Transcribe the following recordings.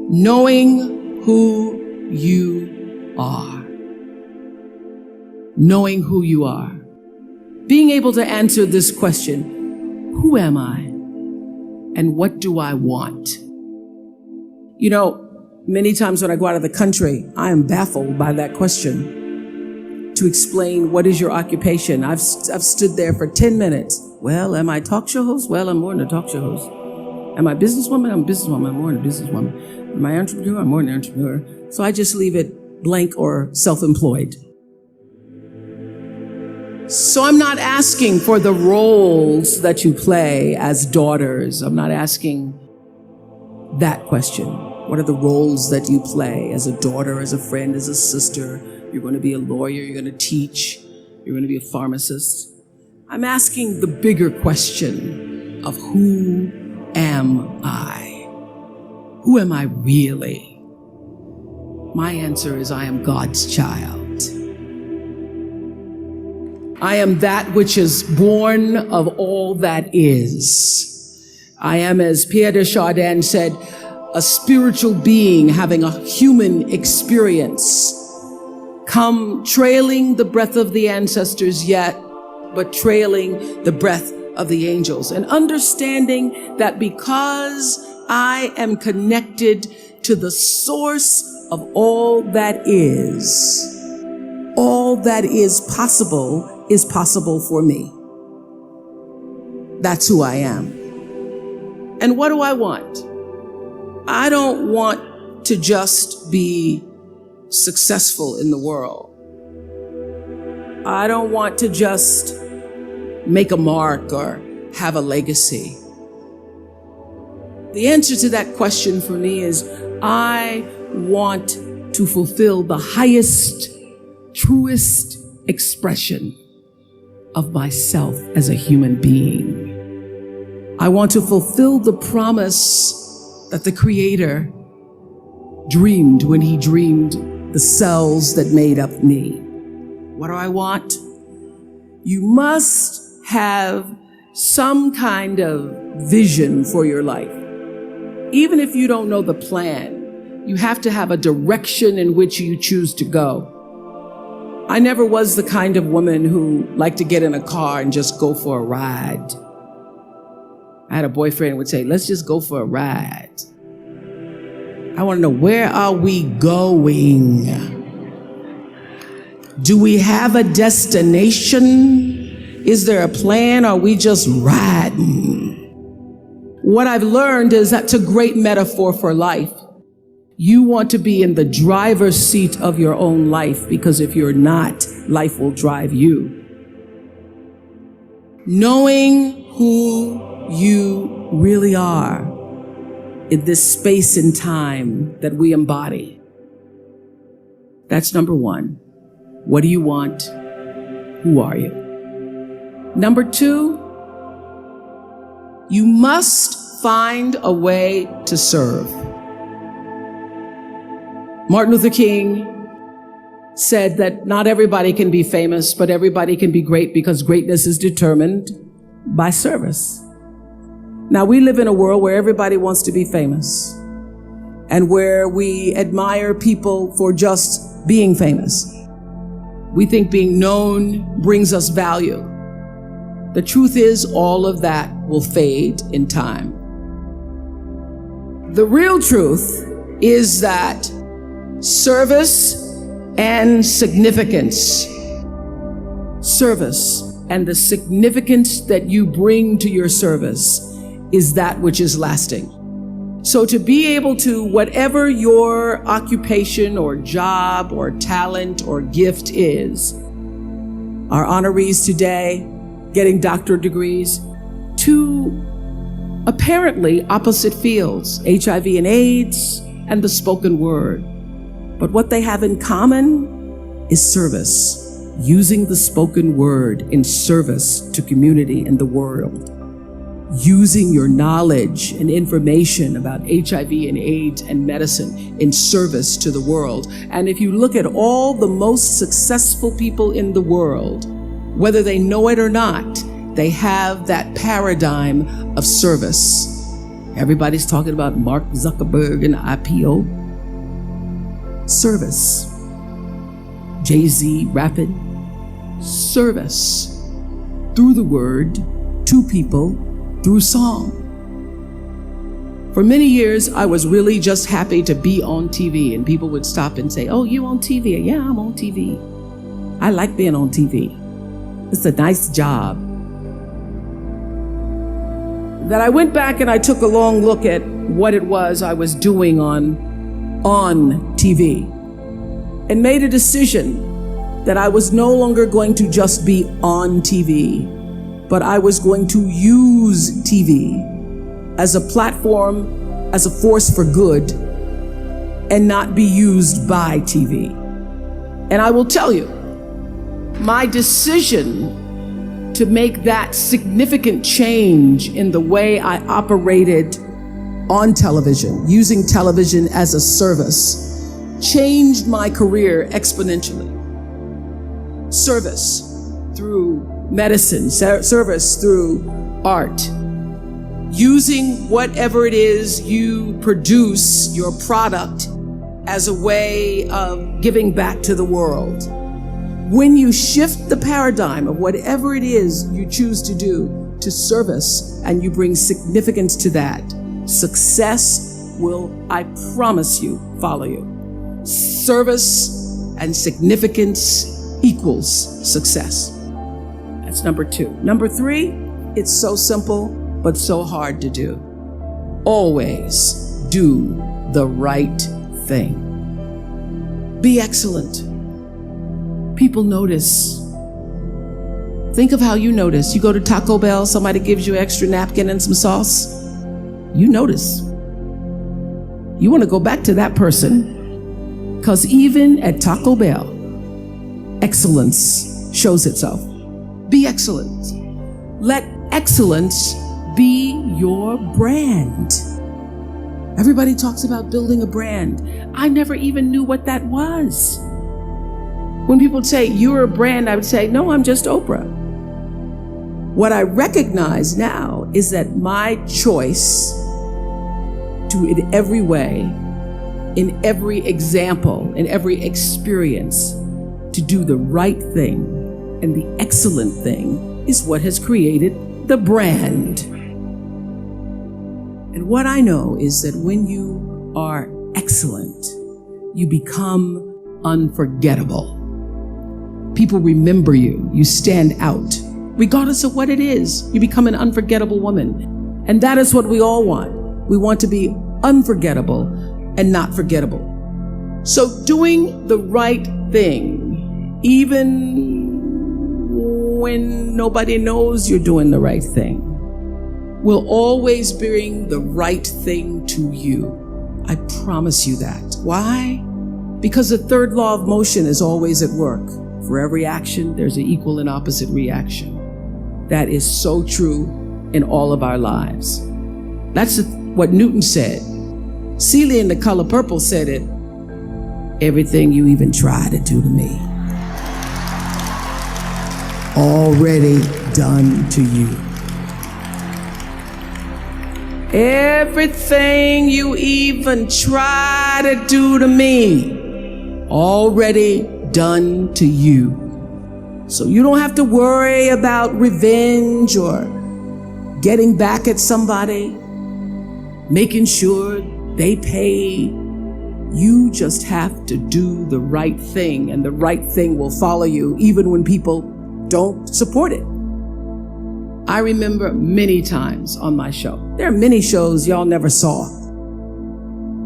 Knowing who you are. Knowing who you are. Being able to answer this question, who am I? And what do I want? You know, many times when I go out of the country, I am baffled by that question. To explain what is your occupation, I've stood there for 10 minutes. Well, am I a talk show host? Well, I'm more than a talk show host. Am I a businesswoman? I'm a businesswoman. I'm more than a businesswoman. Am I an entrepreneur? I'm more than an entrepreneur. So I just leave it blank or self-employed. So I'm not asking for the roles that you play as daughters. I'm not asking that question. What are the roles that you play as a daughter, as a friend, as a sister? You're going to be a lawyer, you're going to teach, you're going to be a pharmacist. I'm asking the bigger question of who am I? Who am I really? My answer is I am God's child. I am that which is born of all that is. I am, as Pierre de Chardin said, a spiritual being having a human experience, come trailing the breath of the ancestors yet, but trailing the breath of the angels, and understanding that because I am connected to the source of all that is possible for me. That's who I am. And what do I want? I don't want to just be successful in the world. I don't want to just make a mark or have a legacy. The answer to that question for me is I want to fulfill the highest, truest expression of myself as a human being. I want to fulfill the promise that the Creator dreamed when He dreamed the cells that made up me. What do I want? You must have some kind of vision for your life. Even if you don't know the plan, you have to have a direction in which you choose to go. I never was the kind of woman who liked to get in a car and just go for a ride. I had a boyfriend who would say, let's just go for a ride. I want to know, where are we going? Do we have a destination? Is there a plan? Or are we just riding? What I've learned is that's a great metaphor for life. You want to be in the driver's seat of your own life, because if you're not, life will drive you. Knowing who you really are in this space and time that we embody. That's number one. What do you want? Who are you? Number two, you must find a way to serve. Martin Luther King said that not everybody can be famous, but everybody can be great, because greatness is determined by service. Now, we live in a world where everybody wants to be famous and where we admire people for just being famous. We think being known brings us value. The truth is, all of that will fade in time. The real truth is that service and significance, service and the significance that you bring to your service is that which is lasting. So to be able to, whatever your occupation or job or talent or gift is, our honorees today getting doctorate degrees, to apparently opposite fields, HIV and AIDS and the spoken word. But what they have in common is service, using the spoken word in service to community and the world. Using your knowledge and information about HIV and AIDS and medicine in service to the world. And if you look at all the most successful people in the world, whether they know it or not, they have that paradigm of service. Everybody's talking about Mark Zuckerberg and IPO. Service. Jay-Z rapping. Service. Through the word, to people, through song. For many years, I was really just happy to be on TV, and people would stop and say, "Oh, you on TV?" "Yeah, I'm on TV. I like being on TV. It's a nice job." That I went back and I took a long look at what it was I was doing on TV and made a decision that I was no longer going to just be on TV, but I was going to use TV as a platform, as a force for good, and not be used by TV. And I will tell you, my decision to make that significant change in the way I operated on television, using television as a service, changed my career exponentially. Service through medicine, service through art, using whatever it is you produce, your product, as a way of giving back to the world. When you shift the paradigm of whatever it is you choose to do to service, and you bring significance to that, success will, I promise you, follow you. Service and significance equals success. That's number 2. Number 3, it's so simple, but so hard to do. Always do the right thing. Be excellent. People notice. Think of how you notice. You go to Taco Bell, somebody gives you an extra napkin and some sauce. You notice. You want to go back to that person, because even at Taco Bell, excellence shows itself. Be excellent. Let excellence be your brand. Everybody talks about building a brand. I never even knew what that was. When people say, "You're a brand," I would say, "No, I'm just Oprah." What I recognize now is that my choice to, in every way, in every example, in every experience, to do the right thing and the excellent thing is what has created the brand. And what I know is that when you are excellent, you become unforgettable. People remember you. You stand out. Regardless of what it is, you become an unforgettable woman. And that is what we all want. We want to be unforgettable and not forgettable. So doing the right thing, even when nobody knows you're doing the right thing, will always bring the right thing to you. I promise you that. Why? Because the third law of motion is always at work. For every action, there's an equal and opposite reaction. That is so true in all of our lives. That's what Newton said. Celia in The Color Purple said it. Everything you even try to do to me, already done to you. Everything you even try to do to me, already done to you. So you don't have to worry about revenge or getting back at somebody, making sure they pay. You just have to do the right thing, and the right thing will follow you even when people don't support it. I remember many times on my show. There are many shows y'all never saw.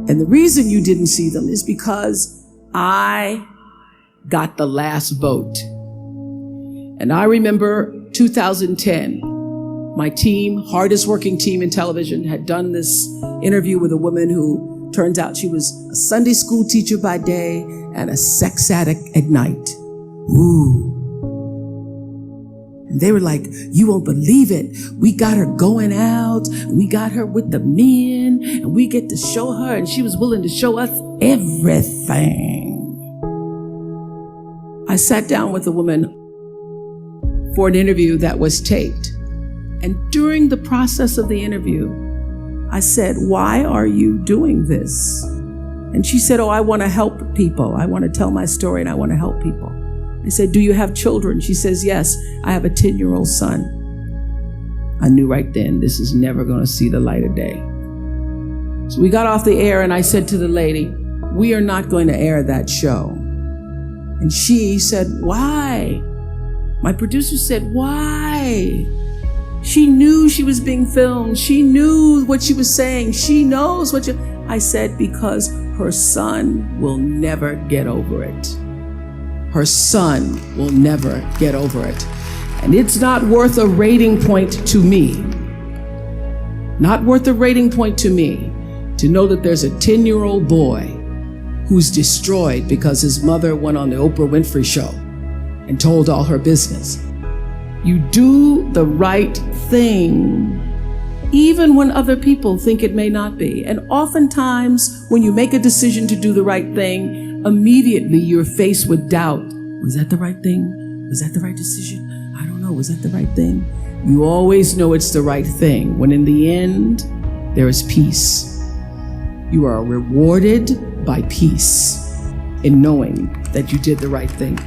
And the reason you didn't see them is because I got the last vote. And I remember 2010, my team, hardest working team in television, had done this interview with a woman who turns out she was a Sunday school teacher by day and a sex addict at night. Ooh. And they were like, "You won't believe it. We got her going out. We got her with the men, and we get to show her." And she was willing to show us everything. I sat down with a woman for an interview that was taped. And during the process of the interview, I said, why are you doing this? And she said, I want to help people. I want to tell my story and I want to help people. I said, do you have children? She says, yes, I have a 10-year-old son. I knew right then this is never going to see the light of day. So we got off the air and I said to the lady, we are not going to air that show. And she said, why? My producer said, why? She knew she was being filmed. She knew what she was saying. She knows what I said, because her son will never get over it. Her son will never get over it. And it's not worth a rating point to me. Not worth a rating point to me to know that there's a 10-year-old boy who's destroyed because his mother went on the Oprah Winfrey Show and told all her business. You do the right thing, even when other people think it may not be. And oftentimes, when you make a decision to do the right thing, immediately you're faced with doubt. Was that the right thing? Was that the right decision? I don't know. Was that the right thing? You always know it's the right thing, when in the end, there is peace. You are rewarded by peace in knowing that you did the right thing.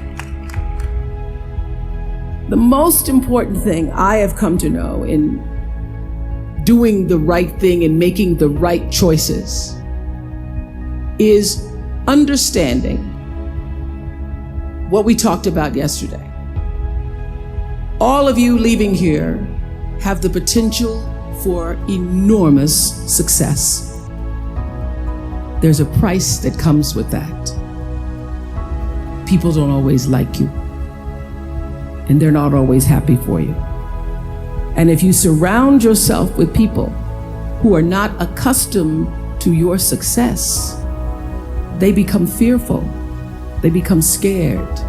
The most important thing I have come to know in doing the right thing and making the right choices is understanding what we talked about yesterday. All of you leaving here have the potential for enormous success. There's a price that comes with that. People don't always like you, and they're not always happy for you. And if you surround yourself with people who are not accustomed to your success, they become fearful. They become scared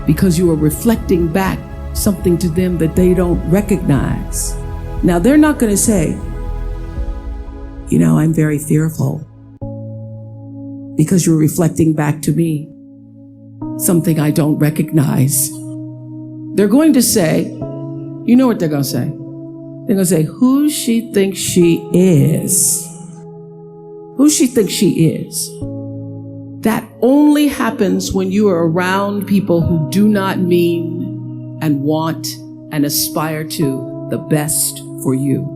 because you are reflecting back something to them that they don't recognize. Now, they're not going to say, I'm very fearful, because you're reflecting back to me something I don't recognize. They're going to say, you know what they're going to say? They're going to say, who she thinks she is. Who she thinks she is. That only happens when you are around people who do not mean and want and aspire to the best for you.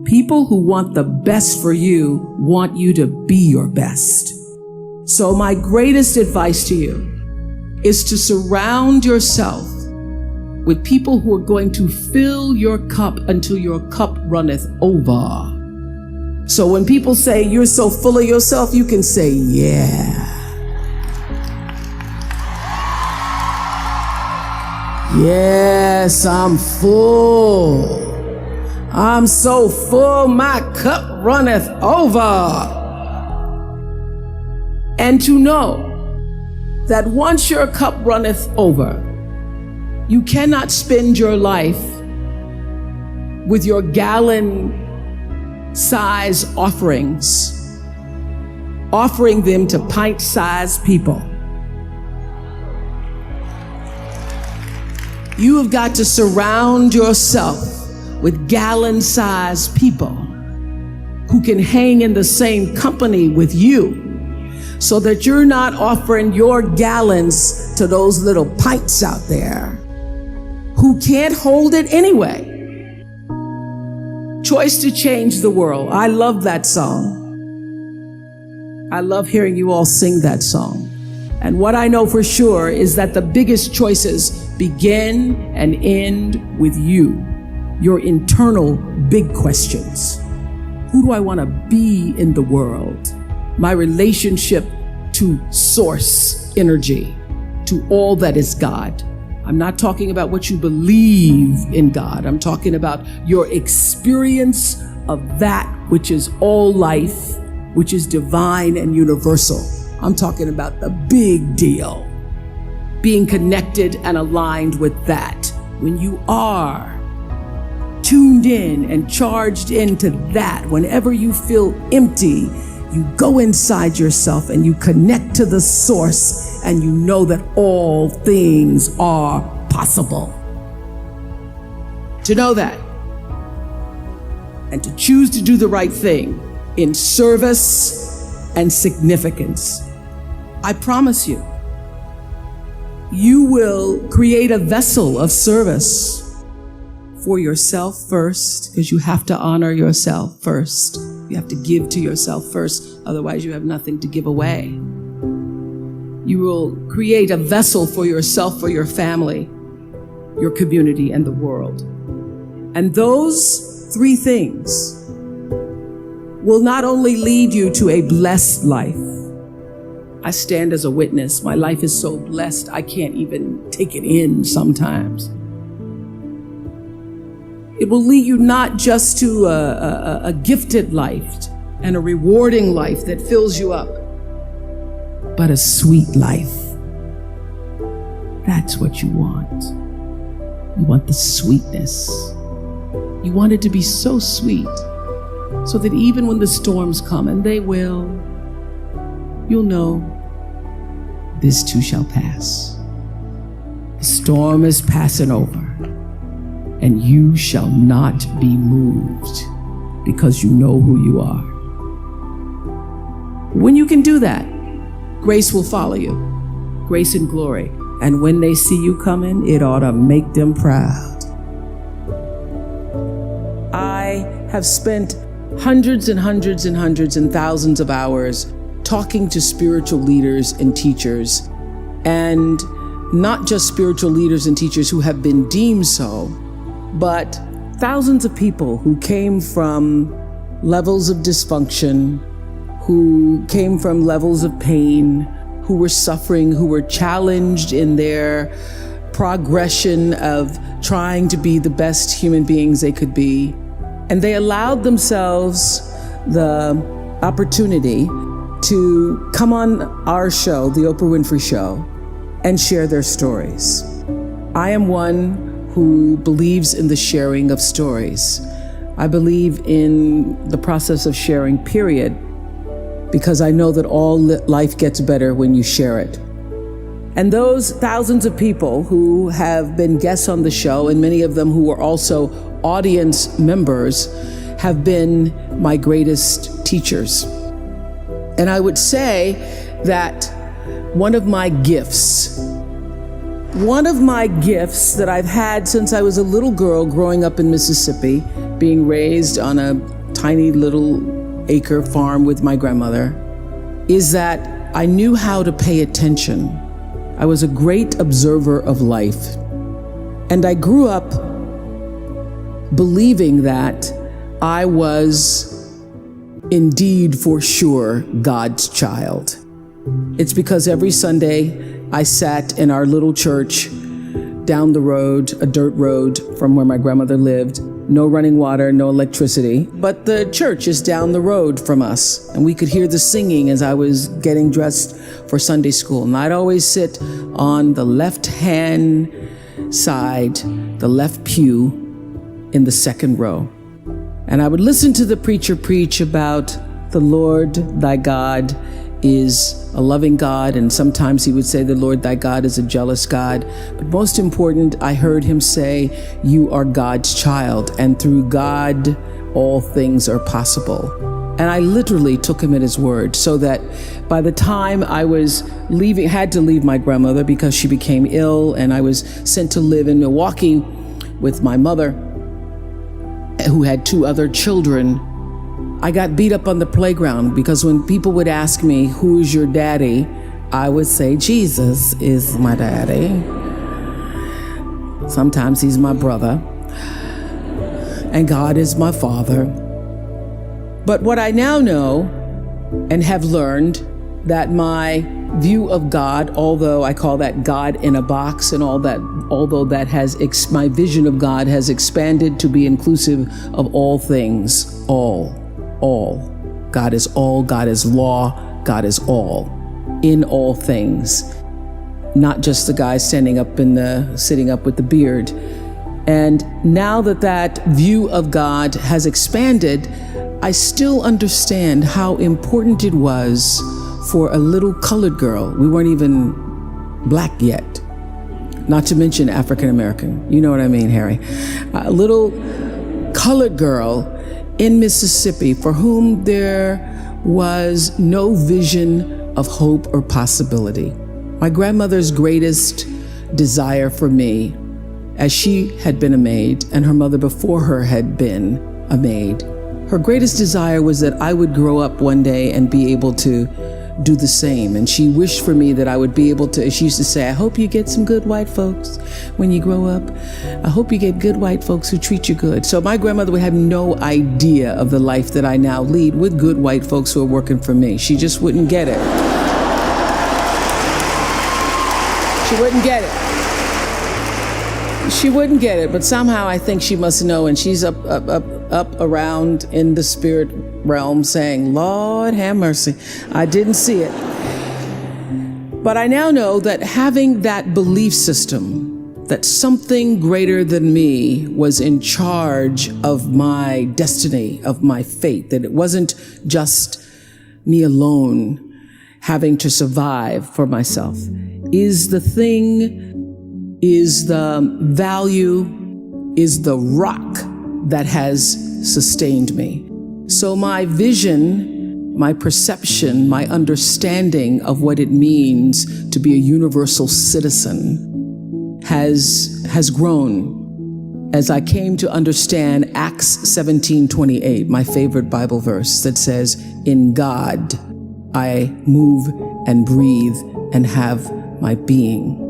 People who want the best for you want you to be your best. So my greatest advice to you is to surround yourself with people who are going to fill your cup until your cup runneth over. So when people say you're so full of yourself, you can say, yeah. Yes, I'm full. I'm so full, my cup runneth over. And to know that once your cup runneth over, you cannot spend your life with your gallon-size offerings, offering them to pint-sized people. You have got to surround yourself with gallon-sized people who can hang in the same company with you, so that you're not offering your gallons to those little pints out there who can't hold it anyway. Choice to Change the World. I love that song. I love hearing you all sing that song. And what I know for sure is that the biggest choices begin and end with you, your internal big questions. Who do I want to be in the world? My relationship to source energy, to all that is God. I'm not talking about what you believe in God. I'm talking about your experience of that which is all life, which is divine and universal. I'm talking about the big deal. Being connected and aligned with that. When you are tuned in and charged into that, whenever you feel empty, you go inside yourself and you connect to the source, and you know that all things are possible. To know that and to choose to do the right thing in service and significance, I promise you, you will create a vessel of service for yourself first, because you have to honor yourself first. You have to give to yourself first, otherwise you have nothing to give away. You will create a vessel for yourself, for your family, your community, and the world. And those three things will not only lead you to a blessed life. I stand as a witness. My life is so blessed, I can't even take it in sometimes. It will lead you not just to a gifted life and a rewarding life that fills you up, but a sweet life. That's what you want. You want the sweetness. You want it to be so sweet, so that even when the storms come, and they will, you'll know this too shall pass. The storm is passing over, and you shall not be moved, because you know who you are. When you can do that, grace will follow you, grace and glory. And when they see you coming, it ought to make them proud. I have spent hundreds and hundreds and hundreds and thousands of hours talking to spiritual leaders and teachers, and not just spiritual leaders and teachers who have been deemed so, but thousands of people who came from levels of dysfunction, who came from levels of pain, who were suffering, who were challenged in their progression of trying to be the best human beings they could be. And they allowed themselves the opportunity to come on our show, The Oprah Winfrey Show, and share their stories. I am one who believes in the sharing of stories. I believe in the process of sharing, period, because I know that all life gets better when you share it. And those thousands of people who have been guests on the show, and many of them who are also audience members, have been my greatest teachers. And I would say that one of my gifts that I've had since I was a little girl growing up in Mississippi, being raised on a tiny little acre farm with my grandmother, is that I knew how to pay attention. I was a great observer of life. And I grew up believing that I was indeed for sure God's child. It's because every Sunday I sat in our little church down the road, a dirt road from where my grandmother lived. No running water, no electricity, but the church is down the road from us. And we could hear the singing as I was getting dressed for Sunday school. And I'd always sit on the left-hand side, the left pew in the second row. And I would listen to the preacher preach about the Lord thy God is a loving God, and sometimes he would say the Lord thy God is a jealous God. But most important, I heard him say, you are God's child, and through God all things are possible. And I literally took him at his word, so that by the time I was had to leave my grandmother because she became ill, and I was sent to live in Milwaukee with my mother, who had two other children, I got beat up on the playground because when people would ask me, who's your daddy? I would say, Jesus is my daddy. Sometimes he's my brother. And God is my father. But what I now know and have learned, that my view of God, although I call that God in a box and all that, although that has, my vision of God has expanded to be inclusive of all things, all. God is all, God is law, God is all, in all things. Not just the guy sitting up with the beard. And now that view of God has expanded, I still understand how important it was for a little colored girl. We weren't even black yet, not to mention African American. You know what I mean, Harry? A little colored girl in Mississippi for whom there was no vision of hope or possibility. My grandmother's greatest desire for me, as she had been a maid and her mother before her had been a maid, her greatest desire was that I would grow up one day and be able to do the same. And she wished for me that I would be able to, she used to say, I hope you get some good white folks when you grow up. I hope you get good white folks who treat you good. So my grandmother would have no idea of the life that I now lead with good white folks who are working for me. She just wouldn't get it. She wouldn't get it. She wouldn't get it, but somehow I think she must know, and she's up around in the spirit realm saying, Lord have mercy, I didn't see it. But I now know that having that belief system, that something greater than me was in charge of my destiny, of my fate, that it wasn't just me alone having to survive for myself, is the thing, is the value, is the rock that has sustained me. So my vision, my perception, my understanding of what it means to be a universal citizen has grown as I came to understand Acts 17:28, my favorite Bible verse that says, in God I move and breathe and have my being.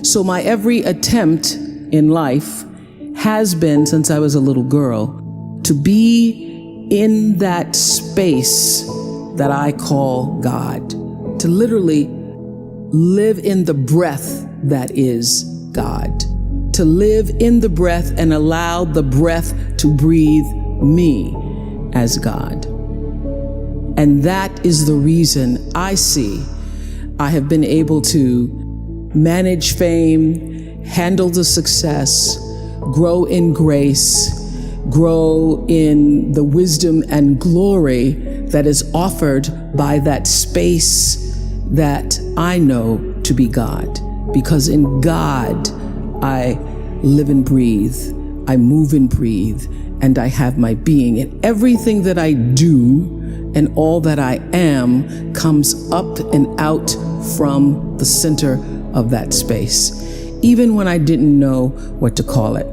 So my every attempt in life has been, since I was a little girl, to be in that space that I call God, to literally live in the breath that is God, to live in the breath and allow the breath to breathe me as God. And that is the reason I see I have been able to manage fame, handle the success, grow in grace, grow in the wisdom and glory that is offered by that space that I know to be God. Because in God, I live and breathe, I move and breathe, and I have my being. And everything that I do and all that I am comes up and out from the center of that space, even when I didn't know what to call it.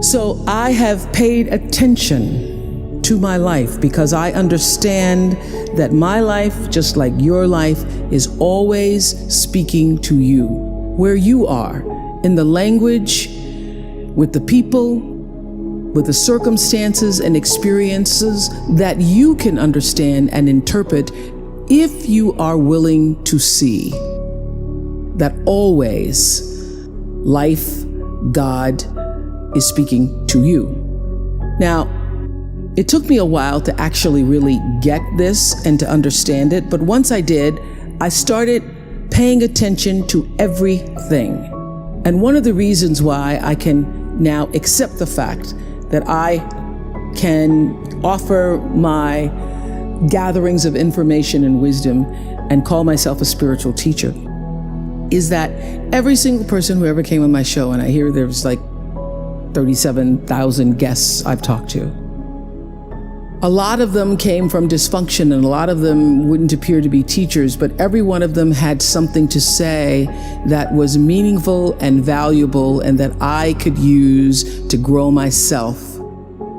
So I have paid attention to my life because I understand that my life, just like your life, is always speaking to you, where you are, in the language, with the people, with the circumstances and experiences that you can understand and interpret if you are willing to see that always life, God, is speaking to you. Now, it took me a while to actually really get this and to understand it, but once I did, I started paying attention to everything. And one of the reasons why I can now accept the fact that I can offer my gatherings of information and wisdom and call myself a spiritual teacher is that every single person who ever came on my show, and I hear there's like 37,000 guests I've talked to, a lot of them came from dysfunction and a lot of them wouldn't appear to be teachers, but every one of them had something to say that was meaningful and valuable and that I could use to grow myself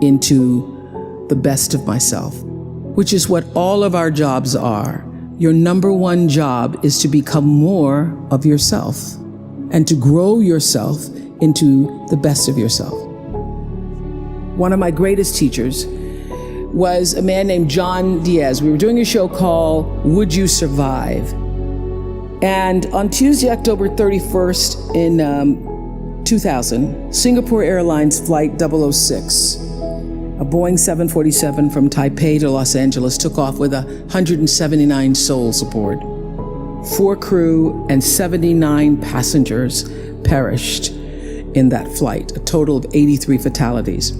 into the best of myself, which is what all of our jobs are. Your number one job is to become more of yourself and to grow yourself into the best of yourself. One of my greatest teachers was a man named John Diaz. We were doing a show called Would You Survive? And on Tuesday, October 31st in 2000, Singapore Airlines Flight 006, a Boeing 747 from Taipei to Los Angeles, took off with 179 souls aboard. 4 crew and 79 passengers perished in that flight, a total of 83 fatalities.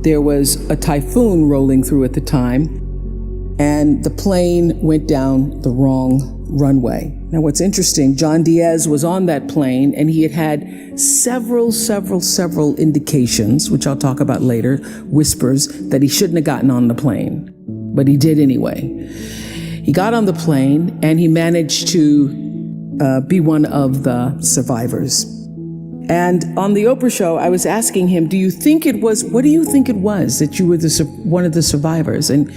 There was a typhoon rolling through at the time, and the plane went down the wrong runway. Now, what's interesting, John Diaz was on that plane and he had several indications, which I'll talk about later, whispers, that he shouldn't have gotten on the plane, but he did anyway. He got on the plane and he managed to be one of the survivors. And on the Oprah show, I was asking him, what do you think it was that you were one of the survivors? And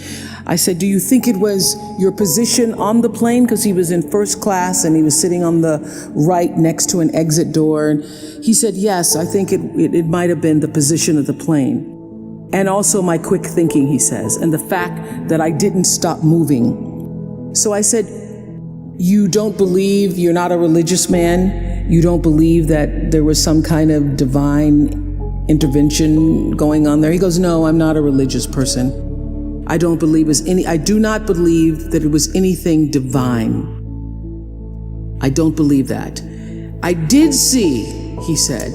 I said, do you think it was your position on the plane? Because he was in first class and he was sitting on the right next to an exit door. And he said, yes, I think it might have been the position of the plane. And also my quick thinking, he says, and the fact that I didn't stop moving. So I said, you're not a religious man? You don't believe that there was some kind of divine intervention going on there? He goes, no, I'm not a religious person. I do not believe that it was anything divine. I don't believe that. I did see, he said,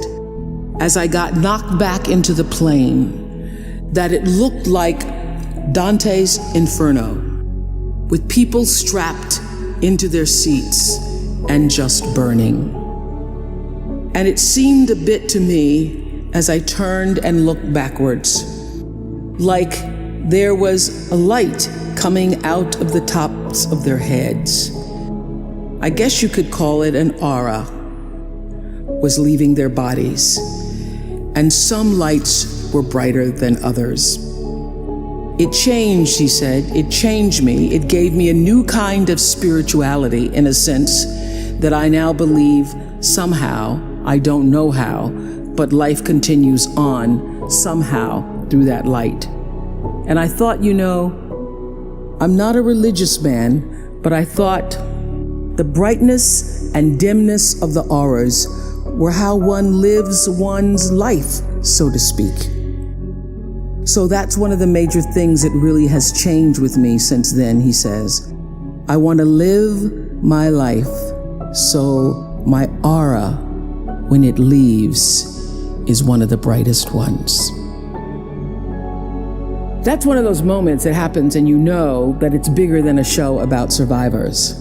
as I got knocked back into the plane, that it looked like Dante's Inferno, with people strapped into their seats and just burning. And it seemed a bit to me, as I turned and looked backwards, like there was a light coming out of the tops of their heads. I guess you could call it an aura, was leaving their bodies. And some lights were brighter than others. It changed, he said, it changed me. It gave me a new kind of spirituality, in a sense, that I now believe somehow, I don't know how, but life continues on somehow through that light. And I thought, I'm not a religious man, but I thought the brightness and dimness of the auras were how one lives one's life, so to speak. So that's one of the major things that really has changed with me since then, he says. I want to live my life so my aura, when it leaves, is one of the brightest ones. That's one of those moments that happens and you know that it's bigger than a show about survivors.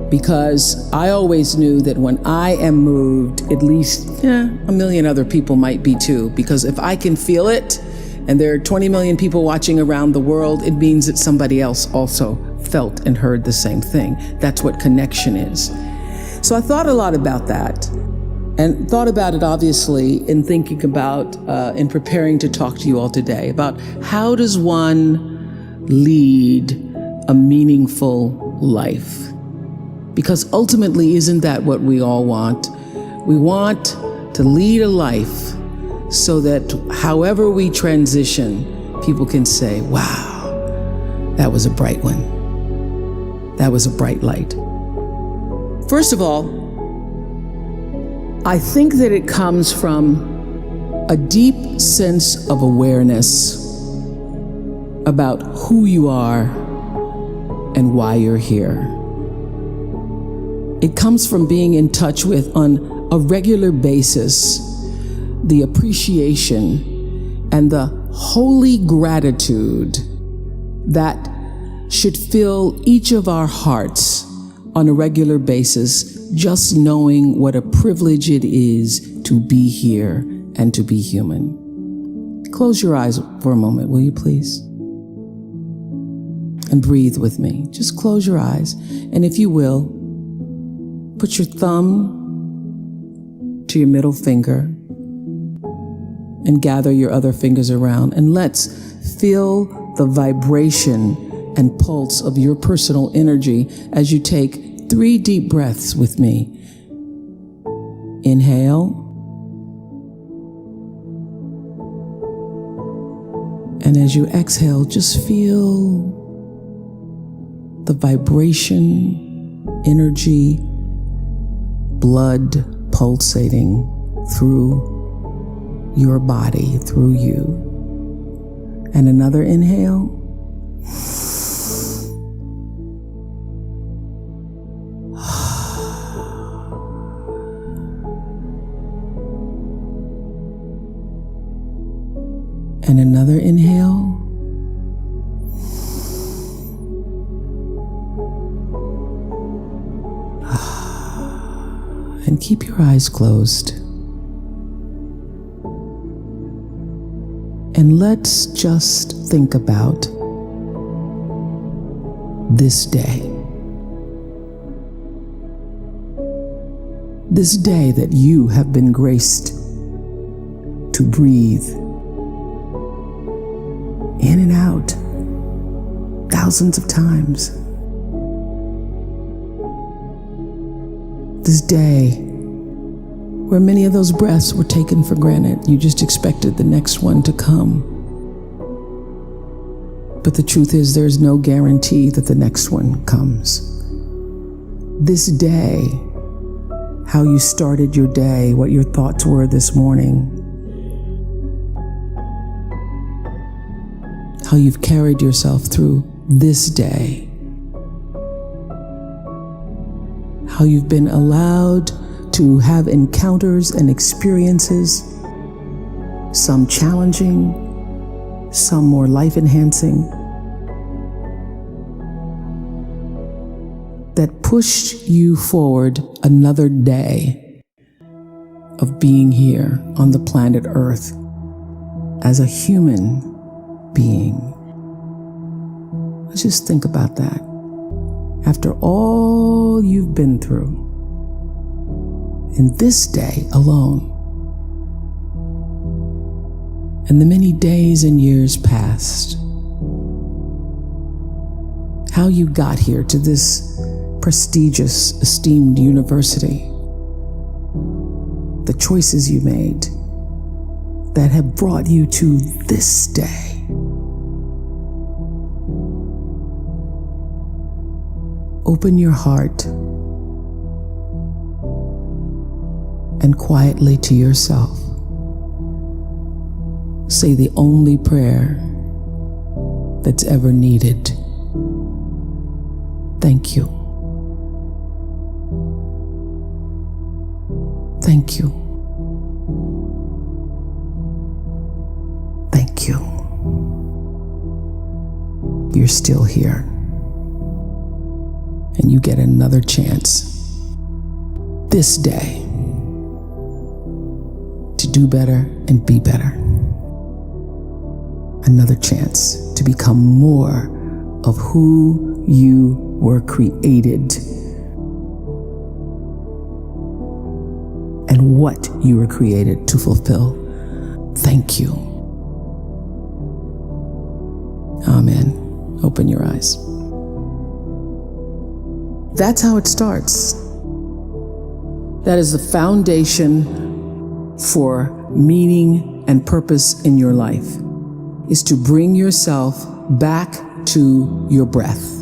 Because I always knew that when I am moved, at least a million other people might be too. Because if I can feel it, and there are 20 million people watching around the world, it means that somebody else also felt and heard the same thing. That's what connection is. So I thought a lot about that. And thought about it, obviously, in thinking about, in preparing to talk to you all today, about how does one lead a meaningful life? Because ultimately, isn't that what we all want? We want to lead a life so that however we transition, people can say, wow, that was a bright one. That was a bright light. First of all, I think that it comes from a deep sense of awareness about who you are and why you're here. It comes from being in touch with, on a regular basis, the appreciation and the holy gratitude that should fill each of our hearts on a regular basis, just knowing what a privilege it is to be here and to be human. Close your eyes for a moment, will you please? And breathe with me. Just close your eyes. And if you will, put your thumb to your middle finger and gather your other fingers around. And let's feel the vibration and pulse of your personal energy as you take 3 deep breaths with me. Inhale. And as you exhale, just feel the vibration, energy, blood pulsating through your body, through you. And another inhale. And another inhale. And keep your eyes closed. And let's just think about this day. This day that you have been graced to breathe in and out thousands of times. This day where many of those breaths were taken for granted. You just expected the next one to come. But the truth is, there's no guarantee that the next one comes. This day, how you started your day, what your thoughts were this morning, how you've carried yourself through this day, how you've been allowed to have encounters and experiences, some challenging, some more life-enhancing, that pushed you forward another day of being here on the planet Earth as a human being. Let's just think about that. After all you've been through, in this day alone, and the many days and years past, how you got here to this prestigious, esteemed university, the choices you made that have brought you to this day. Open your heart and quietly to yourself say the only prayer that's ever needed. Thank you. Thank you. Thank you. You're still here. And you get another chance this day to do better and be better. Another chance to become more of who you were created and what you were created to fulfill. Thank you. Amen. Open your eyes. That's how it starts. That is the foundation for meaning and purpose in your life, is to bring yourself back to your breath.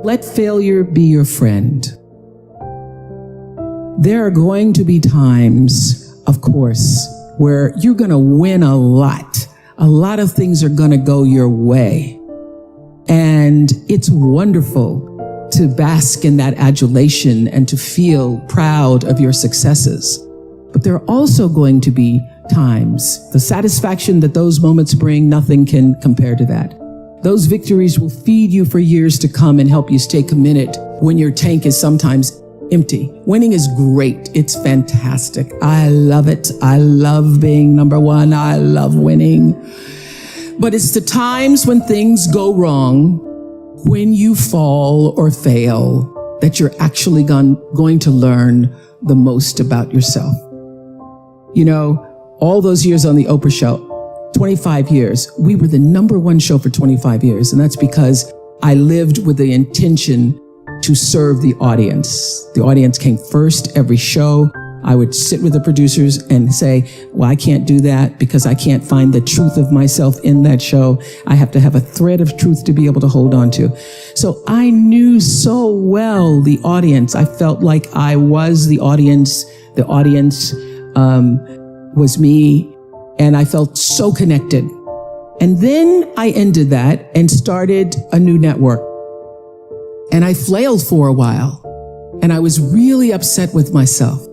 Let failure be your friend. There are going to be times, of course, where you're going to win a lot. A lot of things are going to go your way. And it's wonderful to bask in that adulation and to feel proud of your successes. But there are also going to be times, the satisfaction that those moments bring, nothing can compare to that. Those victories will feed you for years to come and help you stay committed when your tank is sometimes empty. Winning is great. It's fantastic. I love it. I love being number one. I love winning. But it's the times when things go wrong, when you fall or fail, that you're actually going to learn the most about yourself. You know, all those years on the Oprah show, 25 years, we were the number one show for 25 years. And that's because I lived with the intention to serve the audience. The audience came first every show. I would sit with the producers and say, well, I can't do that because I can't find the truth of myself in that show. I have to have a thread of truth to be able to hold on to. So I knew so well the audience. I felt like I was the audience. The audience was me. And I felt so connected. And then I ended that and started a new network. And I flailed for a while. And I was really upset with myself.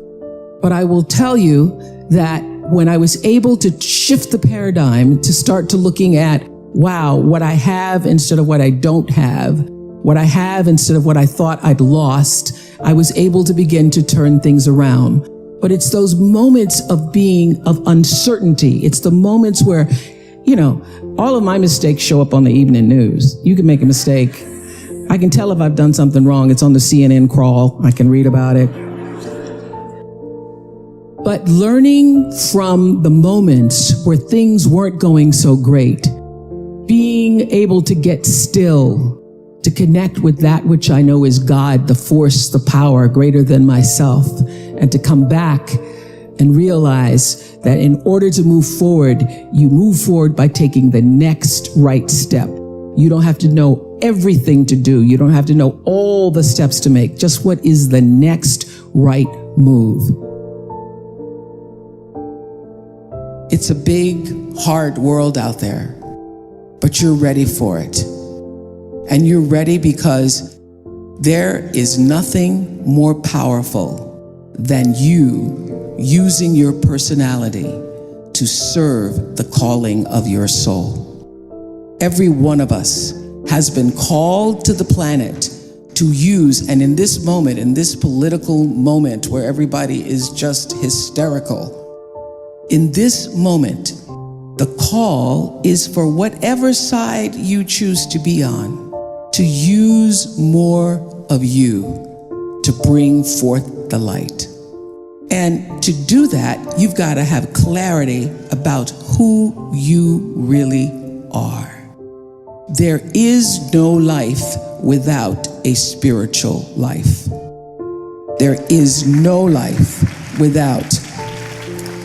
But I will tell you that when I was able to shift the paradigm to start to looking at wow, what I have instead of what I don't have, what I have instead of what I thought I'd lost, I was able to begin to turn things around. But it's those moments of being of uncertainty. It's the moments where, all of my mistakes show up on the evening news. You can make a mistake. I can tell if I've done something wrong. It's on the CNN crawl. I can read about it. But learning from the moments where things weren't going so great, being able to get still, to connect with that which I know is God, the force, the power greater than myself, and to come back and realize that in order to move forward, you move forward by taking the next right step. You don't have to know everything to do. You don't have to know all the steps to make. Just what is the next right move? It's a big, hard world out there, but you're ready for it. And you're ready because there is nothing more powerful than you using your personality to serve the calling of your soul. Every one of us has been called to the planet to use, and in this moment, in this political moment where everybody is just hysterical, in this moment, the call is for whatever side you choose to be on, to use more of you to bring forth the light. And to do that, you've got to have clarity about who you really are. There is no life without a spiritual life. There is no life without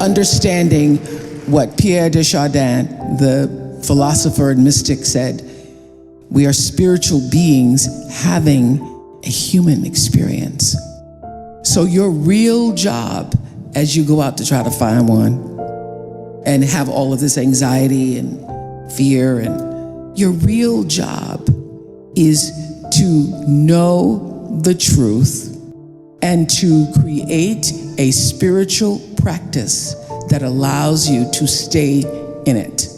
understanding what Pierre de Chardin, the philosopher and mystic, said. We are spiritual beings having a human experience. So your real job as you go out to try to find one and have all of this anxiety and fear, and your real job is to know the truth and to create a spiritual practice that allows you to stay in it.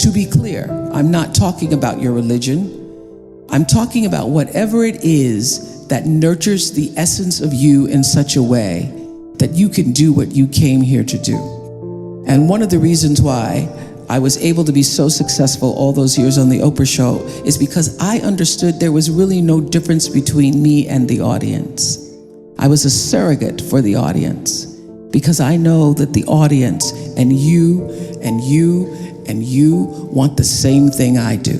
To be clear, I'm not talking about your religion. I'm talking about whatever it is that nurtures the essence of you in such a way that you can do what you came here to do. And one of the reasons why I was able to be so successful all those years on the Oprah show is because I understood there was really no difference between me and the audience. I was a surrogate for the audience because I know that the audience and you and you and you want the same thing I do.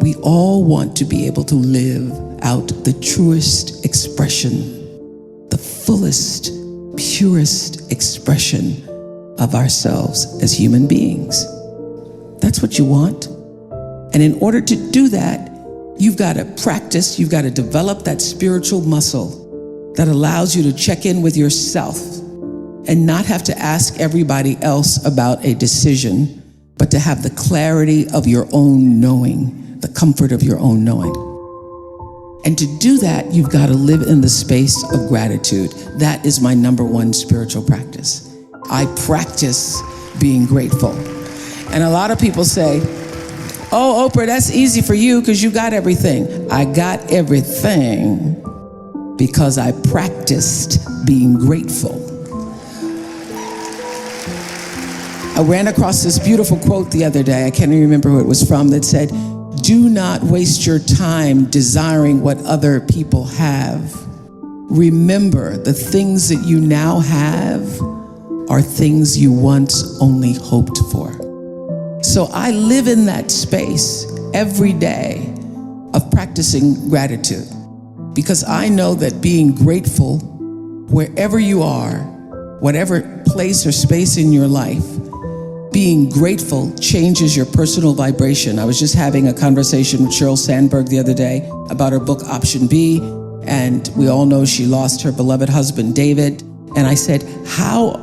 We all want to be able to live out the truest expression, the fullest, purest expression of ourselves as human beings. That's what you want. And in order to do that, you've got to practice, you've got to develop that spiritual muscle that allows you to check in with yourself and not have to ask everybody else about a decision, but to have the clarity of your own knowing, the comfort of your own knowing. And to do that, you've got to live in the space of gratitude. That is my number one spiritual practice. I practice being grateful. And a lot of people say, oh, Oprah, that's easy for you because you got everything. I got everything because I practiced being grateful. I ran across this beautiful quote the other day. I can't even remember who it was from, that said, do not waste your time desiring what other people have. Remember, the things that you now have are things you once only hoped for. So I live in that space every day of practicing gratitude because I know that being grateful wherever you are, whatever place or space in your life, being grateful changes your personal vibration. I was just having a conversation with Sheryl Sandberg the other day about her book, Option B, and we all know she lost her beloved husband, David. And I said, how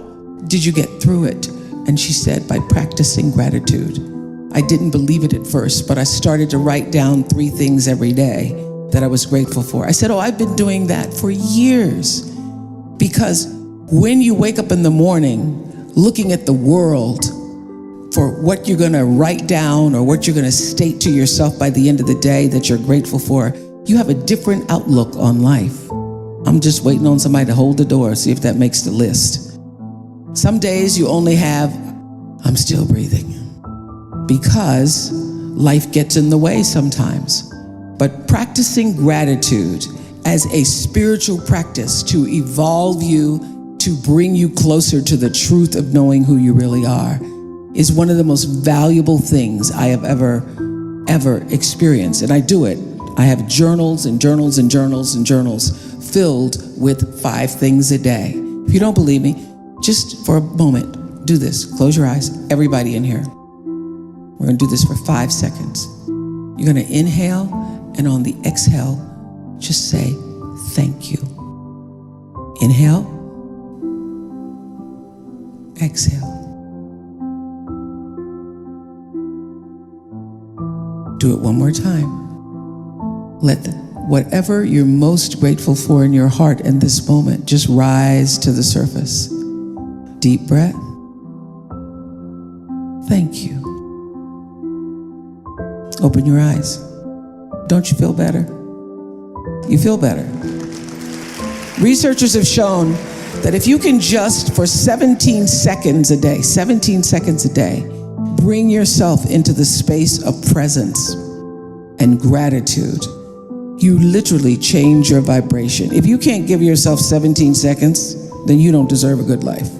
did you get through it? And she said, by practicing gratitude. I didn't believe it at first, but I started to write down 3 things every day that I was grateful for. I said, oh, I've been doing that for years. Because when you wake up in the morning, looking at the world, for what you're going to write down or what you're going to state to yourself by the end of the day that you're grateful for, you have a different outlook on life. I'm just waiting on somebody to hold the door, see if that makes the list. Some days you only have, I'm still breathing, because life gets in the way sometimes. But practicing gratitude as a spiritual practice to evolve you, to bring you closer to the truth of knowing who you really are, is one of the most valuable things I have ever experienced. And I do it. I have journals and journals and journals and journals filled with 5 things a day. If you don't believe me, just for a moment, do this. Close your eyes, everybody in here. We're gonna do this for 5 seconds. You're gonna inhale, and on the exhale, just say, thank you. Inhale, exhale. Do it one more time. Let whatever you're most grateful for in your heart in this moment just rise to the surface. Deep breath. Thank you. Open your eyes. Don't you feel better? You feel better. Researchers have shown that if you can just for 17 seconds a day, bring yourself into the space of presence and gratitude, you literally change your vibration. If you can't give yourself 17 seconds, then you don't deserve a good life.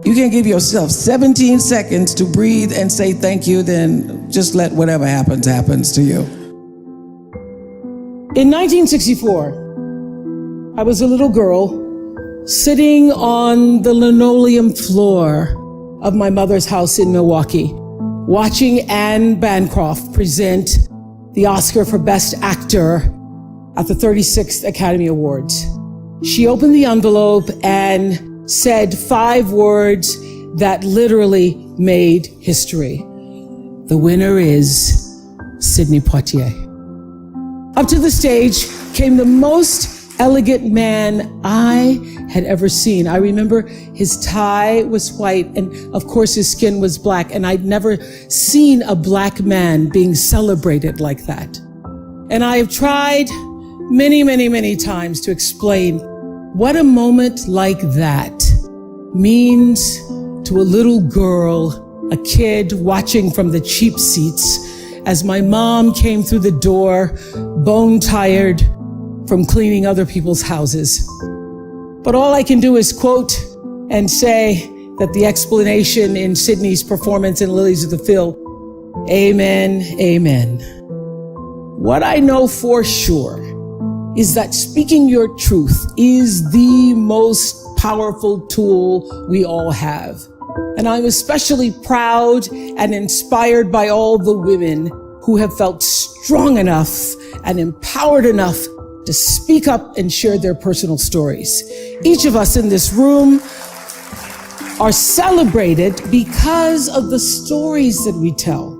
You can't give yourself 17 seconds to breathe and say thank you, then just let whatever happens to you. In 1964, I was a little girl sitting on the linoleum floor of my mother's house in Milwaukee, watching Anne Bancroft present the Oscar for Best Actor at the 36th Academy Awards. She opened the envelope and said 5 words that literally made history. The winner is Sidney Poitier. Up to the stage came the most elegant man I had ever seen. I remember his tie was white, and of course his skin was black, and I'd never seen a black man being celebrated like that. And I have tried many times to explain what a moment like that means to a little girl, a kid watching from the cheap seats as my mom came through the door, bone-tired from cleaning other people's houses. But all I can do is quote and say that the explanation in Sidney's performance in Lilies of the Field, amen, amen. What I know for sure is that speaking your truth is the most powerful tool we all have. And I'm especially proud and inspired by all the women who have felt strong enough and empowered enough to speak up and share their personal stories. Each of us in this room are celebrated because of the stories that we tell.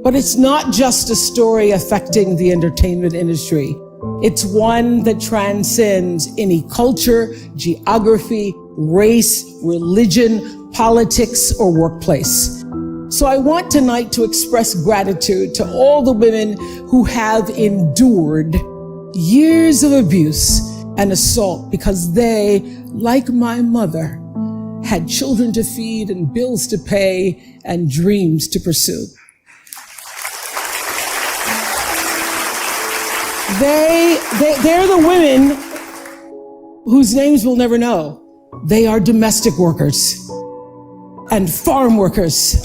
But it's not just a story affecting the entertainment industry. It's one that transcends any culture, geography, race, religion, politics, or workplace. So I want tonight to express gratitude to all the women who have endured years of abuse and assault because they, like my mother, had children to feed and bills to pay and dreams to pursue. They're the women whose names we'll never know. They are domestic workers and farm workers.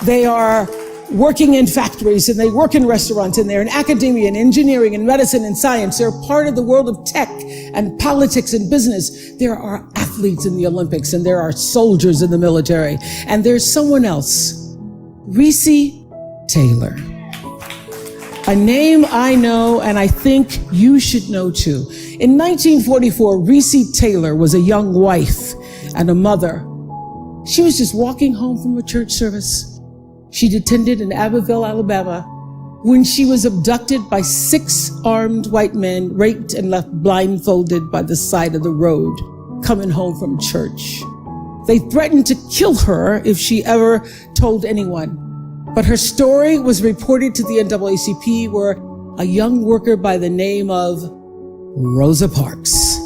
They are working in factories, and they work in restaurants, and they're in academia and engineering and medicine and science. They're part of the world of tech and politics and business. There are athletes in the Olympics, and there are soldiers in the military. And there's someone else, Reese Taylor. A name I know, and I think you should know too. In 1944, Reese Taylor was a young wife and a mother. She was just walking home from a church service she'd attended in Abbeville, Alabama, when she was abducted by 6 armed white men, raped and left blindfolded by the side of the road, coming home from church. They threatened to kill her if she ever told anyone. But her story was reported to the NAACP, where a young worker by the name of Rosa Parks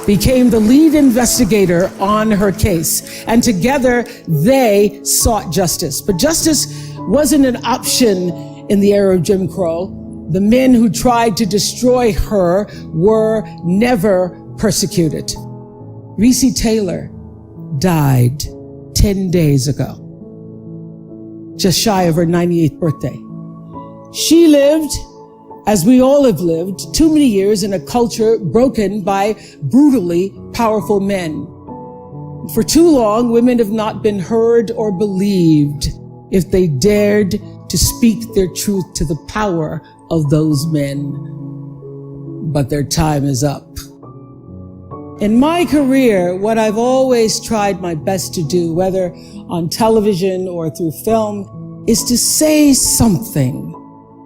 became the lead investigator on her case. And together they sought justice. But justice wasn't an option in the era of Jim Crow. The men who tried to destroy her were never persecuted. Reese Taylor died 10 days ago, just shy of her 98th birthday. She lived, as we all have lived, too many years in a culture broken by brutally powerful men. For too long, women have not been heard or believed if they dared to speak their truth to the power of those men. But their time is up. In my career, what I've always tried my best to do, whether on television or through film, is to say something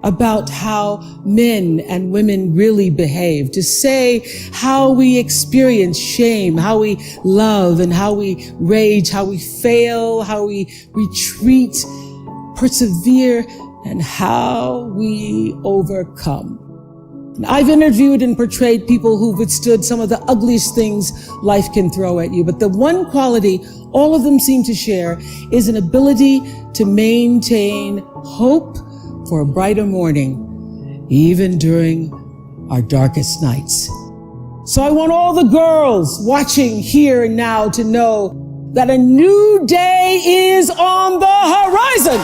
about how men and women really behave, to say how we experience shame, how we love and how we rage, how we fail, how we retreat, persevere, and how we overcome. I've interviewed and portrayed people who've withstood some of the ugliest things life can throw at you. But the one quality all of them seem to share is an ability to maintain hope for a brighter morning, even during our darkest nights. So I want all the girls watching here and now to know that a new day is on the horizon.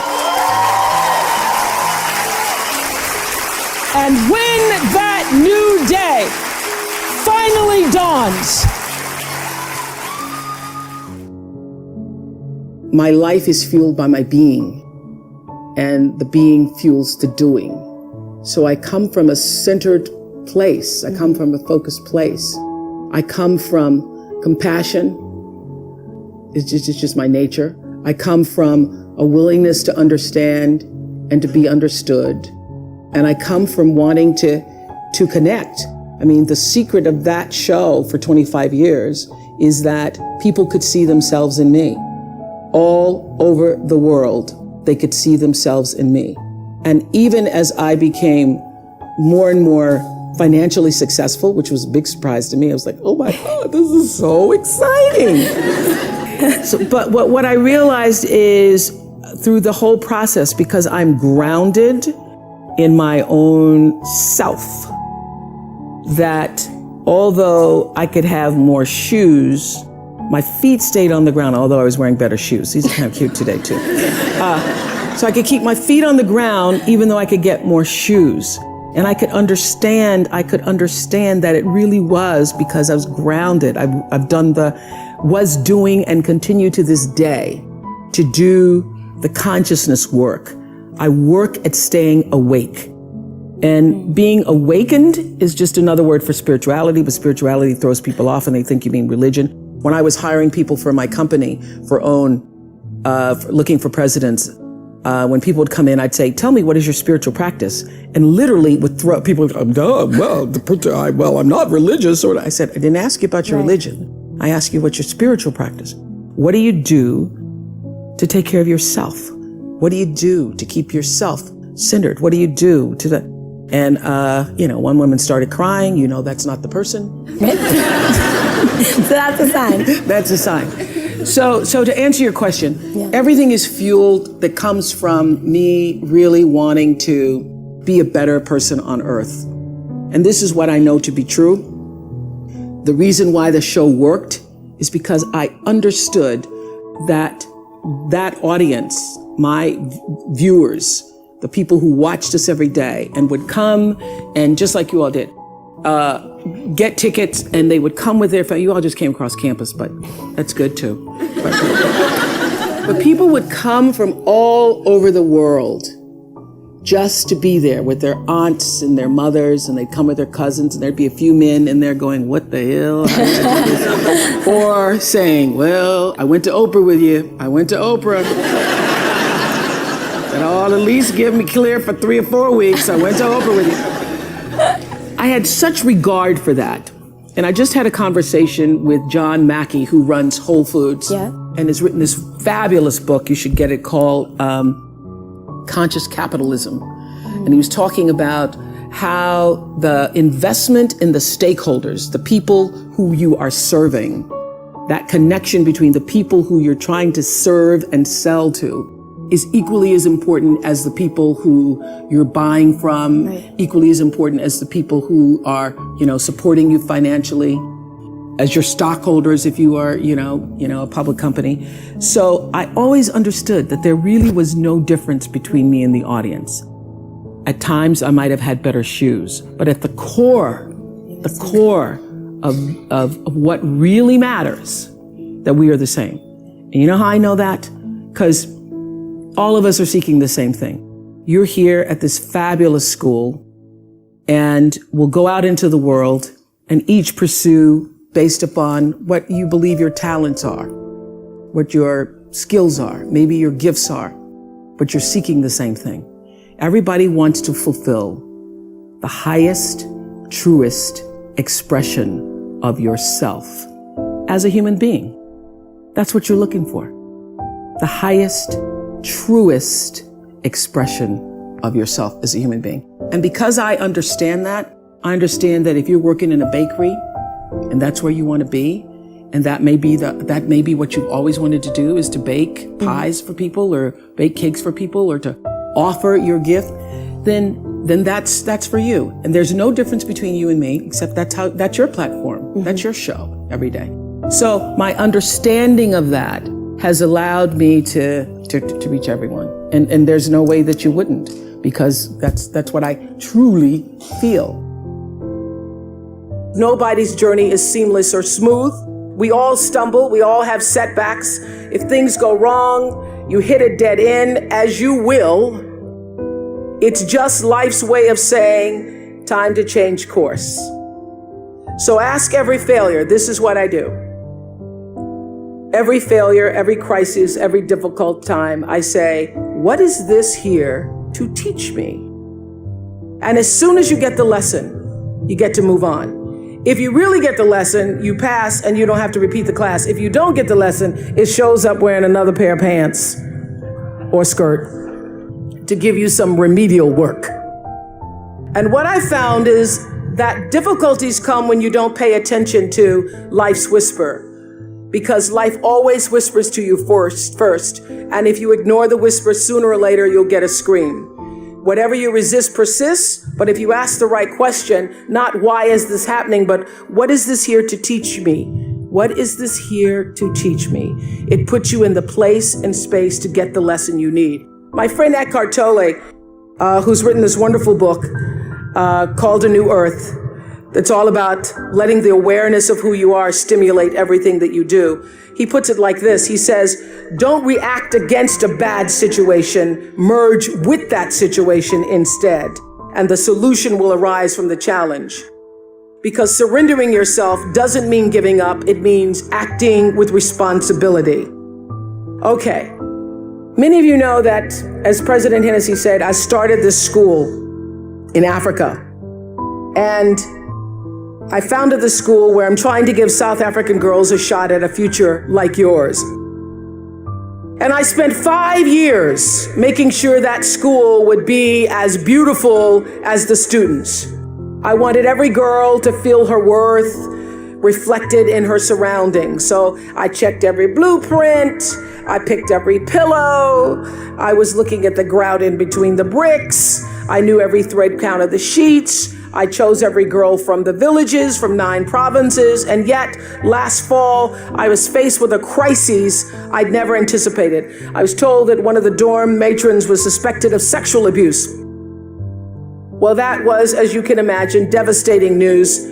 And when that new day finally dawns, my life is fueled by my being, and the being fuels the doing. So I come from a centered place. I come from a focused place. I come from compassion. It's just my nature. I come from a willingness to understand and to be understood. And I come from wanting to connect. I mean, the secret of that show for 25 years is that people could see themselves in me. All over the world, they could see themselves in me. And even as I became more and more financially successful, which was a big surprise to me, I was like, oh my God, this is so exciting. But what I realized is through the whole process, because I'm grounded in my own self, that although I could have more shoes, my feet stayed on the ground, although I was wearing better shoes. These are kind of cute today too. So I could keep my feet on the ground even though I could get more shoes. And I could understand that it really was because I was grounded. I've done was doing and continue to this day to do the consciousness work. I work at staying awake. And being awakened is just another word for spirituality, but spirituality throws people off and they think you mean religion. When I was hiring people for my company for looking for presidents, when people would come in, I'd say, tell me, what is your spiritual practice? And literally would throw people, I'm not religious. I said, I didn't ask you about your religion. I asked you what's your spiritual practice. What do you do to take care of yourself? What do you do to keep yourself centered? What do you do to And one woman started crying. That's not the person. So that's a sign. That's a sign. So to answer your question, everything is fueled that comes from me really wanting to be a better person on earth. And this is what I know to be true. The reason why the show worked is because I understood that audience, my viewers, the people who watched us every day and would come and just like you all did, get tickets, and they would come with their family. You all just came across campus, but that's good too. But people would come from all over the world just to be there with their aunts and their mothers, and they'd come with their cousins, and there'd be a few men in there going, what the hell? Or saying, well, I went to Oprah with you. I went to Oprah. And at least give me clear for 3 or 4 weeks. I went to Oprah with you. I had such regard for that. And I just had a conversation with John Mackey, who runs Whole Foods, and has written this fabulous book. You should get it, called Conscious Capitalism. And he was talking about how the investment in the stakeholders, the people who you are serving, that connection between the people who you're trying to serve and sell to, is equally as important as the people who you're buying from, equally as important as the people who are, supporting you financially, as your stockholders if you are, a public company. So I always understood that there really was no difference between me and the audience. At times I might have had better shoes, but at the core of what really matters, that we are the same. And you know how I know that? Because all of us are seeking the same thing. You're here at this fabulous school, and we'll go out into the world and each pursue based upon what you believe your talents are, what your skills are, maybe your gifts are, but you're seeking the same thing. Everybody wants to fulfill the highest, truest expression of yourself as a human being. That's what you're looking for. The highest, truest expression of yourself as a human being. And because I understand that if you're working in a bakery and that's where you want to be, and that may be what you've always wanted to do, is to bake pies for people or bake cakes for people or to offer your gift, then that's for you. And there's no difference between you and me, except that's your platform. That's your show every day. So my understanding of that has allowed me to reach everyone. And there's no way that you wouldn't, because that's what I truly feel. Nobody's journey is seamless or smooth. We all stumble. We all have setbacks. If things go wrong, you hit a dead end, as you will. It's just life's way of saying, time to change course. So ask every failure. This is what I do. Every failure, every crisis, every difficult time, I say, what is this here to teach me? And as soon as you get the lesson, you get to move on. If you really get the lesson, you pass and you don't have to repeat the class. If you don't get the lesson, it shows up wearing another pair of pants or skirt to give you some remedial work. And what I found is that difficulties come when you don't pay attention to life's whisper, because life always whispers to you first. And if you ignore the whisper, sooner or later, you'll get a scream. Whatever you resist persists, but if you ask the right question, not why is this happening, but what is this here to teach me? What is this here to teach me? It puts you in the place and space to get the lesson you need. My friend Eckhart Tolle, who's written this wonderful book called A New Earth, that's all about letting the awareness of who you are stimulate everything that you do. He puts it like this. He says, don't react against a bad situation, merge with that situation instead, and the solution will arise from the challenge. Because surrendering yourself doesn't mean giving up, it means acting with responsibility. Okay, many of you know that, as President Hennessy said, I started this school in Africa. And I founded the school where I'm trying to give South African girls a shot at a future like yours. And I spent 5 years making sure that school would be as beautiful as the students. I wanted every girl to feel her worth reflected in her surroundings. So I checked every blueprint, I picked every pillow, I was looking at the grout in between the bricks, I knew every thread count of the sheets, I chose every girl from the villages, from 9 provinces, and yet last fall, I was faced with a crisis I'd never anticipated. I was told that one of the dorm matrons was suspected of sexual abuse. Well, that was, as you can imagine, devastating news.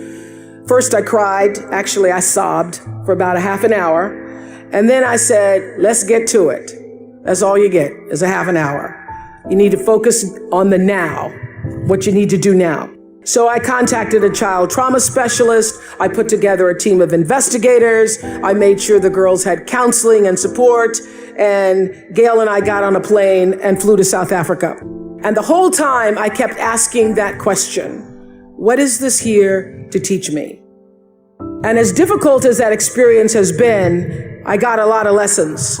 First I cried, actually I sobbed for about a half an hour, and then I said, let's get to it. That's all you get, is a half an hour. You need to focus on the now, what you need to do now. So I contacted a child trauma specialist. I put together a team of investigators. I made sure the girls had counseling and support. And Gail and I got on a plane and flew to South Africa. And the whole time I kept asking that question, what is this here to teach me? And as difficult as that experience has been, I got a lot of lessons.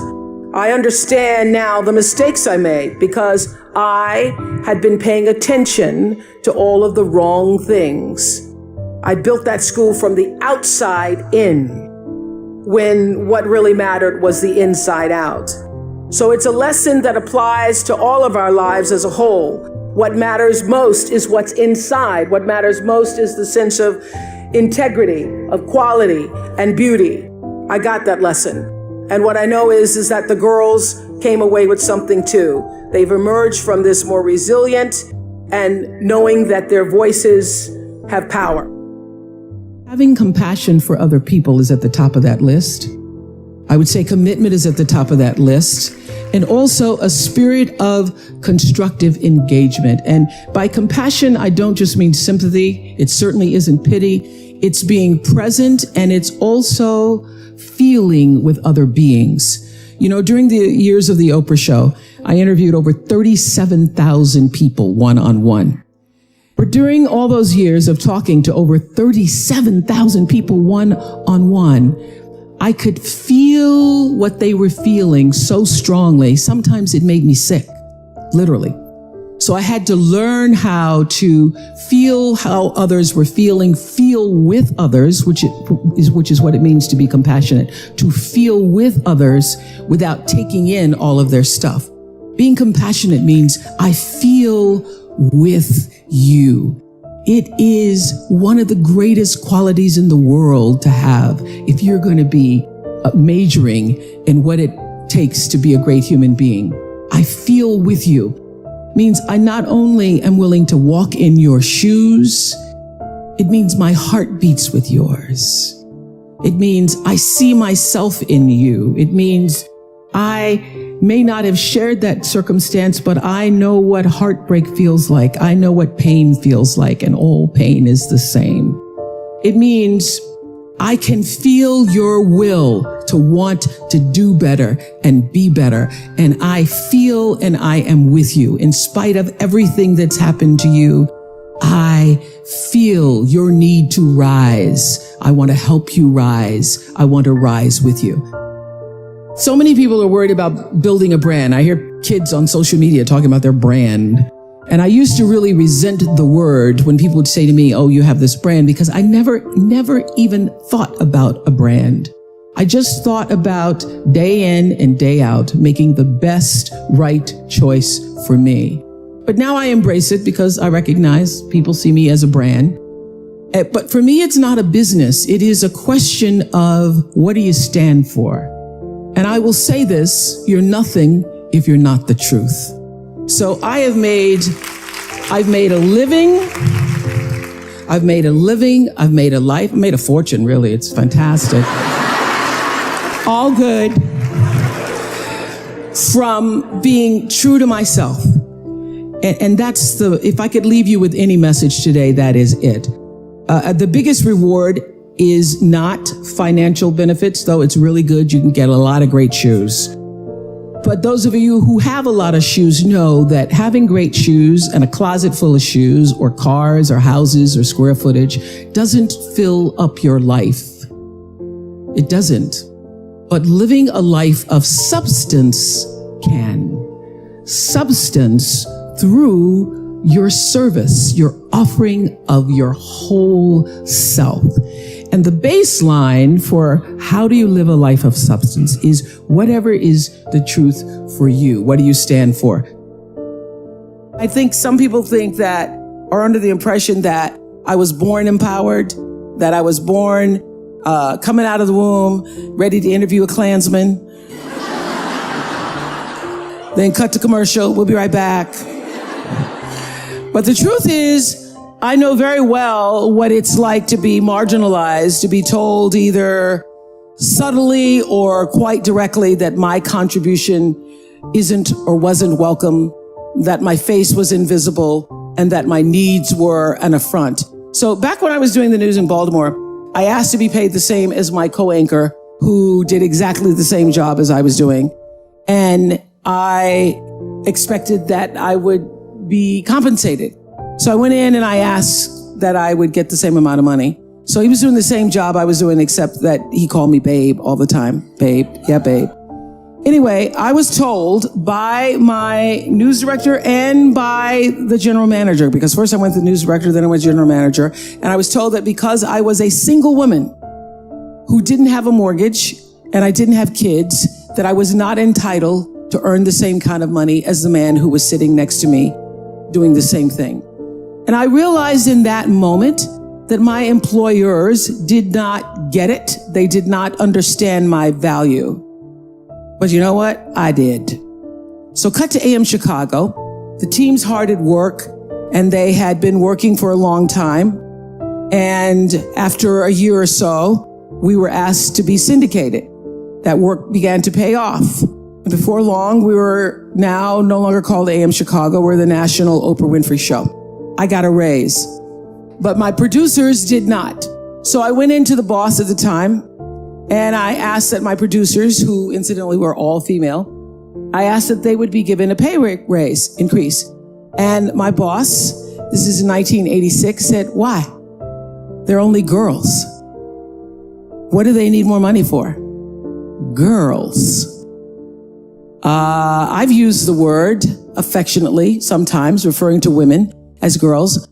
I understand now the mistakes I made because I had been paying attention to all of the wrong things. I built that school from the outside in, when what really mattered was the inside out. So it's a lesson that applies to all of our lives as a whole. What matters most is what's inside. What matters most is the sense of integrity, of quality, and beauty. I got that lesson. And what I know is that the girls came away with something too. They've emerged from this more resilient and knowing that their voices have power. Having compassion for other people is at the top of that list. I would say commitment is at the top of that list. And also a spirit of constructive engagement. And by compassion, I don't just mean sympathy. It certainly isn't pity. It's being present, and it's also feeling with other beings. You know, during the years of the Oprah show, I interviewed over 37,000 people one-on-one. But during all those years of talking to over 37,000 people one-on-one, I could feel what they were feeling so strongly. Sometimes it made me sick, literally. So I had to learn how to feel how others were feeling, feel with others, which is what it means to be compassionate, to feel with others without taking in all of their stuff. Being compassionate means I feel with you. It is one of the greatest qualities in the world to have if you're going to be majoring in what it takes to be a great human being. I feel with you means I not only am willing to walk in your shoes, it means my heart beats with yours. It means I see myself in you. It means I may not have shared that circumstance, but I know what heartbreak feels like. I know what pain feels like, and all pain is the same. It means I can feel your will to want to do better and be better. And I feel and I am with you. In spite of everything that's happened to you, I feel your need to rise. I want to help you rise. I want to rise with you. So many people are worried about building a brand. I hear kids on social media talking about their brand. And I used to really resent the word when people would say to me, oh, you have this brand, because I never even thought about a brand. I just thought about day in and day out, making the best right choice for me. But now I embrace it because I recognize people see me as a brand. But for me, it's not a business. It is a question of what do you stand for? And I will say this, you're nothing if you're not the truth. So I've made a living, I've made a life, I've made a fortune, really. It's fantastic. All good from being true to myself. And that's if I could leave you with any message today, that is it. The biggest reward is not financial benefits, though it's really good. You can get a lot of great shoes. But those of you who have a lot of shoes know that having great shoes and a closet full of shoes or cars or houses or square footage doesn't fill up your life. It doesn't. But living a life of substance can. Substance through your service, your offering of your whole self. And the baseline for how do you live a life of substance is whatever is the truth for you. What do you stand for? I think some people think that, or under the impression that I was born empowered, that I was born coming out of the womb, ready to interview a Klansman. Then cut to commercial. We'll be right back. But the truth is, I know very well what it's like to be marginalized, to be told either subtly or quite directly that my contribution isn't or wasn't welcome, that my face was invisible, and that my needs were an affront. So back when I was doing the news in Baltimore, I asked to be paid the same as my co-anchor, who did exactly the same job as I was doing. And I expected that I would be compensated. So I went in and I asked that I would get the same amount of money. So he was doing the same job I was doing, except that he called me babe all the time. Babe, yeah, babe. Anyway, I was told by my news director and by the general manager, because first I went to the news director, then I went to general manager, and I was told that because I was a single woman who didn't have a mortgage and I didn't have kids, that I was not entitled to earn the same kind of money as the man who was sitting next to me doing the same thing. And I realized in that moment that my employers did not get it. They did not understand my value. But you know what? I did. So cut to AM Chicago. The team's hard at work, and they had been working for a long time. And after a year or so, we were asked to be syndicated. That work began to pay off. And before long, we were now no longer called AM Chicago. We're the National Oprah Winfrey Show. I got a raise, but my producers did not. So I went into the boss at the time, and I asked that my producers, who incidentally were all female, I asked that they would be given a pay raise increase. And my boss, this is in 1986, said, why? They're only girls. What do they need more money for? Girls. I've used the word affectionately sometimes, referring to women as girls,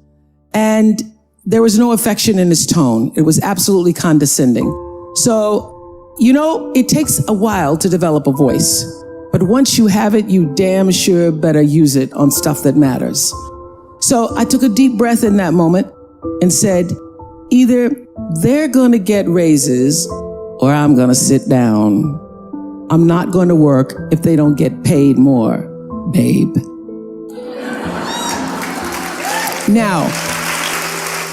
and there was no affection in his tone. It was absolutely condescending. So, you know, it takes a while to develop a voice, but once you have it, you damn sure better use it on stuff that matters. So I took a deep breath in that moment and said, either they're going to get raises or I'm going to sit down. I'm not going to work if they don't get paid more, babe. Now,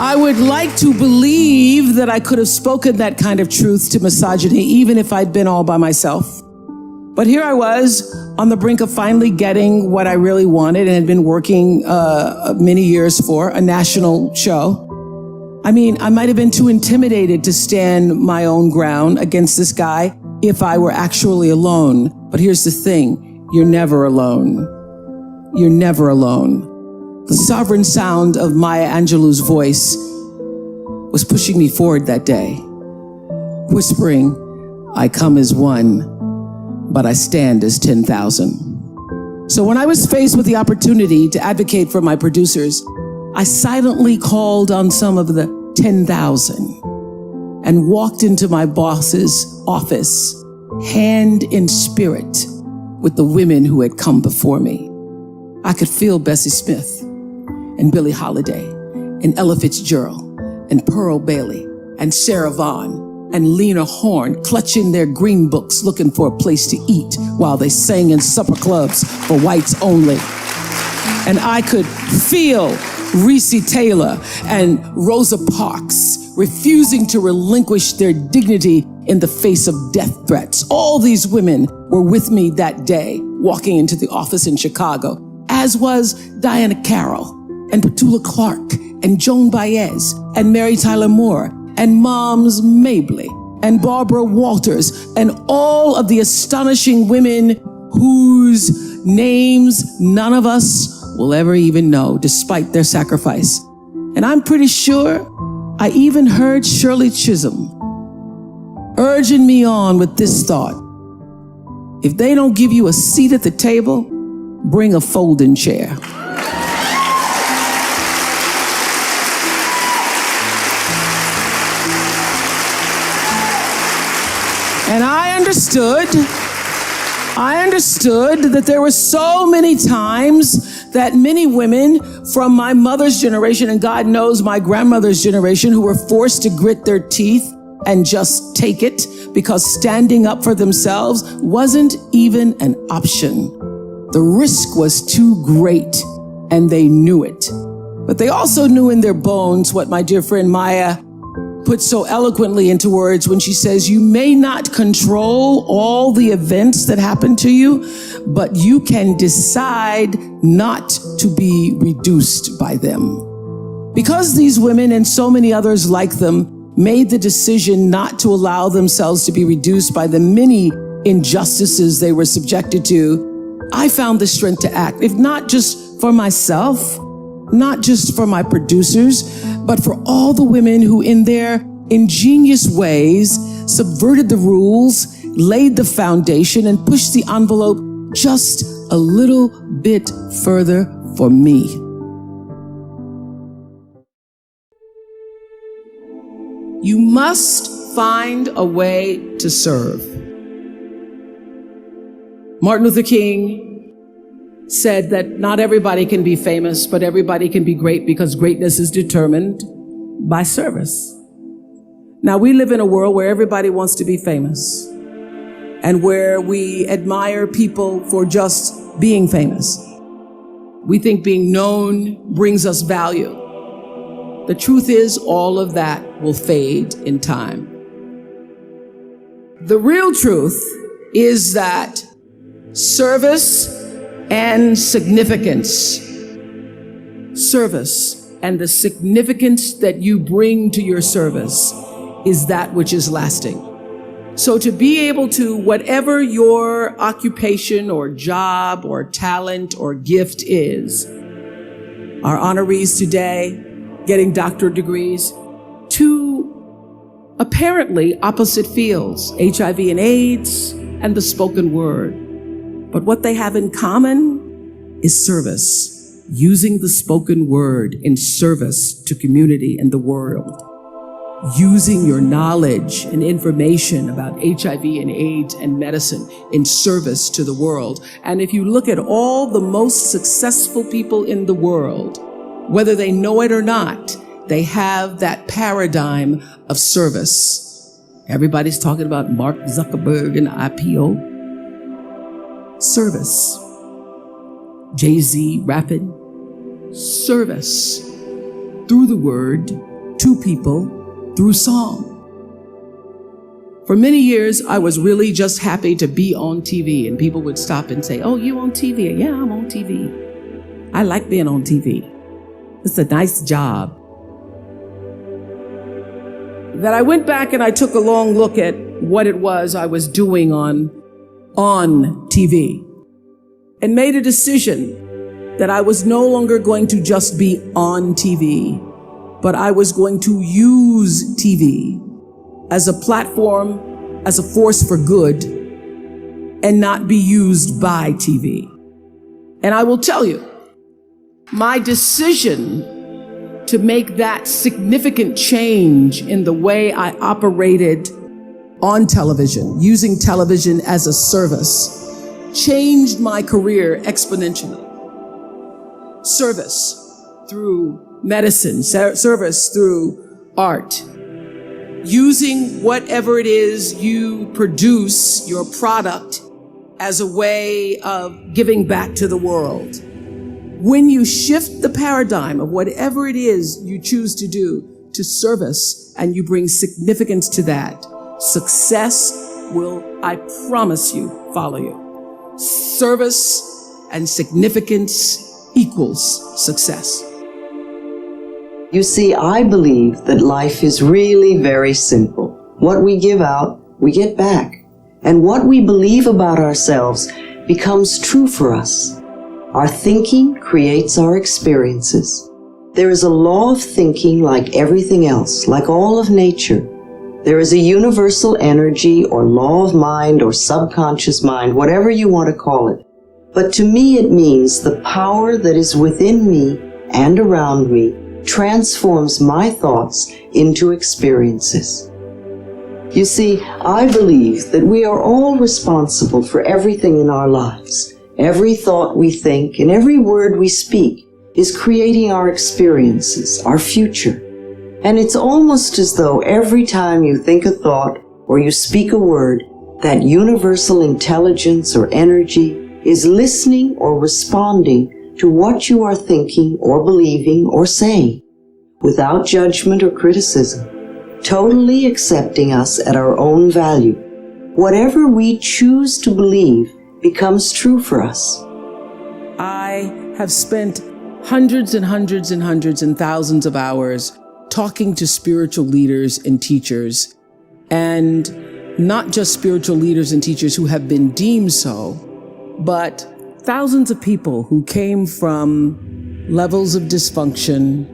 I would like to believe that I could have spoken that kind of truth to misogyny, even if I'd been all by myself. But here I was on the brink of finally getting what I really wanted and had been working many years for, a national show. I mean, I might have been too intimidated to stand my own ground against this guy if I were actually alone. But here's the thing, you're never alone. You're never alone. The sovereign sound of Maya Angelou's voice was pushing me forward that day, whispering, I come as one, but I stand as 10,000. So when I was faced with the opportunity to advocate for my producers, I silently called on some of the 10,000 and walked into my boss's office, hand in spirit, with the women who had come before me. I could feel Bessie Smith and Billie Holiday and Ella Fitzgerald and Pearl Bailey and Sarah Vaughan and Lena Horne clutching their green books looking for a place to eat while they sang in supper clubs for whites only. And I could feel Reese Taylor and Rosa Parks refusing to relinquish their dignity in the face of death threats. All these women were with me that day, walking into the office in Chicago, as was Diana Carroll and Petula Clark and Joan Baez and Mary Tyler Moore and Moms Mabley and Barbara Walters and all of the astonishing women whose names none of us will ever even know, despite their sacrifice. And I'm pretty sure I even heard Shirley Chisholm urging me on with this thought: if they don't give you a seat at the table, bring a folding chair. And I understood that there were so many times that many women from my mother's generation, and God knows my grandmother's generation, who were forced to grit their teeth and just take it because standing up for themselves wasn't even an option. The risk was too great, and they knew it. But they also knew in their bones what my dear friend Maya put so eloquently into words when she says, you may not control all the events that happen to you, but you can decide not to be reduced by them. Because these women and so many others like them made the decision not to allow themselves to be reduced by the many injustices they were subjected to, I found the strength to act, if not just for myself, not just for my producers, but for all the women who in their ingenious ways subverted the rules, laid the foundation, and pushed the envelope just a little bit further for me. You must find a way to serve. Martin Luther King said that not everybody can be famous, but everybody can be great because greatness is determined by service. Now, we live in a world where everybody wants to be famous and where we admire people for just being famous. We think being known brings us value. The truth is, all of that will fade in time. The real truth is that service and significance, service and the significance that you bring to your service is that which is lasting. So to be able to, whatever your occupation or job or talent or gift is, our honorees today getting doctorate degrees, to apparently opposite fields, HIV and AIDS and the spoken word. But what they have in common is service, using the spoken word in service to community and the world. Using your knowledge and information about HIV and AIDS and medicine in service to the world. And if you look at all the most successful people in the world, whether they know it or not, they have that paradigm of service. Everybody's talking about Mark Zuckerberg and IPO. Service. Jay-Z rapping. Service. Through the word, to people, through song. For many years, I was really just happy to be on TV, and people would stop and say, "Oh, you on TV?" "Yeah, I'm on TV. I like being on TV. It's a nice job." That I went back and I took a long look at what it was I was doing on TV and made a decision that I was no longer going to just be on TV, but I was going to use TV as a platform, as a force for good, and not be used by TV. And I will tell you, my decision to make that significant change in the way I operated on television, using television as a service, changed my career exponentially. Service through medicine, service through art, using whatever it is you produce, your product, as a way of giving back to the world. When you shift the paradigm of whatever it is you choose to do to service and you bring significance to that, success will, I promise you, follow you. Service and significance equals success. You see, I believe that life is really very simple. What we give out, we get back. And what we believe about ourselves becomes true for us. Our thinking creates our experiences. There is a law of thinking like everything else, like all of nature. There is a universal energy or law of mind or subconscious mind, whatever you want to call it. But to me it means the power that is within me and around me transforms my thoughts into experiences. You see, I believe that we are all responsible for everything in our lives. Every thought we think and every word we speak is creating our experiences, our future. And it's almost as though every time you think a thought or you speak a word, that universal intelligence or energy is listening or responding to what you are thinking or believing or saying, without judgment or criticism, totally accepting us at our own value. Whatever we choose to believe becomes true for us. I have spent hundreds and hundreds and hundreds and thousands of hours talking to spiritual leaders and teachers, and not just spiritual leaders and teachers who have been deemed so, but thousands of people who came from levels of dysfunction,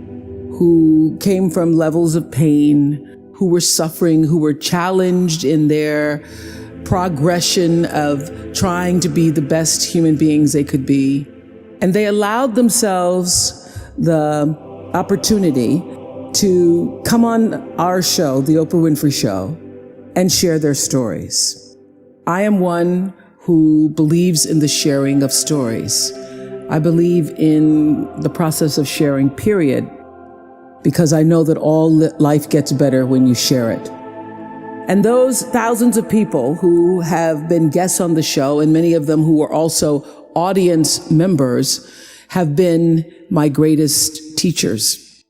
who came from levels of pain, who were suffering, who were challenged in their progression of trying to be the best human beings they could be. And they allowed themselves the opportunity to come on our show, The Oprah Winfrey Show, and share their stories. I am one who believes in the sharing of stories. I believe in the process of sharing, period, because I know that all life gets better when you share it. And those thousands of people who have been guests on the show, and many of them who are also audience members, have been my greatest teachers.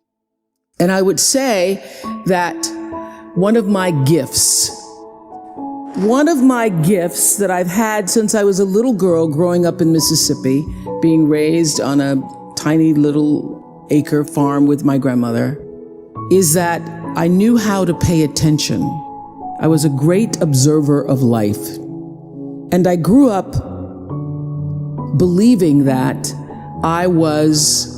And I would say that one of my gifts that I've had since I was a little girl growing up in Mississippi, being raised on a tiny little acre farm with my grandmother, is that I knew how to pay attention. I was a great observer of life. And I grew up believing that I was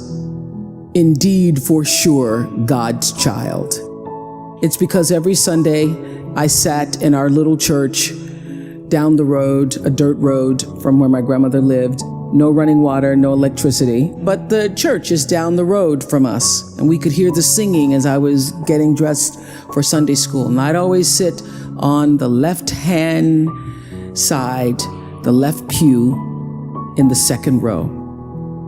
indeed for sure God's child. It's because every Sunday I sat in our little church down the road, a dirt road from where my grandmother lived. No running water, no electricity, but the church is down the road from us. And we could hear the singing as I was getting dressed for Sunday school. And I'd always sit on the left-hand side, the left pew in the second row.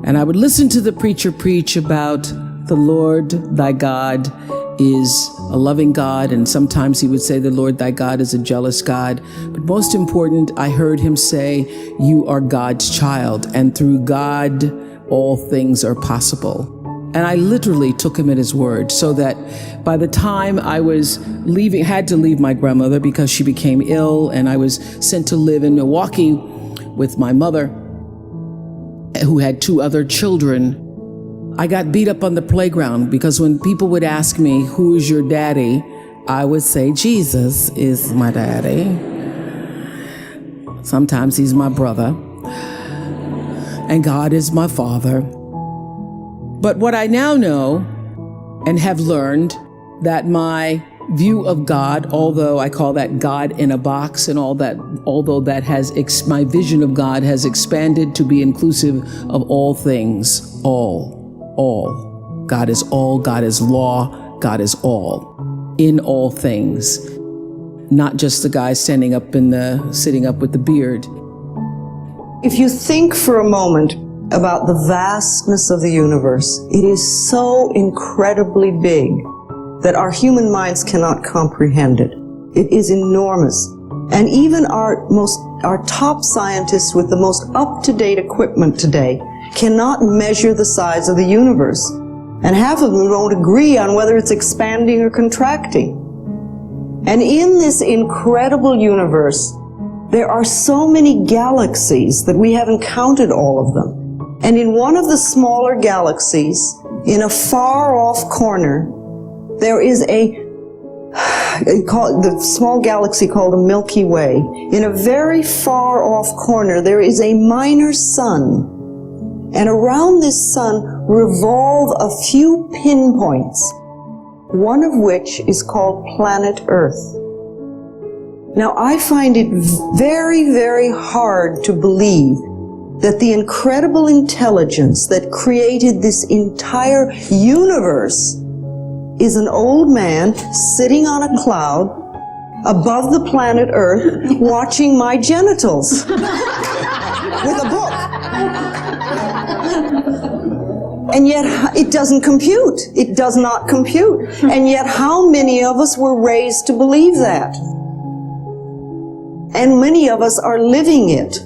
And I would listen to the preacher preach about the Lord thy God is a loving God, and sometimes he would say the Lord thy God is a jealous God. But most important, I heard him say, you are God's child, and through God, all things are possible. And I literally took him at his word, so that by the time I was had to leave my grandmother because she became ill, and I was sent to live in Milwaukee with my mother, who had 2 other children, I got beat up on the playground because when people would ask me, who is your daddy? I would say, Jesus is my daddy. Sometimes he's my brother. And God is my father. But what I now know and have learned, that my view of God, although I call that God in a box and all that, although that has, my vision of God has expanded to be inclusive of all things, all. God is all, God is law, God is all, in all things. Not just the guy sitting up with the beard. If you think for a moment about the vastness of the universe, it is so incredibly big that our human minds cannot comprehend it. It is enormous. And even our top scientists with the most up-to-date equipment today cannot measure the size of the universe. And half of them don't agree on whether it's expanding or contracting. And in this incredible universe, there are so many galaxies that we haven't counted all of them. And in one of the smaller galaxies, in a far-off corner, there is the small galaxy called the Milky Way. In a very far-off corner, there is a minor sun. And around this sun revolve a few pinpoints, one of which is called planet Earth. Now, I find it very, very hard to believe that the incredible intelligence that created this entire universe is an old man sitting on a cloud above the planet Earth watching my genitals with a book. And yet it doesn't compute. It does not compute. And yet how many of us were raised to believe that? And many of us are living it.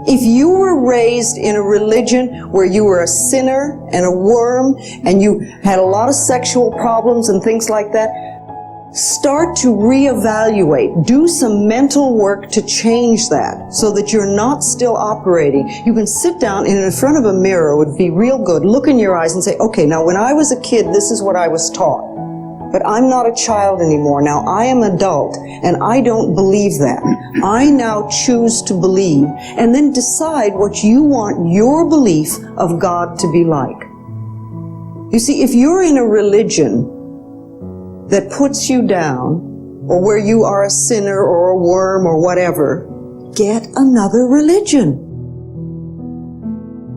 If you were raised in a religion where you were a sinner and a worm and you had a lot of sexual problems and things like that, start to reevaluate. Do some mental work to change that so that you're not still operating. You can sit down and in front of a mirror, would be real good, look in your eyes and say, okay, now when I was a kid, this is what I was taught. But I'm not a child anymore. Now I am adult and I don't believe that. I now choose to believe, and then decide what you want your belief of God to be like. You see, if you're in a religion that puts you down, or where you are a sinner or a worm or whatever, get another religion.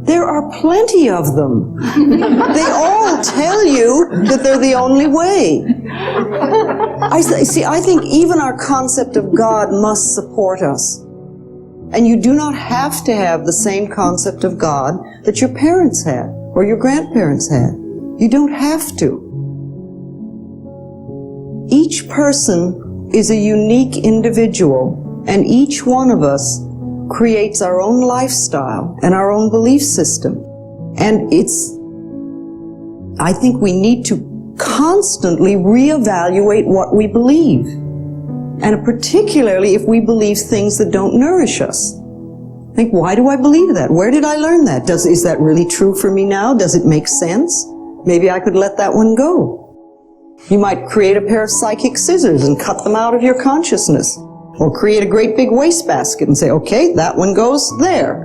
There are plenty of them. They all tell you that they're the only way. I think even our concept of God must support us. And you do not have to have the same concept of God that your parents had or your grandparents had. You don't have to. Each person is a unique individual, and each one of us creates our own lifestyle and our own belief system. And I think we need to constantly reevaluate what we believe. And particularly if we believe things that don't nourish us. Think, why do I believe that? Where did I learn that? Is that really true for me now? Does it make sense? Maybe I could let that one go. You might create a pair of psychic scissors and cut them out of your consciousness. Or create a great big wastebasket and say, okay, that one goes there.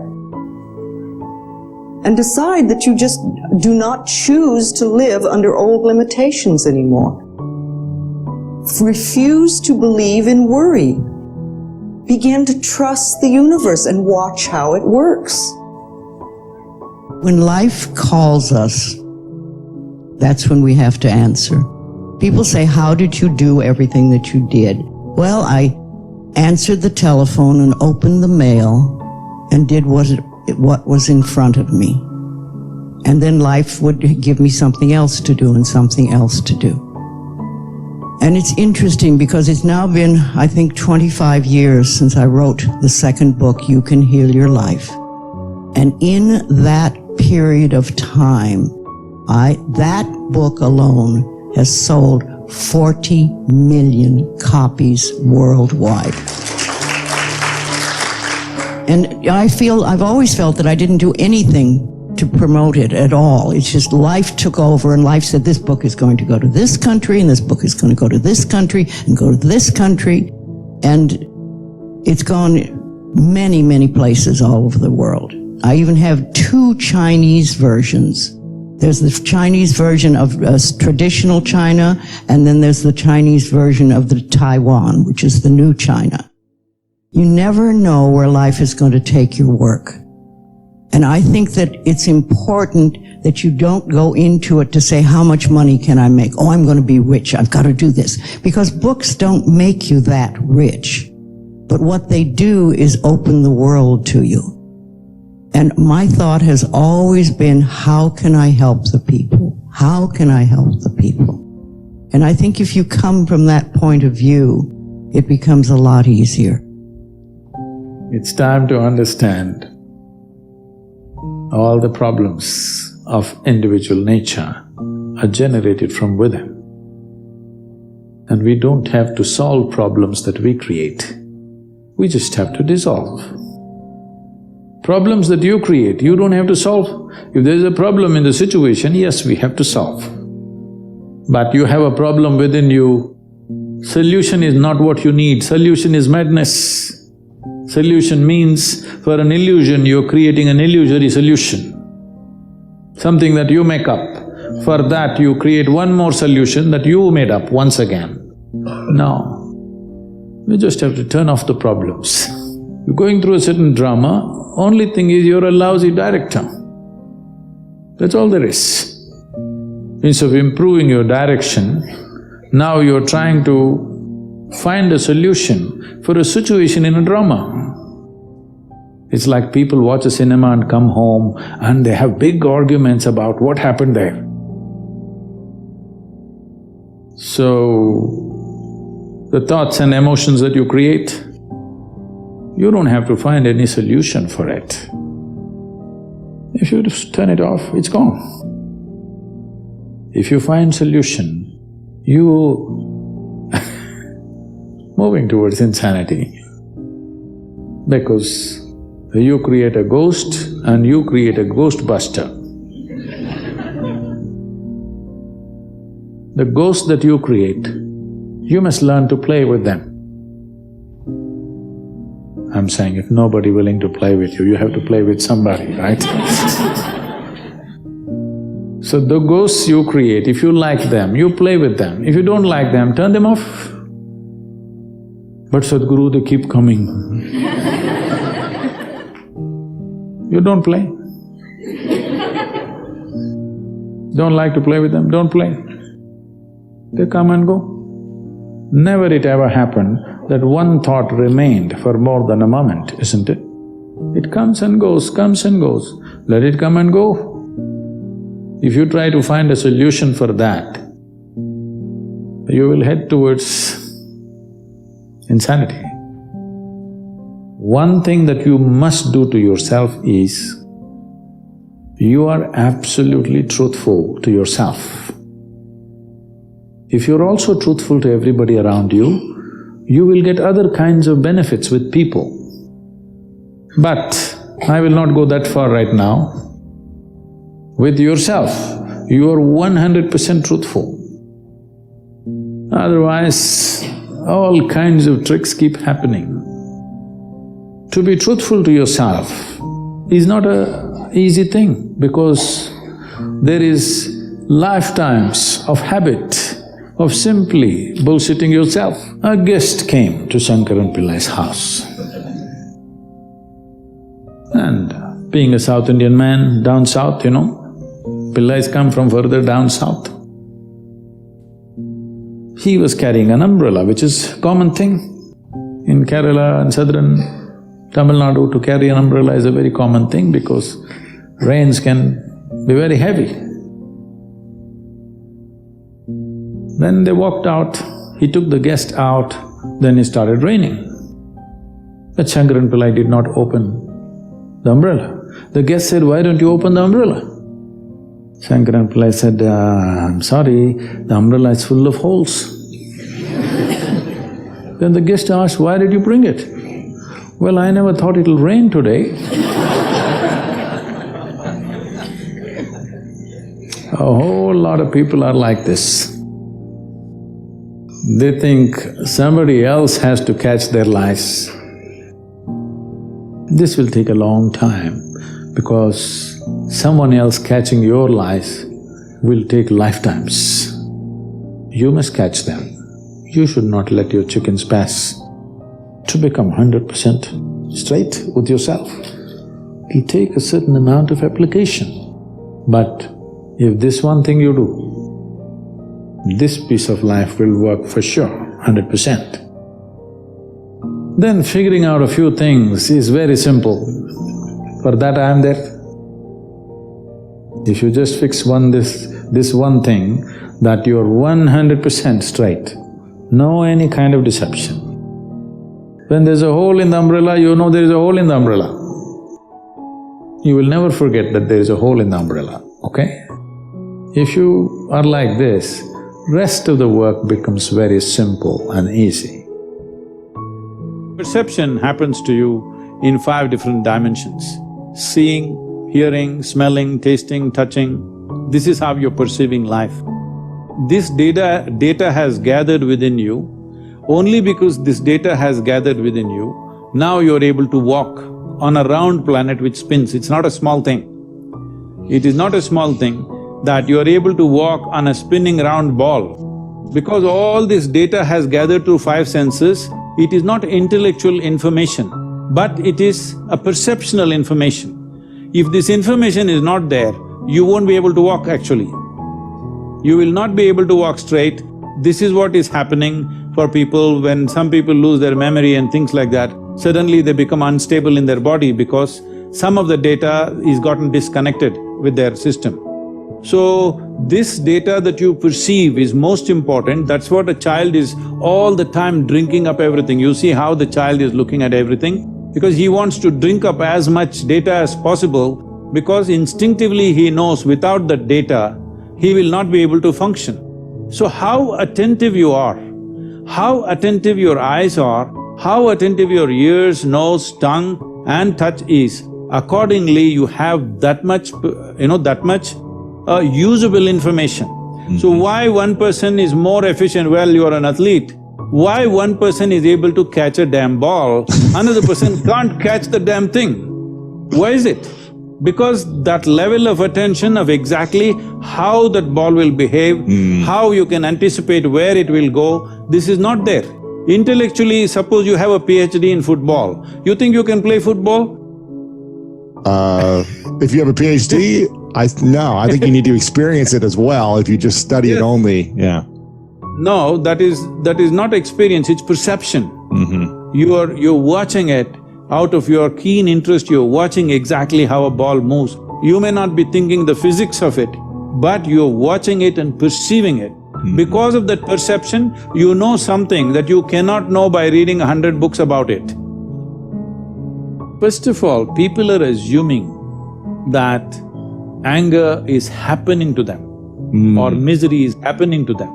And decide that you just do not choose to live under old limitations anymore. Refuse to believe in worry. Begin to trust the universe and watch how it works. When life calls us, that's when we have to answer. People say, how did you do everything that you did? Well, I answered the telephone and opened the mail and did what was in front of me. And then life would give me something else to do and something else to do. And it's interesting because it's now been, I think, 25 years since I wrote the second book, You Can Heal Your Life. And in that period of time, that book alone has sold 40 million copies worldwide. And I've always felt that I didn't do anything to promote it at all. It's just life took over, and life said, this book is going to go to this country, and this book is going to go to this country, and go to this country. And it's gone many, many places all over the world. I even have 2 Chinese versions. There's the Chinese version of traditional China, and then there's the Chinese version of the Taiwan, which is the new China. You never know where life is going to take your work. And I think that it's important that you don't go into it to say, how much money can I make? Oh, I'm going to be rich. I've got to do this. Because books don't make you that rich. But what they do is open the world to you. And my thought has always been, how can I help the people? How can I help the people? And I think if you come from that point of view, it becomes a lot easier. It's time to understand all the problems of individual nature are generated from within. And we don't have to solve problems that we create. We just have to dissolve. Problems that you create, you don't have to solve. If there's a problem in the situation, yes, we have to solve. But you have a problem within you, solution is not what you need, solution is madness. Solution means, for an illusion, you're creating an illusory solution. Something that you make up. For that, you create one more solution that you made up once again. No. You just have to turn off the problems. You're going through a certain drama, only thing is you're a lousy director. That's all there is. Instead of improving your direction, now you're trying to find a solution for a situation in a drama. It's like people watch a cinema and come home and they have big arguments about what happened there. So, the thoughts and emotions that you create, you don't have to find any solution for it. If you just turn it off, it's gone. If you find solution, you moving towards insanity. Because you create a ghost and you create a ghostbuster. The ghost that you create, you must learn to play with them. I'm saying if nobody willing to play with you, you have to play with somebody, right? So the ghosts you create, if you like them, you play with them. If you don't like them, turn them off. But Sadhguru, they keep coming. You don't play. Don't like to play with them, don't play. They come and go. Never it ever happened that one thought remained for more than a moment, isn't it? It comes and goes, comes and goes. Let it come and go. If you try to find a solution for that, you will head towards insanity. One thing that you must do to yourself is, you are absolutely truthful to yourself. If you're also truthful to everybody around you, you will get other kinds of benefits with people. But I will not go that far right now. With yourself, you are 100% truthful. Otherwise, all kinds of tricks keep happening. To be truthful to yourself is not an easy thing because there is lifetimes of habit of simply bullshitting yourself. A guest came to Shankaran Pillai's house. And being a South Indian man, down south, you know, Pillais come from further down south. He was carrying an umbrella, which is a common thing. In Kerala and southern Tamil Nadu, to carry an umbrella is a very common thing because rains can be very heavy. Then they walked out, he took the guest out, then it started raining. But Shankaran Pillai did not open the umbrella. The guest said, "Why don't you open the umbrella?" Shankaran Pillai said, "I'm sorry, the umbrella is full of holes." Then the guest asked, "Why did you bring it?" "Well, I never thought it'll rain today." A whole lot of people are like this. They think somebody else has to catch their lice. This will take a long time because someone else catching your lice will take lifetimes. You must catch them. You should not let your chickens pass. To become 100% straight with yourself, it'll take a certain amount of application. But if this one thing you do, this piece of life will work for sure, 100%. Then figuring out a few things is very simple. For that I am there. If you just fix this one thing, that you are 100% straight, no any kind of deception. When there's a hole in the umbrella, you know there is a hole in the umbrella. You will never forget that there is a hole in the umbrella, okay? If you are like this, rest of the work becomes very simple and easy. Perception happens to you in 5 different dimensions: seeing, hearing, smelling, tasting, touching. This is how you're perceiving life. This data has gathered within you. Only because this data has gathered within you, now you're able to walk on a round planet which spins. It's not a small thing. It is not a small thing that you're able to walk on a spinning round ball. Because all this data has gathered through 5 senses, it is not intellectual information, but it is a perceptual information. If this information is not there, you won't be able to walk actually. You will not be able to walk straight. This is what is happening for people when some people lose their memory and things like that. Suddenly they become unstable in their body because some of the data is gotten disconnected with their system. So, this data that you perceive is most important. That's what a child is all the time drinking up everything. You see how the child is looking at everything? Because he wants to drink up as much data as possible because instinctively he knows without the data, he will not be able to function. So how attentive you are, how attentive your eyes are, how attentive your ears, nose, tongue and touch is, accordingly you have that much, usable information. So why one person is more efficient? Well, you are an athlete. Why one person is able to catch a damn ball, another person can't catch the damn thing? Why is it? Because that level of attention of exactly how that ball will behave, how you can anticipate where it will go, this is not there. Intellectually, suppose you have a PhD in football, you think you can play football? If you have a PhD, I think you need to experience it as well. If you just study it only, yeah. No, that is not experience, it's perception. You're watching it out of your keen interest, you're watching exactly how a ball moves. You may not be thinking the physics of it, but you're watching it and perceiving it. Because of that perception, you know something that you cannot know by reading 100 books about it. First of all, people are assuming that anger is happening to them or misery is happening to them.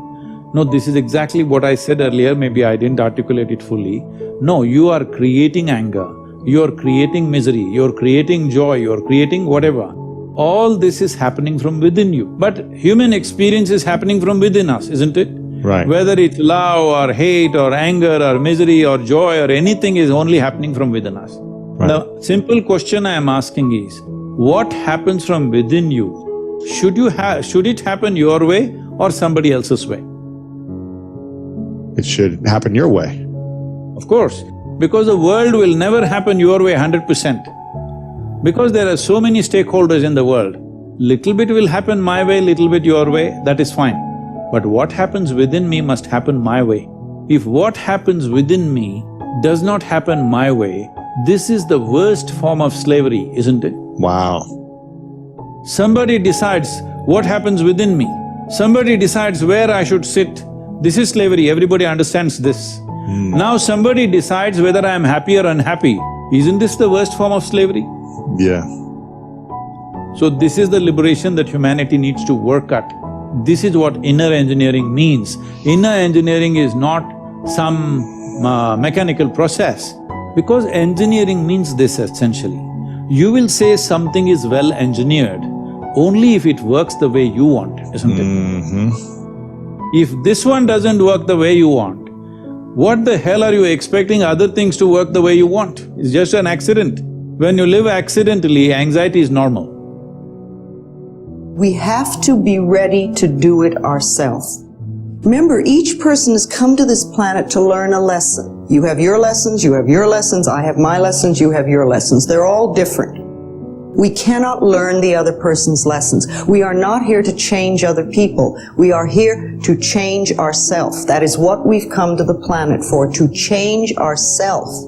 No, this is exactly what I said earlier, maybe I didn't articulate it fully. No, you are creating anger, you're creating misery, you're creating joy, you're creating whatever. All this is happening from within you. But human experience is happening from within us, isn't it? Right. Whether it's love or hate or anger or misery or joy or anything is only happening from within us. Right. The simple question I am asking is, what happens from within you? Should it happen your way or somebody else's way? It should happen your way. Of course, because the world will never happen your way 100%. Because there are so many stakeholders in the world, little bit will happen my way, little bit your way, that is fine. But what happens within me must happen my way. If what happens within me does not happen my way, this is the worst form of slavery, isn't it? Wow. Somebody decides what happens within me, somebody decides where I should sit. This is slavery, everybody understands this. Now somebody decides whether I am happy or unhappy. Isn't this the worst form of slavery? Yeah. So this is the liberation that humanity needs to work at. This is what inner engineering means. Inner engineering is not some mechanical process, because engineering means this essentially. You will say something is well engineered only if it works the way you want, isn't it? If this one doesn't work the way you want, what the hell are you expecting other things to work the way you want? It's just an accident. When you live accidentally, anxiety is normal. We have to be ready to do it ourselves. Remember, each person has come to this planet to learn a lesson. You have your lessons, you have your lessons, I have my lessons, you have your lessons. They're all different. We cannot learn the other person's lessons. We are not here to change other people. We are here to change ourselves. That is what we've come to the planet for, to change ourselves.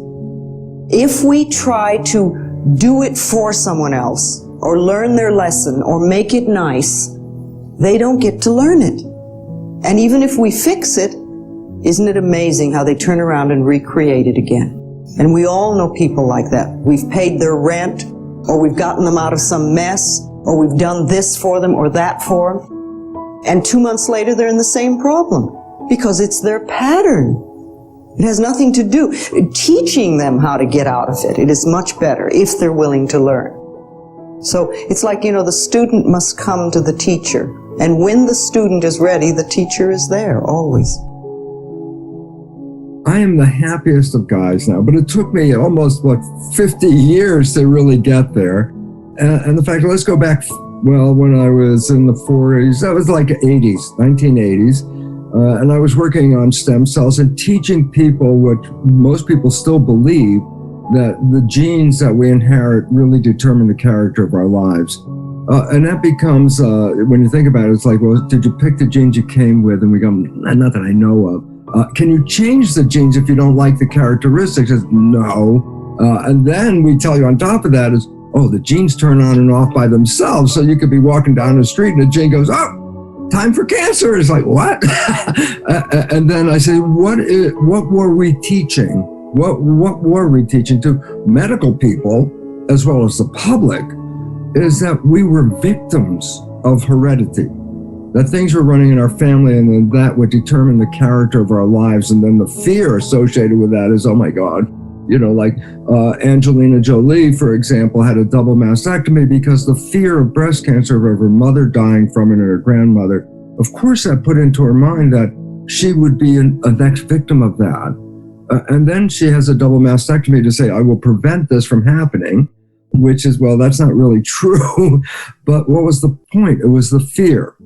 If we try to do it for someone else, or learn their lesson, or make it nice, they don't get to learn it. And even if we fix it, isn't it amazing how they turn around and recreate it again? And we all know people like that. We've paid their rent, or we've gotten them out of some mess, or we've done this for them or that for them. And 2 months later, they're in the same problem, because it's their pattern. It has nothing to do. Teaching them how to get out of it, it is much better if they're willing to learn. So it's like, the student must come to the teacher. And when the student is ready, the teacher is there, always. I am the happiest of guys now, but it took me almost, 50 years to really get there. And the fact, let's go back, when I was in the 40s, that was like 1980s, and I was working on stem cells and teaching people what most people still believe, that the genes that we inherit really determine the character of our lives. And that becomes, when you think about it, it's like, well, did you pick the genes you came with? And we go, not that I know of. Can you change the genes if you don't like the characteristics? It's, no. And then we tell you on top of that is, the genes turn on and off by themselves. So you could be walking down the street and the gene goes, time for cancer. It's like, what? And then I say, what were we teaching? What were we teaching to medical people as well as the public? Is that we were victims of heredity, that things were running in our family and then that would determine the character of our lives. And then the fear associated with that is, oh my God, like Angelina Jolie, for example, had a double mastectomy because the fear of breast cancer of her mother dying from it and her grandmother. Of course, that put into her mind that she would be a next victim of that. And then she has a double mastectomy to say, I will prevent this from happening. which is, well, that's not really true. But what was the point? It was the fear.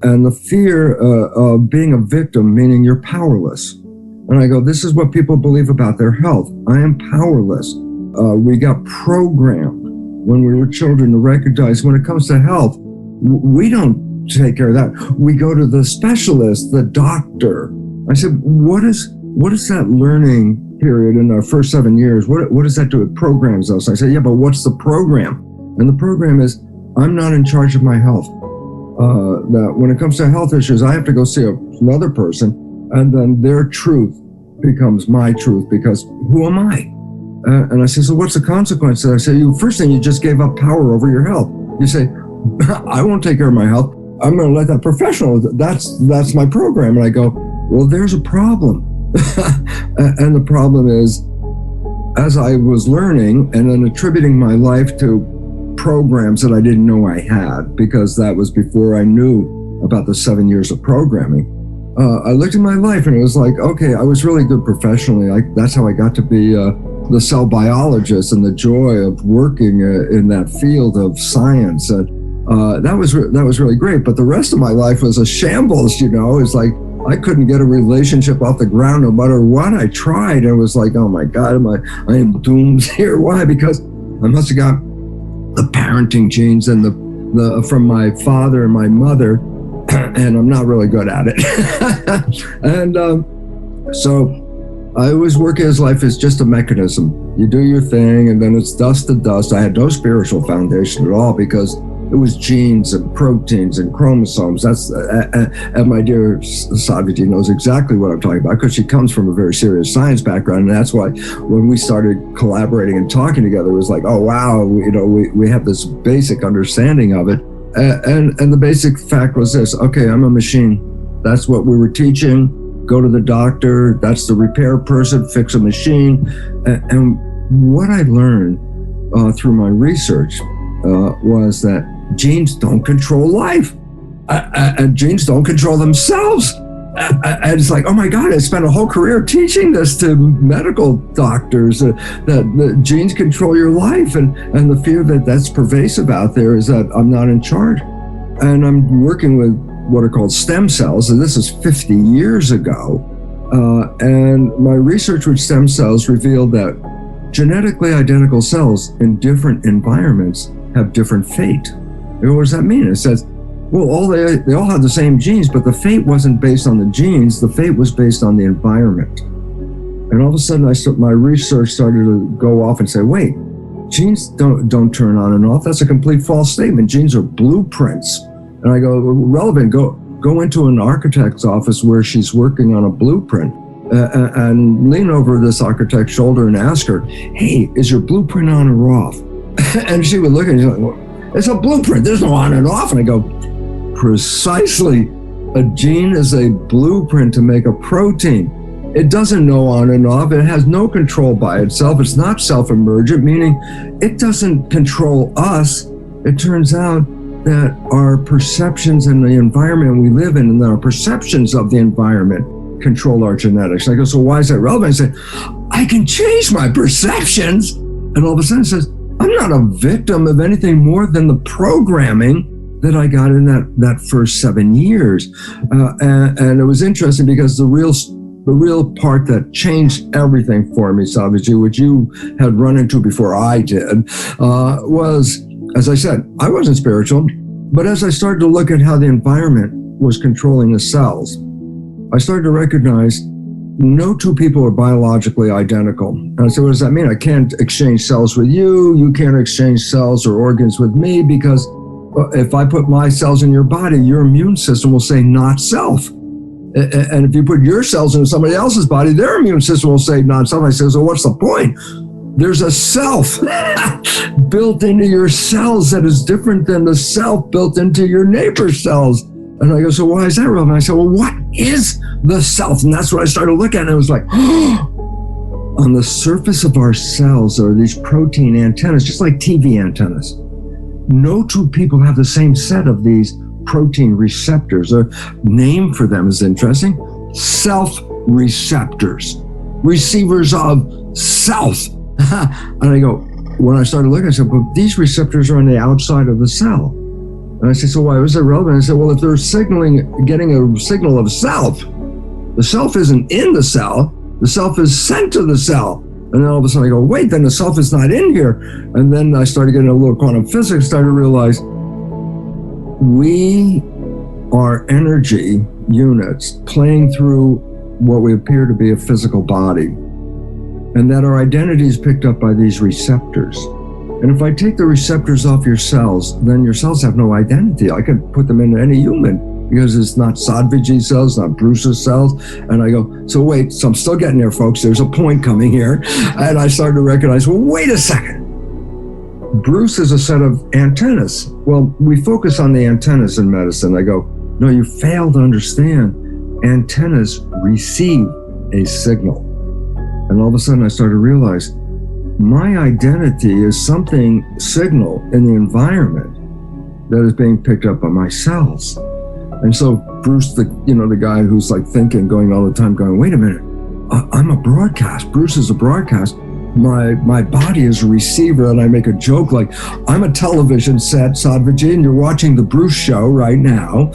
And the fear of being a victim, meaning you're powerless. And I go, this is what people believe about their health. I am powerless. We got programmed when we were children to recognize when it comes to health, we don't take care of that. We go to the specialist, the doctor. I said, what is that learning period in our first 7 years? What does that do? It programs us. I said, yeah, but what's the program? And the program is, I'm not in charge of my health. That when it comes to health issues, I have to go see another person, and then their truth becomes my truth, because who am I? And I say, so what's the consequence? And I say, first thing, you just gave up power over your health. You say, I won't take care of my health. I'm going to let that professional, that's my program. And I go, well, there's a problem. And the problem is, as I was learning and then attributing my life to programs that I didn't know I had, because that was before I knew about the 7 years of programming, I looked at my life and it was like, okay, I was really good professionally. That's how I got to be the cell biologist, and the joy of working in that field of science. And that was really great. But the rest of my life was a shambles, It's like I couldn't get a relationship off the ground no matter what I tried. It was like, oh my God, I am doomed here. Why? Because I must have got the parenting genes and the from my father and my mother, and I'm not really good at it. And so I was working as life is just a mechanism. You do your thing, and then it's dust to dust. I had no spiritual foundation at all, because it was genes and proteins and chromosomes. That's and my dear Saviji knows exactly what I'm talking about, because she comes from a very serious science background, and that's why when we started collaborating and talking together, it was like, oh wow, we have this basic understanding of it. And the basic fact was this: okay, I'm a machine. That's what we were teaching. Go to the doctor. That's the repair person. Fix a machine. And what I learned through my research was that genes don't control life, and genes don't control themselves. And it's like, oh my God, I spent a whole career teaching this to medical doctors, that the genes control your life. And the fear that's pervasive out there is that I'm not in charge. And I'm working with what are called stem cells, and this is 50 years ago. And my research with stem cells revealed that genetically identical cells in different environments have different fate. And what does that mean? It says, well, they all have the same genes, but the fate wasn't based on the genes. The fate was based on the environment. And all of a sudden, my research started to go off and say, wait, genes don't turn on and off. That's a complete false statement. Genes are blueprints. And I go, relevant, go into an architect's office where she's working on a blueprint, and lean over this architect's shoulder and ask her, hey, is your blueprint on or off? And she would look at me and she's like, well, it's a blueprint. There's no on and off. And I go, precisely. A gene is a blueprint to make a protein. It doesn't know on and off. It has no control by itself. It's not self-emergent, meaning it doesn't control us. It turns out that our perceptions and the environment we live in, and our perceptions of the environment, control our genetics. I go, so why is that relevant? I say, I can change my perceptions. And all of a sudden it says, I'm not a victim of anything more than the programming that I got in that first 7 years. And it was interesting, because the real part that changed everything for me, Saviji, which you had run into before I did, was, as I said, I wasn't spiritual, but as I started to look at how the environment was controlling the cells, I started to recognize no two people are biologically identical. And I said, what does that mean? I can't exchange cells with you. You can't exchange cells or organs with me, because if I put my cells in your body, your immune system will say not self. And if you put your cells into somebody else's body, their immune system will say not self. I said, so what's the point? There's a self built into your cells that is different than the self built into your neighbor's cells. And I go, so why is that relevant? I said, well, what is the self? And that's what I started to look at. And it was like, on the surface of our cells are these protein antennas, just like TV antennas. No two people have the same set of these protein receptors. A name for them is interesting. Self receptors, receivers of self. And I go, when I started looking, I said, but these receptors are on the outside of the cell. And I said, so why was it relevant? I said, well, if they're getting a signal of self, the self isn't in the cell, the self is sent to the cell. And then all of a sudden I go, wait, then the self is not in here. And then I started getting a little quantum physics, started to realize we are energy units playing through what we appear to be a physical body. And that our identity is picked up by these receptors. And if I take the receptors off your cells, then your cells have no identity. I could put them into any human because it's not Sadhviji's cells, not Bruce's cells. And I go, so wait, so I'm still getting there, folks. There's a point coming here. And I started to recognize, well, wait a second. Bruce is a set of antennas. Well, we focus on the antennas in medicine. I go, no, you fail to understand. Antennas receive a signal. And all of a sudden I started to realize my identity is something signal in the environment that is being picked up by my cells. And so Bruce, the guy who's like thinking, going all the time, going, wait a minute, I'm a broadcast. Bruce is a broadcast. My body is a receiver, and I make a joke like, I'm a television set, Sadhviji, and you're watching the Bruce show right now.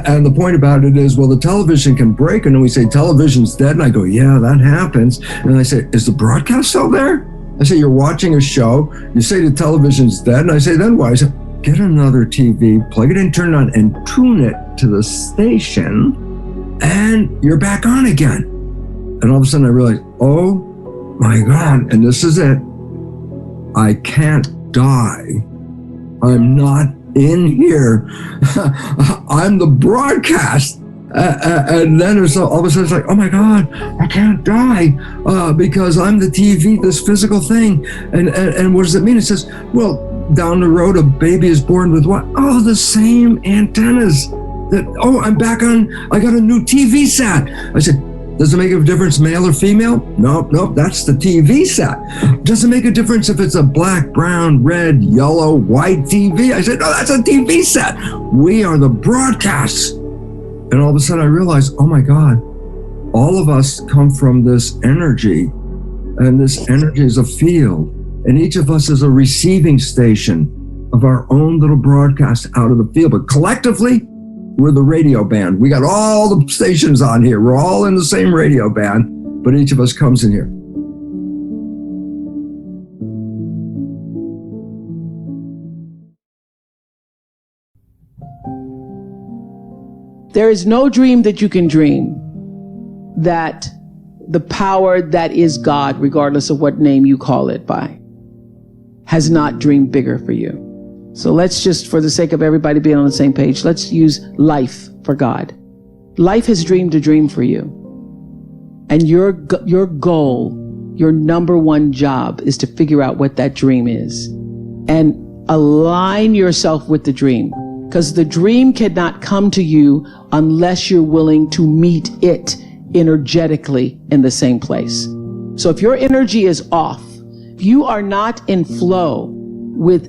And the point about it is, well, the television can break, and then we say television's dead, and I go, yeah, that happens. And I say, is the broadcast still there? I say, you're watching a show, you say the television's dead, and I say, then why? I say, get another TV, plug it in, turn it on, and tune it to the station, and you're back on again. And all of a sudden I realized, oh my God, and this is it. I can't die. I'm not in here. I'm the broadcast. And then there's all of a sudden it's like, oh my God, I can't die because I'm the TV, this physical thing. And what does it mean? It says, well, down the road, a baby is born with what? Oh, the same antennas. I'm back on, I got a new TV set. I said, does it make a difference, male or female? Nope, that's the TV set. Does it make a difference if it's a black, brown, red, yellow, white TV? I said, no, that's a TV set. We are the broadcasts. And all of a sudden I realized, oh my God, all of us come from this energy, and this energy is a field. And each of us is a receiving station of our own little broadcast out of the field. But collectively, we're the radio band. We got all the stations on here. We're all in the same radio band, but each of us comes in here. There is no dream that you can dream that the power that is God, regardless of what name you call it by, has not dreamed bigger for you. So let's just, for the sake of everybody being on the same page, let's use life for God. Life has dreamed a dream for you. And your goal, your number one job is to figure out what that dream is and align yourself with the dream. Because the dream cannot come to you unless you're willing to meet it energetically in the same place. So if your energy is off, if you are not in flow with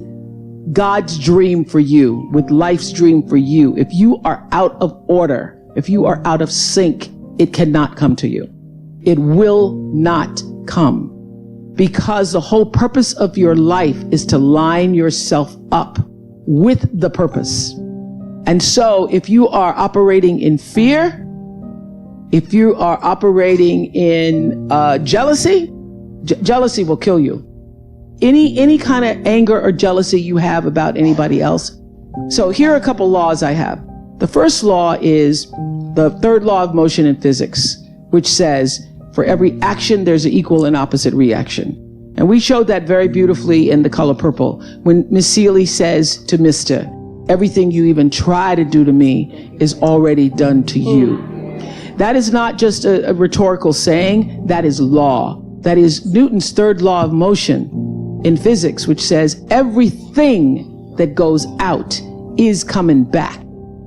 God's dream for you, with life's dream for you, if you are out of order, if you are out of sync, it cannot come to you. It will not come. Because the whole purpose of your life is to line yourself up with the purpose. And so if you are operating in fear, if you are operating in jealousy, jealousy will kill you. Any kind of anger or jealousy you have about anybody else. So here are a couple laws I have. The first law is the third law of motion in physics, which says for every action, there's an equal and opposite reaction. And we showed that very beautifully in The Color Purple when Miss Seeley says to Mr., everything you even try to do to me is already done to you. That is not just a rhetorical saying, that is law. That is Newton's third law of motion in physics, which says everything that goes out is coming back.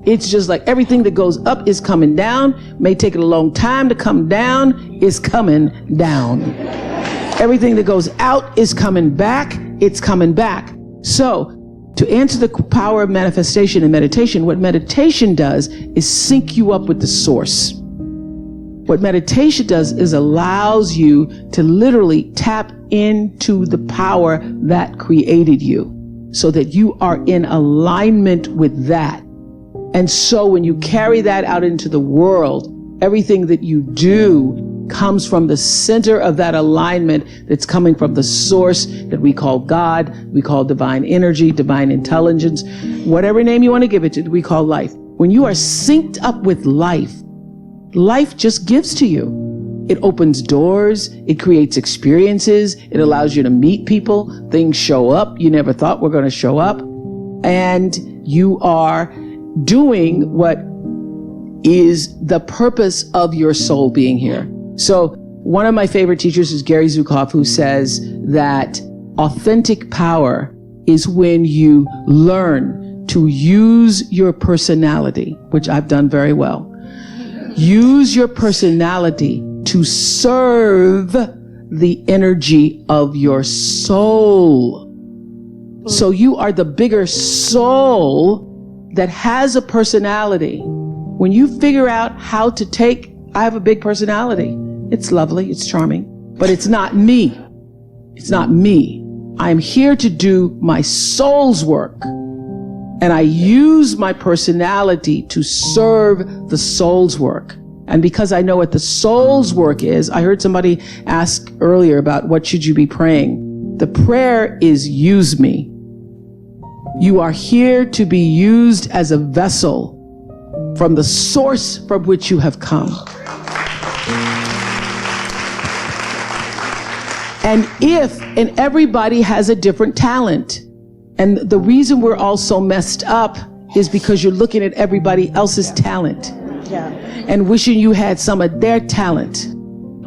It's just like everything that goes up is coming down, may take it a long time to come down, is coming down. Everything that goes out is coming back, it's coming back. So, to answer the power of manifestation and meditation, what meditation does is sync you up with the source. What meditation does is allows you to literally tap into the power that created you so that you are in alignment with that. And so when you carry that out into the world, everything that you do comes from the center of that alignment that's coming from the source that we call God, we call divine energy, divine intelligence, whatever name you want to give it to, we call life. When you are synced up with life, life just gives to you. It opens doors, it creates experiences, it allows you to meet people, things show up you never thought were going to show up, and you are doing what is the purpose of your soul being here. So one of my favorite teachers is Gary Zukav, who says that authentic power is when you learn to use your personality, which I've done very well. Use your personality to serve the energy of your soul. So you are the bigger soul that has a personality. When you figure out how to I have a big personality. It's lovely, it's charming, but it's not me. It's not me. I'm here to do my soul's work. And I use my personality to serve the soul's work. And because I know what the soul's work is, I heard somebody ask earlier about what should you be praying. The prayer is use me. You are here to be used as a vessel from the source from which you have come. And everybody has a different talent. And the reason we're all so messed up is because you're looking at everybody else's talent and wishing you had some of their talent.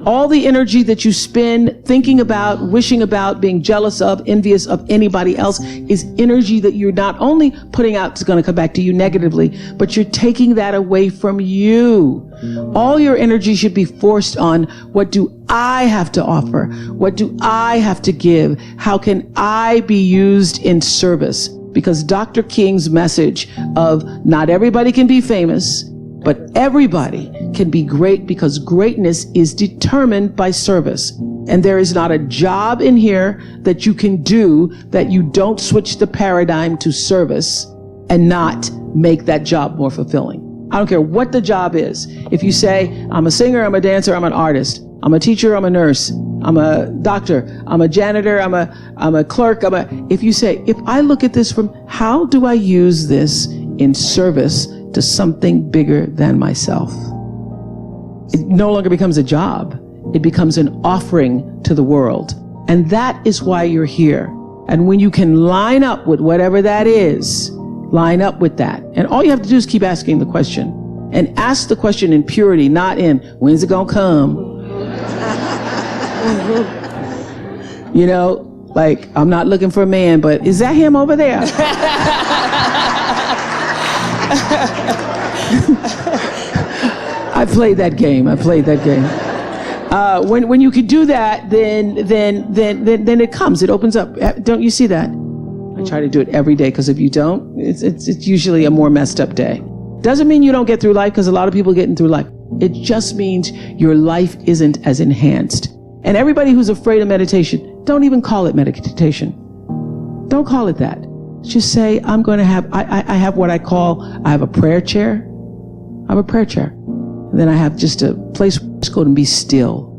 All the energy that you spend thinking about, wishing about, being jealous of, envious of anybody else is energy that you're not only putting out is going to come back to you negatively, but you're taking that away from you. All your energy should be forced on what do I have to offer? What do I have to give? How can I be used in service? Because Dr. King's message of not everybody can be famous, but everybody can be great because greatness is determined by service. And there is not a job in here that you can do that you don't switch the paradigm to service and not make that job more fulfilling. I don't care what the job is. If you say, I'm a singer, I'm a dancer, I'm an artist, I'm a teacher, I'm a nurse, I'm a doctor, I'm a janitor, I'm a clerk, if you say, if I look at this from how do I use this in service to something bigger than myself? It no longer becomes a job. It becomes an offering to the world. And that is why you're here. And when you can line up with whatever that is, line up with that. And all you have to do is keep asking the question. And ask the question in purity, not in, when's it gonna come? You know, like, I'm not looking for a man, but is that him over there? I played that game. When you could do that, then it comes. It opens up. Don't you see that? I try to do it every day because if you don't, it's usually a more messed up day. Doesn't mean you don't get through life because a lot of people getting through life. It just means your life isn't as enhanced. And everybody who's afraid of meditation, don't even call it meditation. Don't call it that. Just say, I'm going to have, I have what I have a prayer chair. I have a prayer chair. And then I have just a place where I just go and be still.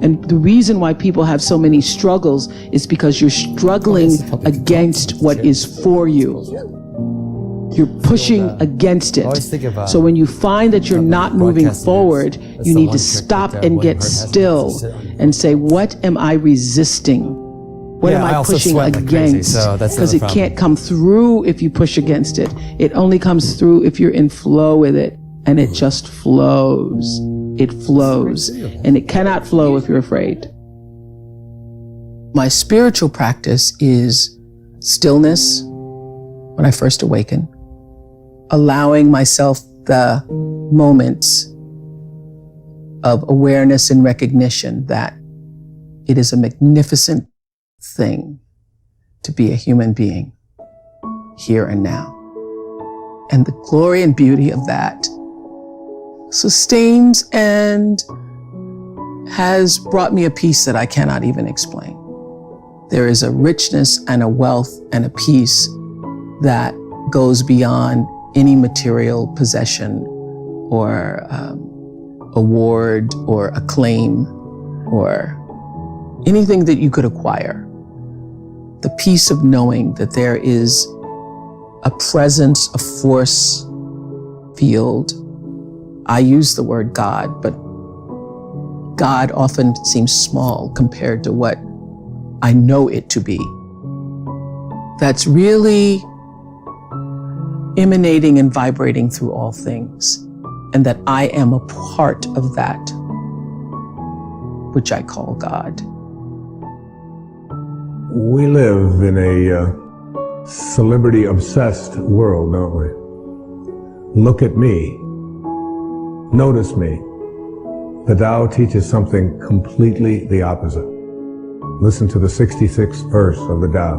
And the reason why people have so many struggles is because you're struggling against what is for you. You're pushing against it. So when you find that you're not moving forward, you need to stop and get still and say, what am I resisting? What am I pushing against? Because it can't come through if you push against it. It only comes through if you're in flow with it. And it just flows. It flows. And it cannot flow if you're afraid. My spiritual practice is stillness when I first awaken, allowing myself the moments of awareness and recognition that it is a magnificent thing to be a human being here and now. And the glory and beauty of that sustains and has brought me a peace that I cannot even explain. There is a richness and a wealth and a peace that goes beyond any material possession or award or acclaim or anything that you could acquire. The peace of knowing that there is a presence, a force field. I use the word God, but God often seems small compared to what I know it to be. That's really emanating and vibrating through all things, and that I am a part of that, which I call God. We live in a celebrity-obsessed world, don't we? Look at me. Notice me. The Tao teaches something completely the opposite. Listen to the 66th verse of the Tao.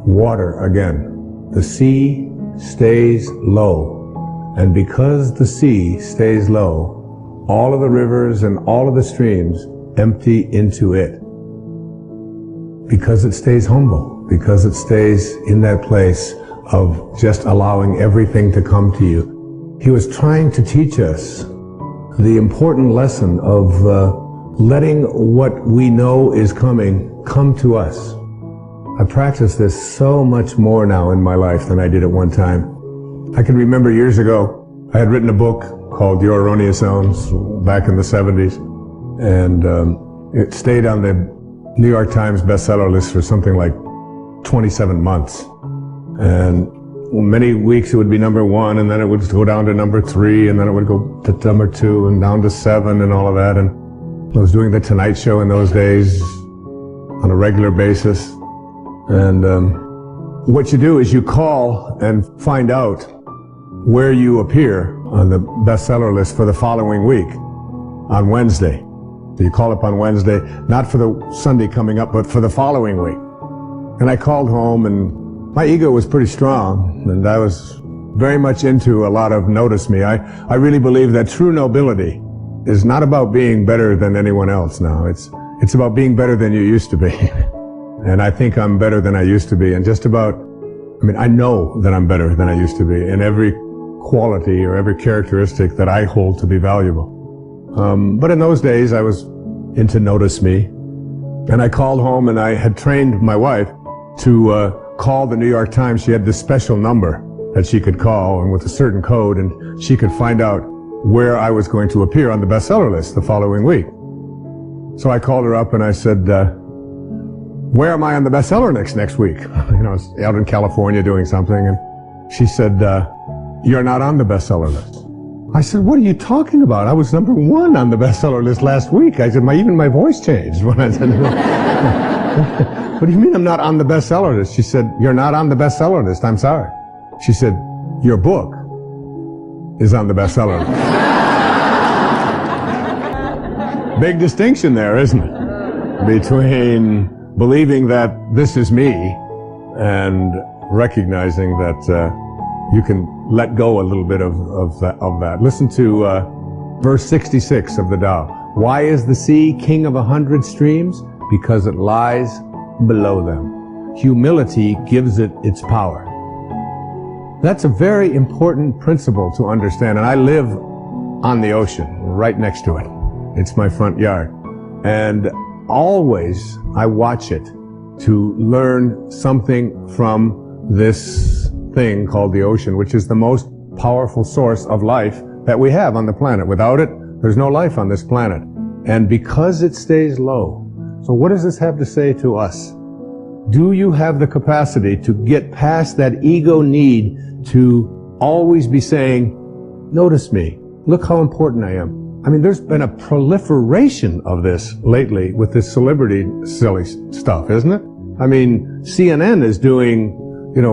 Water again. The sea stays low, and because the sea stays low, all of the rivers and all of the streams empty into it. Because it stays humble, because it stays in that place of just allowing everything to come to you. He was trying to teach us the important lesson of letting what we know is coming come to us. I practice this so much more now in my life than I did at one time. I can remember years ago, I had written a book called Your Erroneous Zones back in the 70s, and it stayed on the New York Times bestseller list for something like 27 months. And many weeks it would be number 1, and then it would go down to number 3, and then it would go to number 2, and down to 7, and all of that. And I was doing The Tonight Show in those days on a regular basis. And what you do is you call and find out where you appear on the bestseller list for the following week on Wednesday. So you call up on Wednesday, not for the Sunday coming up, but for the following week. And I called home, and my ego was pretty strong, and I was very much into a lot of notice me. I really believe that true nobility is not about being better than anyone else now. It's about being better than you used to be. And I think I'm better than I used to be. And I know that I'm better than I used to be in every quality or every characteristic that I hold to be valuable. But in those days, I was into notice me. And I called home, and I had trained my wife to call the New York Times. She had this special number that she could call, and with a certain code, and she could find out where I was going to appear on the bestseller list the following week. So I called her up and I said, where am I on the bestseller list next week? I was out in California doing something, and she said, you're not on the bestseller list. I said, what are you talking about? I was number 1 on the bestseller list last week. I said, even my voice changed when I said, what do you mean I'm not on the bestseller list? She said, you're not on the bestseller list. I'm sorry. She said, your book is on the bestseller list. Big distinction there, isn't it? Between believing that this is me and recognizing that you can let go a little bit of that. Listen to verse 66 of the Tao. Why is the sea king of 100 streams? Because it lies below them. Humility gives it its power. That's a very important principle to understand. And I live on the ocean, right next to it. It's my front yard. And always I watch it to learn something from this thing called the ocean, which is the most powerful source of life that we have on the planet. Without it, there's no life on this planet. And because it stays low, so what does this have to say to us? Do you have the capacity to get past that ego need to always be saying, notice me, look how important I am? There's been a proliferation of this lately with this celebrity silly stuff, isn't it? CNN is doing,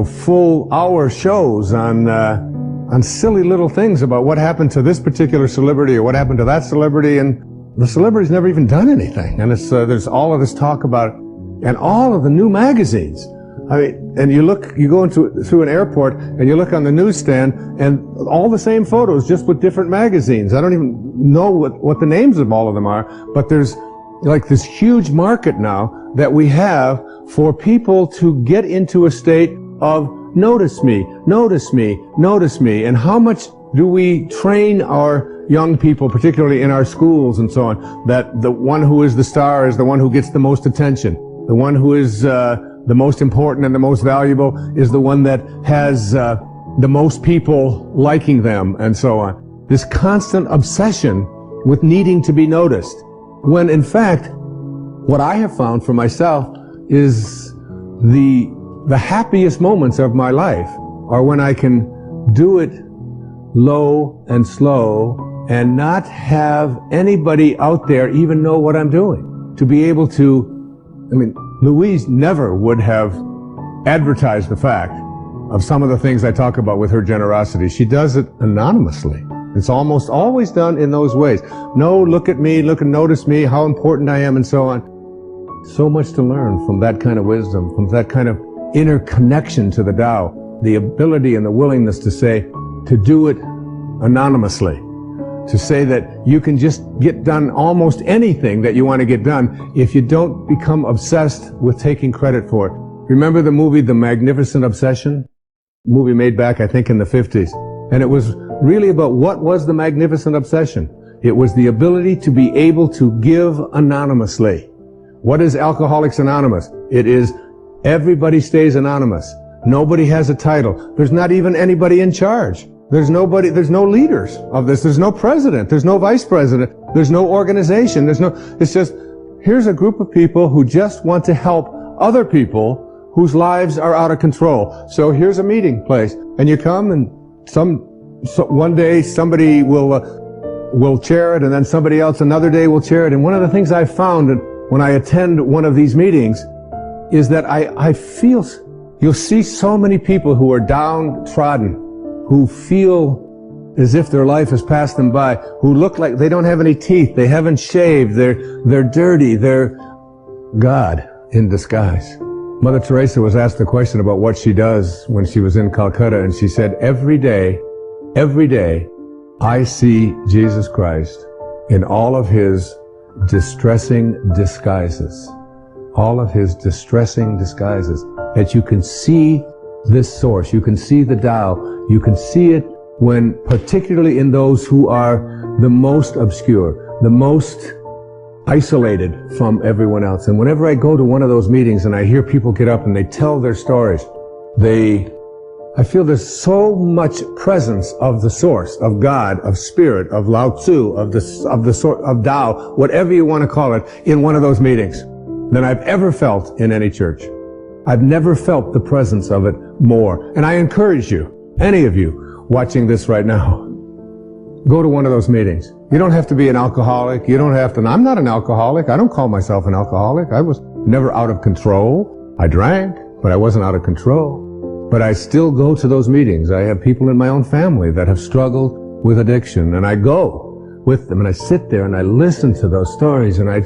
full hour shows on silly little things about what happened to this particular celebrity or what happened to that celebrity, and the celebrity's never even done anything. And there's all of this talk about, and all of the new magazines I mean, and you go through an airport and you look on the newsstand and all the same photos, just with different magazines. I don't even know what the names of all of them are, but there's like this huge market now that we have for people to get into a state of notice me, notice me, notice me. And how much do we train our young people, particularly in our schools and so on, that the one who is the star is the one who gets the most attention. The one who is the most important and the most valuable is the one that has the most people liking them and so on. This constant obsession with needing to be noticed. When in fact, what I have found for myself is the happiest moments of my life are when I can do it low and slow and not have anybody out there even know what I'm doing. To be able to, I mean, Louise never would have advertised the fact of some of the things I talk about with her generosity. She does it anonymously. It's almost always done in those ways. No, look at me, look and notice me, how important I am and so on. So much to learn from that kind of wisdom, from that kind of inner connection to the Tao, the ability and the willingness to say, to do it anonymously, to say that you can just get done almost anything that you want to get done if you don't become obsessed with taking credit for it. Remember the movie The Magnificent Obsession? Movie made back, I think, in the 50s. And it was really about what was the magnificent obsession. It was the ability to be able to give anonymously. What is Alcoholics Anonymous? It is everybody stays anonymous. Nobody has a title. There's not even anybody in charge. There's no leaders of this. There's no president. There's no vice president. There's no organization. It's just, here's a group of people who just want to help other people whose lives are out of control. So here's a meeting place, and you come, and one day somebody will chair it, and then somebody else another day will chair it. And one of the things I found when I attend one of these meetings is that I feel, you'll see so many people who are downtrodden, who feel as if their life has passed them by, who look like they don't have any teeth, they haven't shaved, they're dirty, they're God in disguise. Mother Teresa was asked the question about what she does when she was in Calcutta, and she said, every day, I see Jesus Christ in all of his distressing disguises. All of his distressing disguises. That you can see this source, you can see the Tao, you can see it when, particularly in those who are the most obscure, the most isolated from everyone else. And whenever I go to one of those meetings and I hear people get up and they tell their stories, I feel there's so much presence of the source, of God, of spirit, of Lao Tzu, of Tao, whatever you want to call it, in one of those meetings than I've ever felt in any church. I've never felt the presence of it more. And I encourage you, any of you watching this right now, go to one of those meetings. You don't have to be an alcoholic. You don't have to. I'm not an alcoholic. I don't call myself an alcoholic. I was never out of control. I drank, but I wasn't out of control. But I still go to those meetings. I have people in my own family that have struggled with addiction, and I go with them and I sit there and I listen to those stories, and I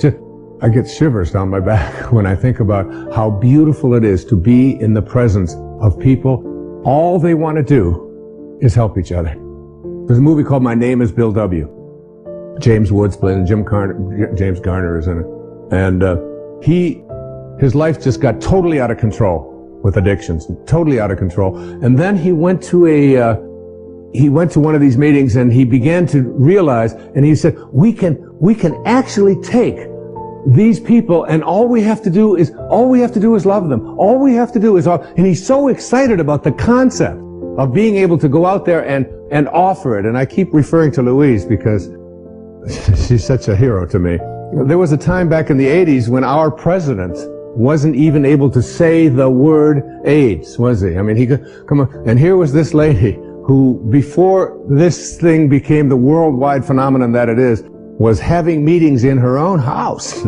get shivers down my back when I think about how beautiful it is to be in the presence of people. All they want to do is help each other. There's a movie called My Name is Bill W. James Woods played, and James Garner is in it. And his life just got totally out of control with addictions, totally out of control. And then he went to one of these meetings, and he began to realize, and he said, we can actually take these people, and all we have to do is love them. All we have to do is, and he's so excited about the concept of being able to go out there and offer it. And I keep referring to Louise because she's such a hero to me. There was a time back in the 80s when our president wasn't even able to say the word AIDS, was he? I mean, he could come on. And here was this lady who, before this thing became the worldwide phenomenon that it is, was having meetings in her own house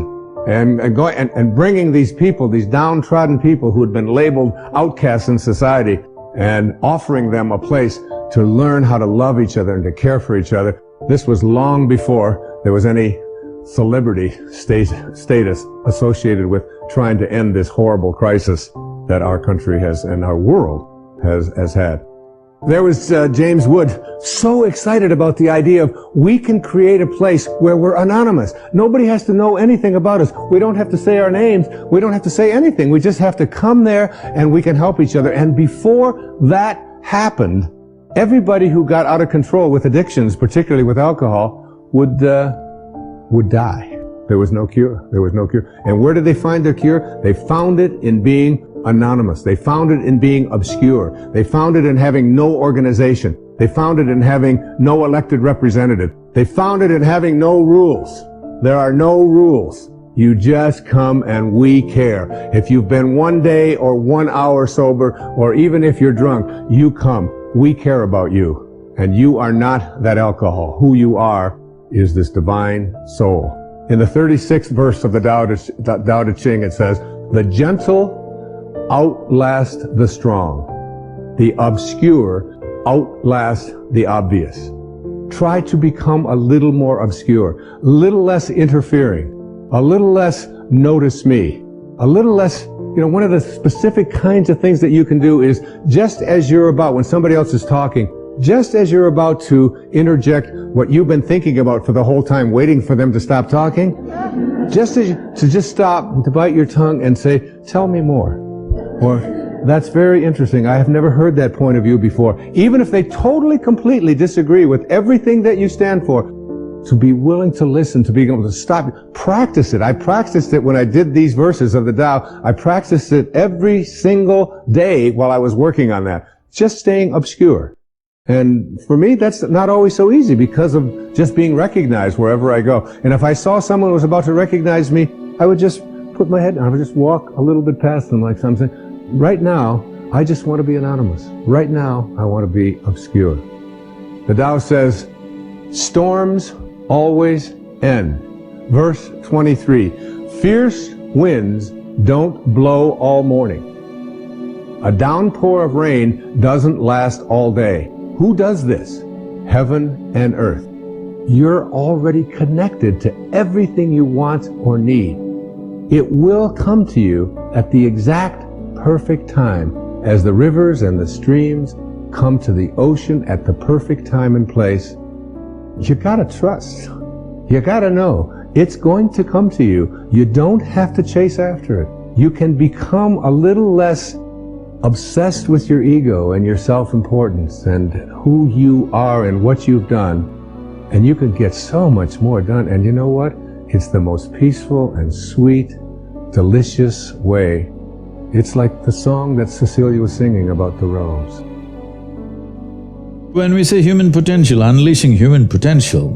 and bringing these people, these downtrodden people who had been labeled outcasts in society, and offering them a place to learn how to love each other and to care for each other. This was long before there was any celebrity status associated with trying to end this horrible crisis. that our country has and our world has had. There was James Wood, so excited about the idea of we can create a place where we're anonymous. Nobody has to know anything about us. We don't have to say our names. We don't have to say anything. We just have to come there and we can help each other. And before that happened, everybody who got out of control with addictions, particularly with alcohol, would die. There was no cure. There was no cure. And where did they find their cure? They found it in being anonymous. They found it in being obscure. They found it in having no organization. They found it in having no elected representative. They found it in having no rules. There are no rules. You just come and we care. If you've been 1 day or 1 hour sober, or even if you're drunk, you come. We care about you. And you are not that alcohol. Who you are is this divine soul. In the 36th verse of the Tao Te Ching, it says, "The gentle outlast the strong. The obscure outlast the obvious." Try to become a little more obscure, a little less interfering, a little less notice me, a little less, one of the specific kinds of things that you can do is just as you're about, when somebody else is talking, just as you're about to interject what you've been thinking about for the whole time, waiting for them to stop talking, just stop, to bite your tongue and say, "Tell me more." Or, "That's very interesting. I have never heard that point of view before." Even if they totally, completely disagree with everything that you stand for, to be willing to listen, to be able to stop. Practice it. I practiced it when I did these verses of the Tao. I practiced it every single day while I was working on that. Just staying obscure. And for me, that's not always so easy because of just being recognized wherever I go. And if I saw someone who was about to recognize me, I would just put my head down. I would just walk a little bit past them like something. Right now, I just want to be anonymous. Right now, I want to be obscure. The Tao says, storms always end. Verse 23, fierce winds don't blow all morning. A downpour of rain doesn't last all day. Who does this? Heaven and earth. You're already connected to everything you want or need. It will come to you at the exact perfect time as the rivers and the streams come to the ocean at the perfect time and place. You gotta trust. You gotta know it's going to come to you. You don't have to chase after it. You can become a little less obsessed with your ego and your self-importance and who you are and what you've done, and you can get so much more done. And you know what? It's the most peaceful and sweet, delicious way. It's like the song that Cecilia was singing about the rose. When we say human potential, unleashing human potential,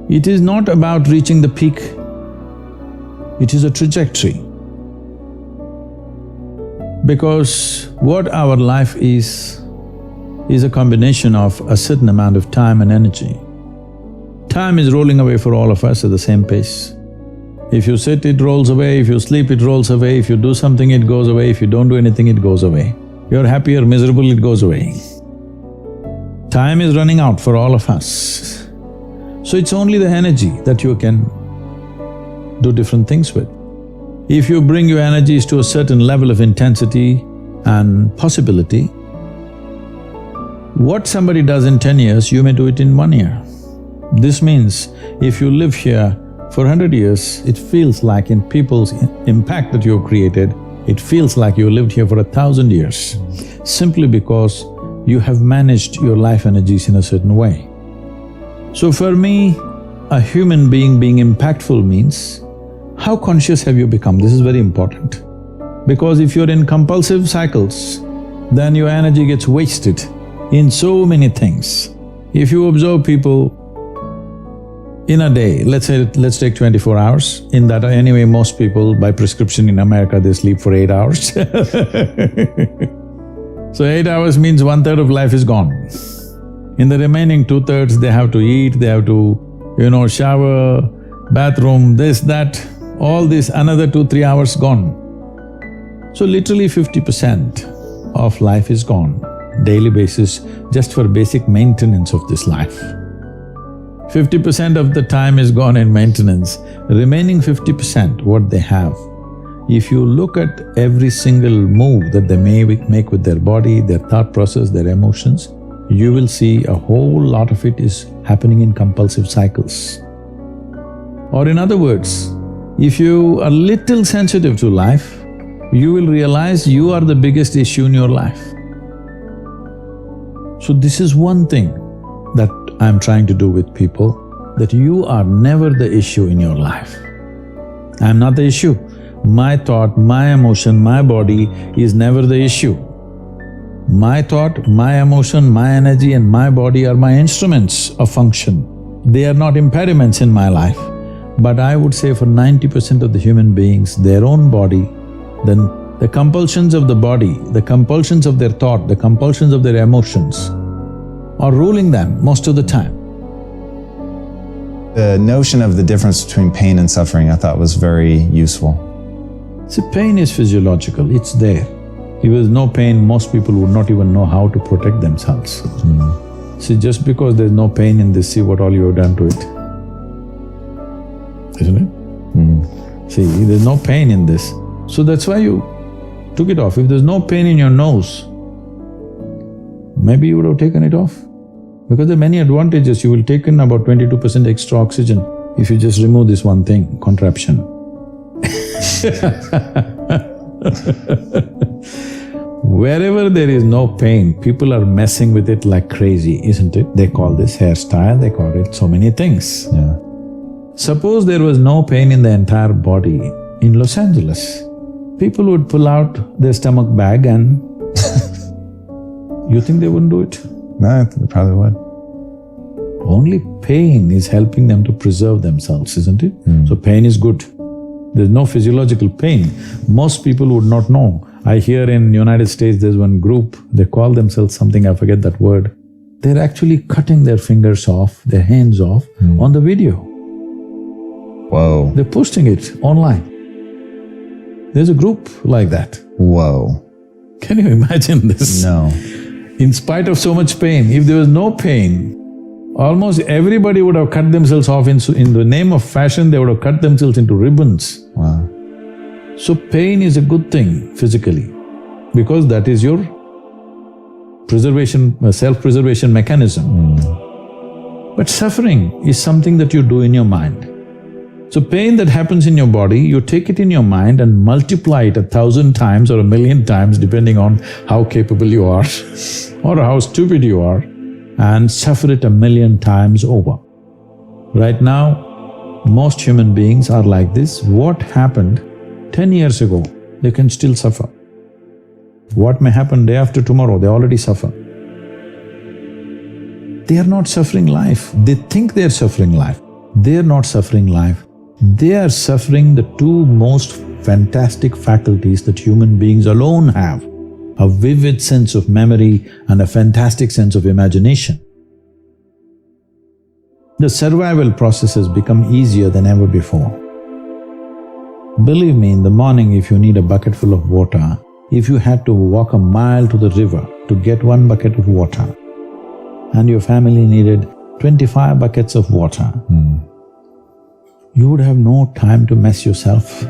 it is not about reaching the peak, it is a trajectory. Because what our life is a combination of a certain amount of time and energy. Time is rolling away for all of us at the same pace. If you sit, it rolls away. If you sleep, it rolls away. If you do something, it goes away. If you don't do anything, it goes away. You're happy or miserable, it goes away. Time is running out for all of us. So it's only the energy that you can do different things with. If you bring your energies to a certain level of intensity and possibility, what somebody does in 10 years, you may do it in 1 year. This means if you live here for 100 years, it feels like in people's impact that you've created, it feels like you lived here for 1,000 years, simply because you have managed your life energies in a certain way. So for me, a human being impactful means, how conscious have you become? This is very important. Because if you're in compulsive cycles, then your energy gets wasted in so many things. If you observe people in a day, let's take 24 hours, in that anyway most people by prescription in America they sleep for 8 hours So 8 hours means 1/3 of life is gone. In the remaining 2/3 they have to eat, they have to, shower, bathroom, this, that, all this, another 2-3 hours gone. So literally 50% of life is gone, daily basis, just for basic maintenance of this life. 50% of the time is gone in maintenance, remaining 50%, what they have If you look at every single move that they may make with their body, their thought process, their emotions, you will see a whole lot of it is happening in compulsive cycles. Or in other words, if you are little sensitive to life, you will realize you are the biggest issue in your life. So this is one thing that I'm trying to do with people, that you are never the issue in your life. I'm not the issue. My thought, my emotion, my body is never the issue. My thought, my emotion, my energy and my body are my instruments of function. They are not impediments in my life. But I would say for 90% of the human beings, their own body, then the compulsions of the body, the compulsions of their thought, the compulsions of their emotions are ruling them most of the time. The notion of the difference between pain and suffering I thought was very useful. See, pain is physiological, it's there. If there's no pain, most people would not even know how to protect themselves. See, just because there's no pain in this, see what all you have done to it. Isn't it? See, there's no pain in this, so that's why you took it off. If there's no pain in your nose, maybe you would have taken it off. Because there are many advantages. You will take in about 22% extra oxygen if you just remove this one thing, contraption. Wherever there is no pain, people are messing with it like crazy, isn't it? They call this hairstyle, they call it so many things. Yeah. Suppose there was no pain in the entire body in Los Angeles, people would pull out their stomach bag and you think they wouldn't do it? No, they probably would. Only pain is helping them to preserve themselves, isn't it? So pain is good. There's no physiological pain. Most people would not know. I hear in United States there's one group, they call themselves something, I forget that word. They're actually cutting their fingers off, their hands off on the video. Whoa. They're posting it online. There's a group like that. Whoa. Can you imagine this? No. In spite of so much pain, if there was no pain, almost everybody would have cut themselves off in the name of fashion, they would have cut themselves into ribbons. Wow. So pain is a good thing physically, because that is your preservation, self-preservation mechanism. But suffering is something that you do in your mind. So pain that happens in your body, you take it in your mind and multiply it 1,000 times or 1,000,000 times depending on how capable you are or how stupid you are, and suffer it 1,000,000 times over. Right now, most human beings are like this. What happened 10 years ago, they can still suffer. What may happen day after tomorrow, they already suffer. They are not suffering life, they think they are suffering life. They are not suffering life. They are suffering the two most fantastic faculties that human beings alone have, a vivid sense of memory and a fantastic sense of imagination. The survival process has become easier than ever before. Believe me, in the morning if you need a bucket full of water, if you had to walk a mile to the river to get one bucket of water, and your family needed 25 buckets of water, you would have no time to mess yourself.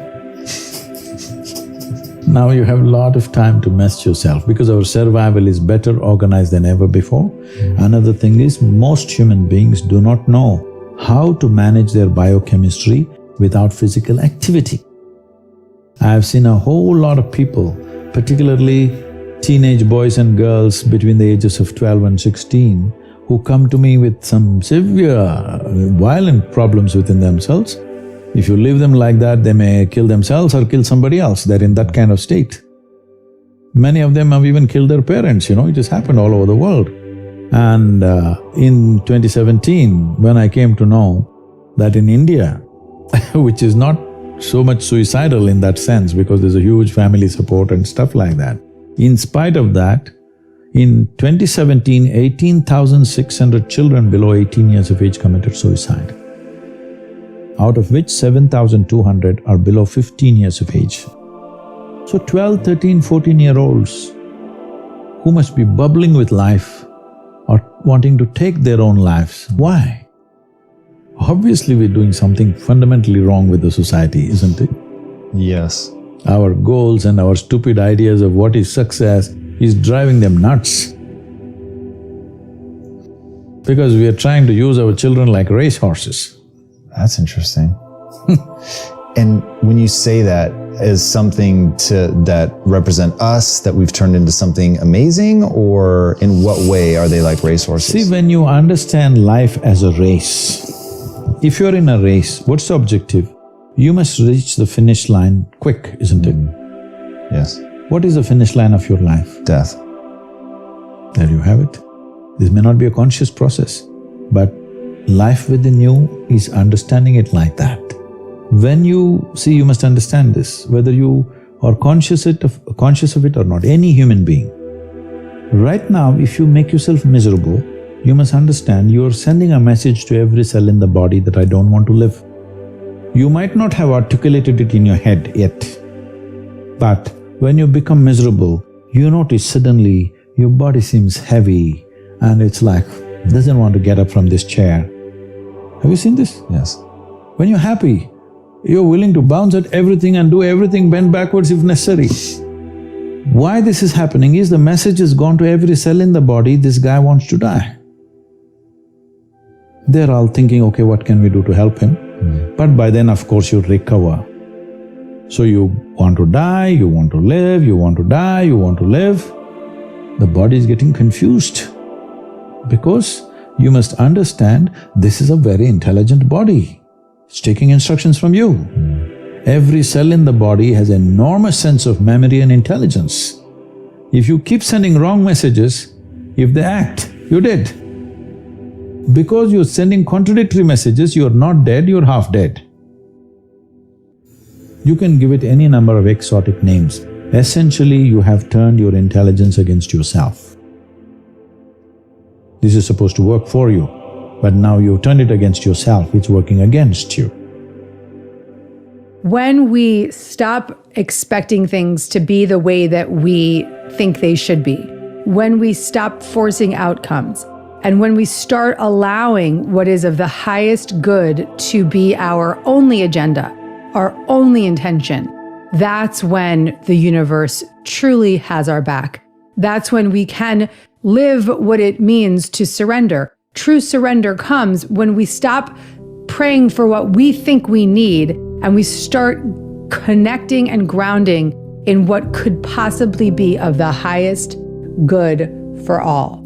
Now you have a lot of time to mess yourself because our survival is better organized than ever before. Another thing is, most human beings do not know how to manage their biochemistry without physical activity. I have seen a whole lot of people, particularly teenage boys and girls between the ages of 12 and 16, who come to me with some severe, violent problems within themselves. If you leave them like that, they may kill themselves or kill somebody else. They're in that kind of state. Many of them have even killed their parents, it has happened all over the world. And in 2017, when I came to know that in India, which is not so much suicidal in that sense because there's a huge family support and stuff like that, in spite of that, in 2017, 18,600 children below 18 years of age committed suicide, out of which 7,200 are below 15 years of age. So 12, 13, 14-year-olds who must be bubbling with life are wanting to take their own lives. Why? Obviously we're doing something fundamentally wrong with the society, isn't it? Yes. Our goals and our stupid ideas of what is success is driving them nuts. Because we are trying to use our children like racehorses. That's interesting. And when you say that as something that represent us, that we've turned into something amazing, or in what way are they like racehorses? See, when you understand life as a race, if you're in a race, what's the objective? You must reach the finish line quick, isn't it? Yes. What is the finish line of your life? Death. There you have it. This may not be a conscious process, but life within you is understanding it like that. When you see, you must understand this, whether you are conscious of it or not, any human being. Right now, if you make yourself miserable, you must understand you are sending a message to every cell in the body that I don't want to live. You might not have articulated it in your head yet, but when you become miserable, you notice suddenly your body seems heavy and it's like, doesn't want to get up from this chair. Have you seen this? Yes. When you're happy, you're willing to bounce at everything and do everything, bend backwards if necessary. Why this is happening is the message has gone to every cell in the body, this guy wants to die. They're all thinking, okay, what can we do to help him? But by then, of course, you recover. So you want to die, you want to live, you want to die, you want to live. The body is getting confused because you must understand this is a very intelligent body. It's taking instructions from you. Every cell in the body has an enormous sense of memory and intelligence. If you keep sending wrong messages, if they act, you're dead. Because you're sending contradictory messages, you're not dead, you're half dead. You can give it any number of exotic names. Essentially, you have turned your intelligence against yourself. This is supposed to work for you, but now you've turned it against yourself, it's working against you. When we stop expecting things to be the way that we think they should be, when we stop forcing outcomes, and when we start allowing what is of the highest good to be our only agenda, our only intention, that's when the universe truly has our back. That's when we can live what it means to surrender. True surrender comes when we stop praying for what we think we need and we start connecting and grounding in what could possibly be of the highest good for all.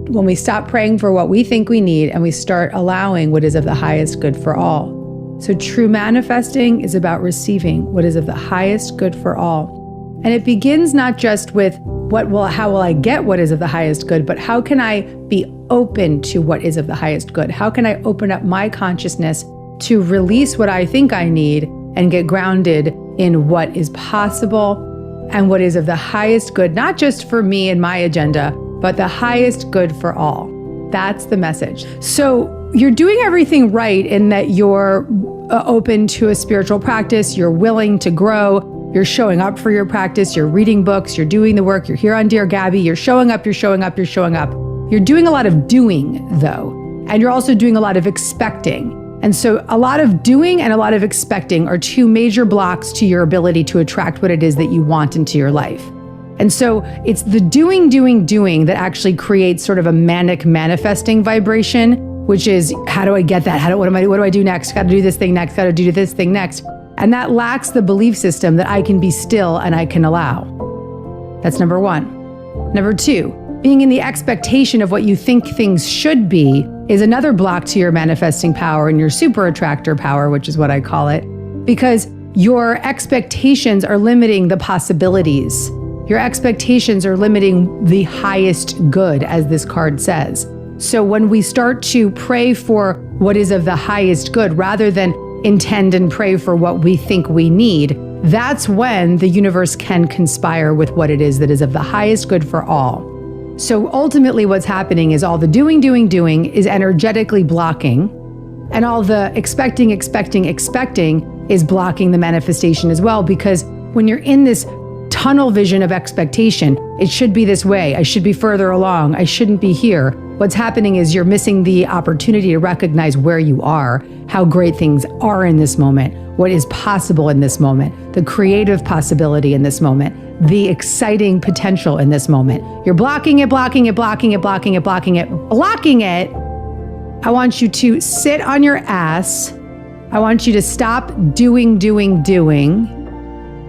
When we stop praying for what we think we need and we start allowing what is of the highest good for all. So true manifesting is about receiving what is of the highest good for all. And it begins not just with how will I get what is of the highest good, but how can I be open to what is of the highest good? How can I open up my consciousness to release what I think I need and get grounded in what is possible and what is of the highest good, not just for me and my agenda, but the highest good for all. That's the message. So you're doing everything right in that you're open to a spiritual practice, you're willing to grow, you're showing up for your practice, you're reading books, you're doing the work, you're here on Dear Gabby, you're showing up, you're showing up, you're showing up. You're doing a lot of doing though, and you're also doing a lot of expecting. And so a lot of doing and a lot of expecting are two major blocks to your ability to attract what it is that you want into your life. And so it's the doing that actually creates sort of a manic manifesting vibration, which is, how do I get that? What do I do next? Got to do this thing next, got to do this thing next. And that lacks the belief system that I can be still and I can allow. That's number one. Number two, being in the expectation of what you think things should be is another block to your manifesting power and your super attractor power, which is what I call it, because your expectations are limiting the possibilities. Your expectations are limiting the highest good, as this card says. So when we start to pray for what is of the highest good, rather than intend and pray for what we think we need, that's when the universe can conspire with what it is that is of the highest good for all. So ultimately what's happening is all the doing is energetically blocking, and all the expecting is blocking the manifestation as well, because when you're in this tunnel vision of expectation, it should be this way, I should be further along, I shouldn't be here. What's happening is you're missing the opportunity to recognize where you are, how great things are in this moment, what is possible in this moment, the creative possibility in this moment, the exciting potential in this moment. You're blocking it. I want you to sit on your ass. I want you to stop doing.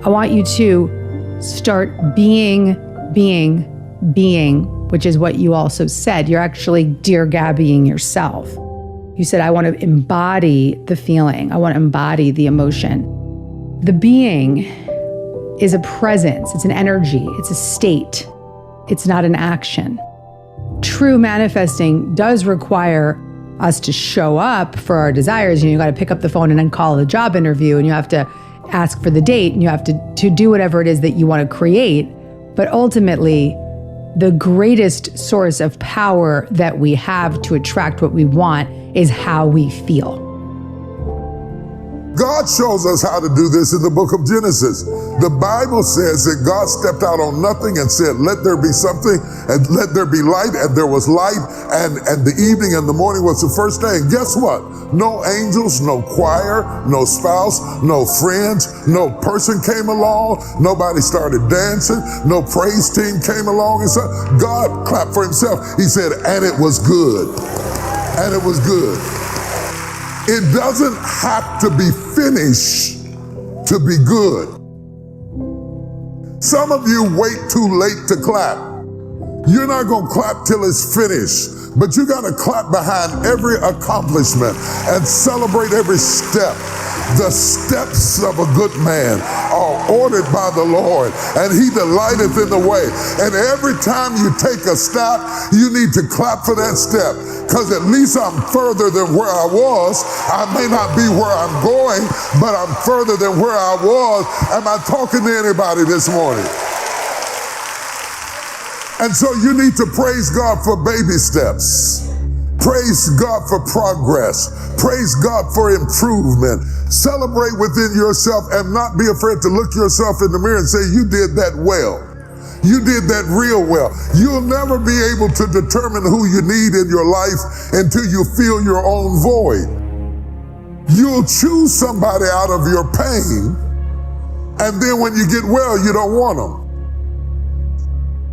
I want you to start being, which is what you also said. You're actually Dear Gabbying yourself. You said, I want to embody the feeling. I want to embody the emotion. The being is a presence. It's an energy. It's a state. It's not an action. True manifesting does require us to show up for our desires. You got to pick up the phone and then call a job interview, and you have to ask for the date, and you have to do whatever it is that you want to create. But ultimately, the greatest source of power that we have to attract what we want is how we feel. God shows us how to do this in the book of Genesis. The Bible says that God stepped out on nothing and said, let there be something, and let there be light, and there was light, and the evening and the morning was the first day. And guess what? No angels, no choir, no spouse, no friends, no person came along, nobody started dancing, no praise team came along and said, God clapped for himself. He said, and it was good. And it was good. It doesn't have to be finished to be good. Some of you wait too late to clap. You're not going to clap till it's finished, but you got to clap behind every accomplishment and celebrate every step. The steps of a good man are ordered by the Lord, and he delighteth in the way. And every time you take a step, you need to clap for that step, because at least I'm further than where I was. I may not be where I'm going, but I'm further than where I was. Am I talking to anybody this morning? And so you need to praise God for baby steps. Praise God for progress. Praise God for improvement. Celebrate within yourself and not be afraid to look yourself in the mirror and say, you did that well. You did that real well. You'll never be able to determine who you need in your life until you feel your own void. You'll choose somebody out of your pain, and then when you get well, you don't want them.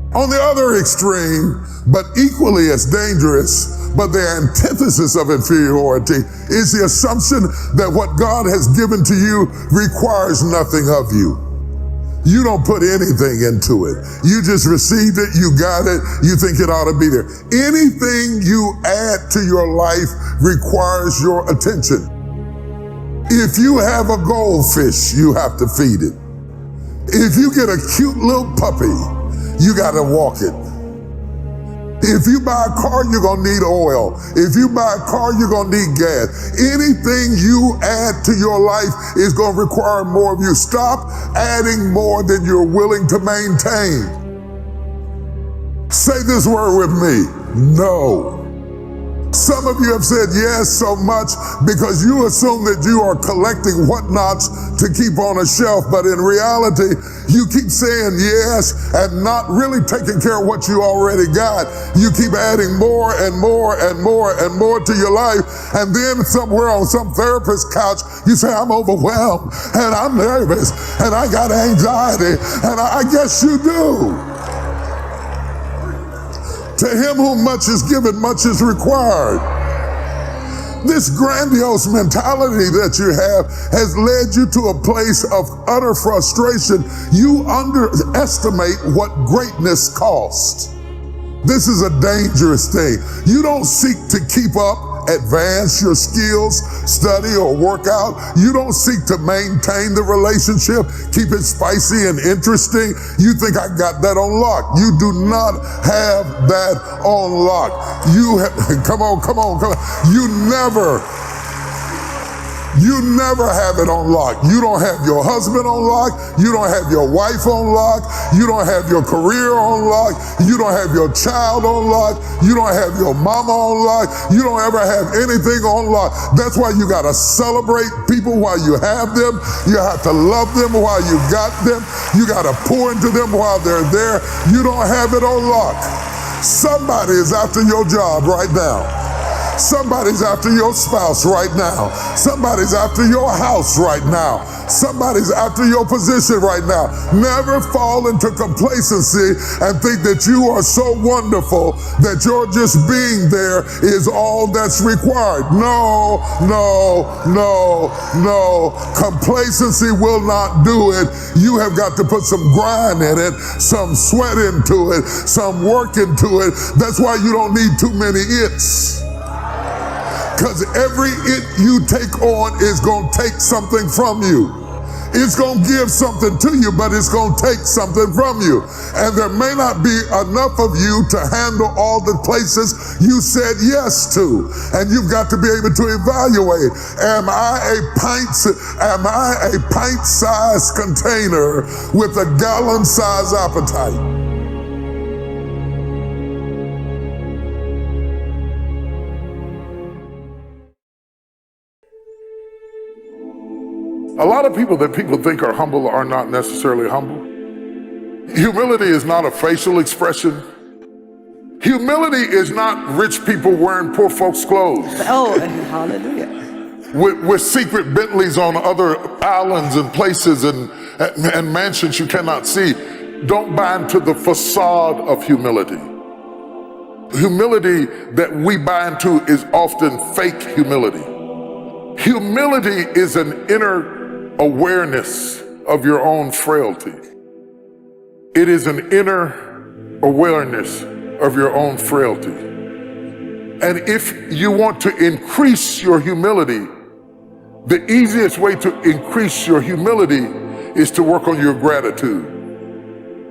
On the other extreme, but equally as dangerous, but the antithesis of inferiority, is the assumption that what God has given to you requires nothing of you. You don't put anything into it. You just received it, you got it, you think it ought to be there. Anything you add to your life requires your attention. If you have a goldfish, you have to feed it. If you get a cute little puppy, you got to walk it. If you buy a car, you're going to need oil. If you buy a car, you're going to need gas. Anything you add to your life is going to require more of you. Stop adding more than you're willing to maintain. Say this word with me: no. Some of you have said yes so much because you assume that you are collecting whatnots to keep on a shelf, but in reality, you keep saying yes and not really taking care of what you already got. You keep adding more and more and more and more to your life, and then somewhere on some therapist's couch, you say, I'm overwhelmed, and I'm nervous, and I got anxiety, and I guess you do. To him whom much is given, much is required. This grandiose mentality that you have has led you to a place of utter frustration. You underestimate what greatness costs. This is a dangerous thing. You don't seek to keep up, advance your skills, study or work out. You don't seek to maintain the relationship, keep it spicy and interesting. You think I got that on lock. You do not have that on lock. Come on. You never have it on lock. You don't have your husband on lock. You don't have your wife on lock. You don't have your career on lock. You don't have your child on lock. You don't have your mama on lock. You don't ever have anything on lock. That's why you got to celebrate people while you have them. You have to love them while you got them. You got to pour into them while they're there. You don't have it on lock. Somebody is after your job right now. Somebody's after your spouse right now. Somebody's after your house right now. Somebody's after your position right now. Never fall into complacency and think that you are so wonderful that your just being there is all that's required. No, no, no, no. Complacency will not do it. You have got to put some grind in it, some sweat into it, some work into it. That's why you don't need too many its. Because every it you take on is going to take something from you. It's going to give something to you, but it's going to take something from you. And there may not be enough of you to handle all the places you said yes to. And you've got to be able to evaluate, am I a pint-sized container with a gallon-sized appetite? A lot of people that people think are humble are not necessarily humble. Humility is not a facial expression. Humility is not rich people wearing poor folks' clothes. Oh, hallelujah. With secret Bentleys on other islands and places and mansions you cannot see. Don't buy into the facade of humility. Humility that we buy into is often fake humility. Humility is an inner awareness of your own frailty. It is an inner awareness of your own frailty. And if you want to increase your humility, the easiest way to increase your humility is to work on your gratitude.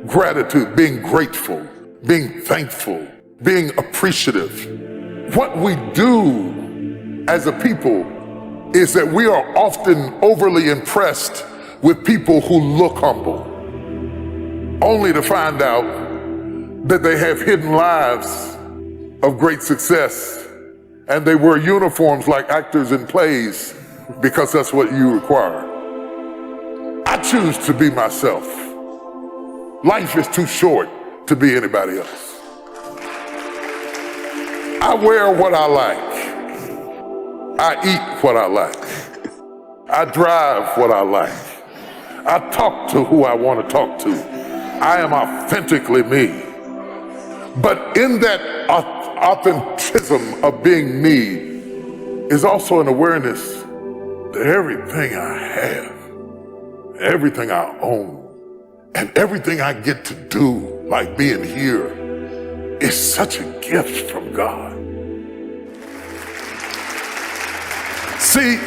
Gratitude, being grateful, being thankful, being appreciative. What we do as a people is that we are often overly impressed with people who look humble, only to find out that they have hidden lives of great success and they wear uniforms like actors in plays because that's what you require. I choose to be myself. Life is too short to be anybody else. I wear what I like. I eat what I like. I drive what I like. I talk to who I want to talk to. I am authentically me. But in that authenticism of being me is also an awareness that everything I have, everything I own, and everything I get to do, like being here, is such a gift from God. See,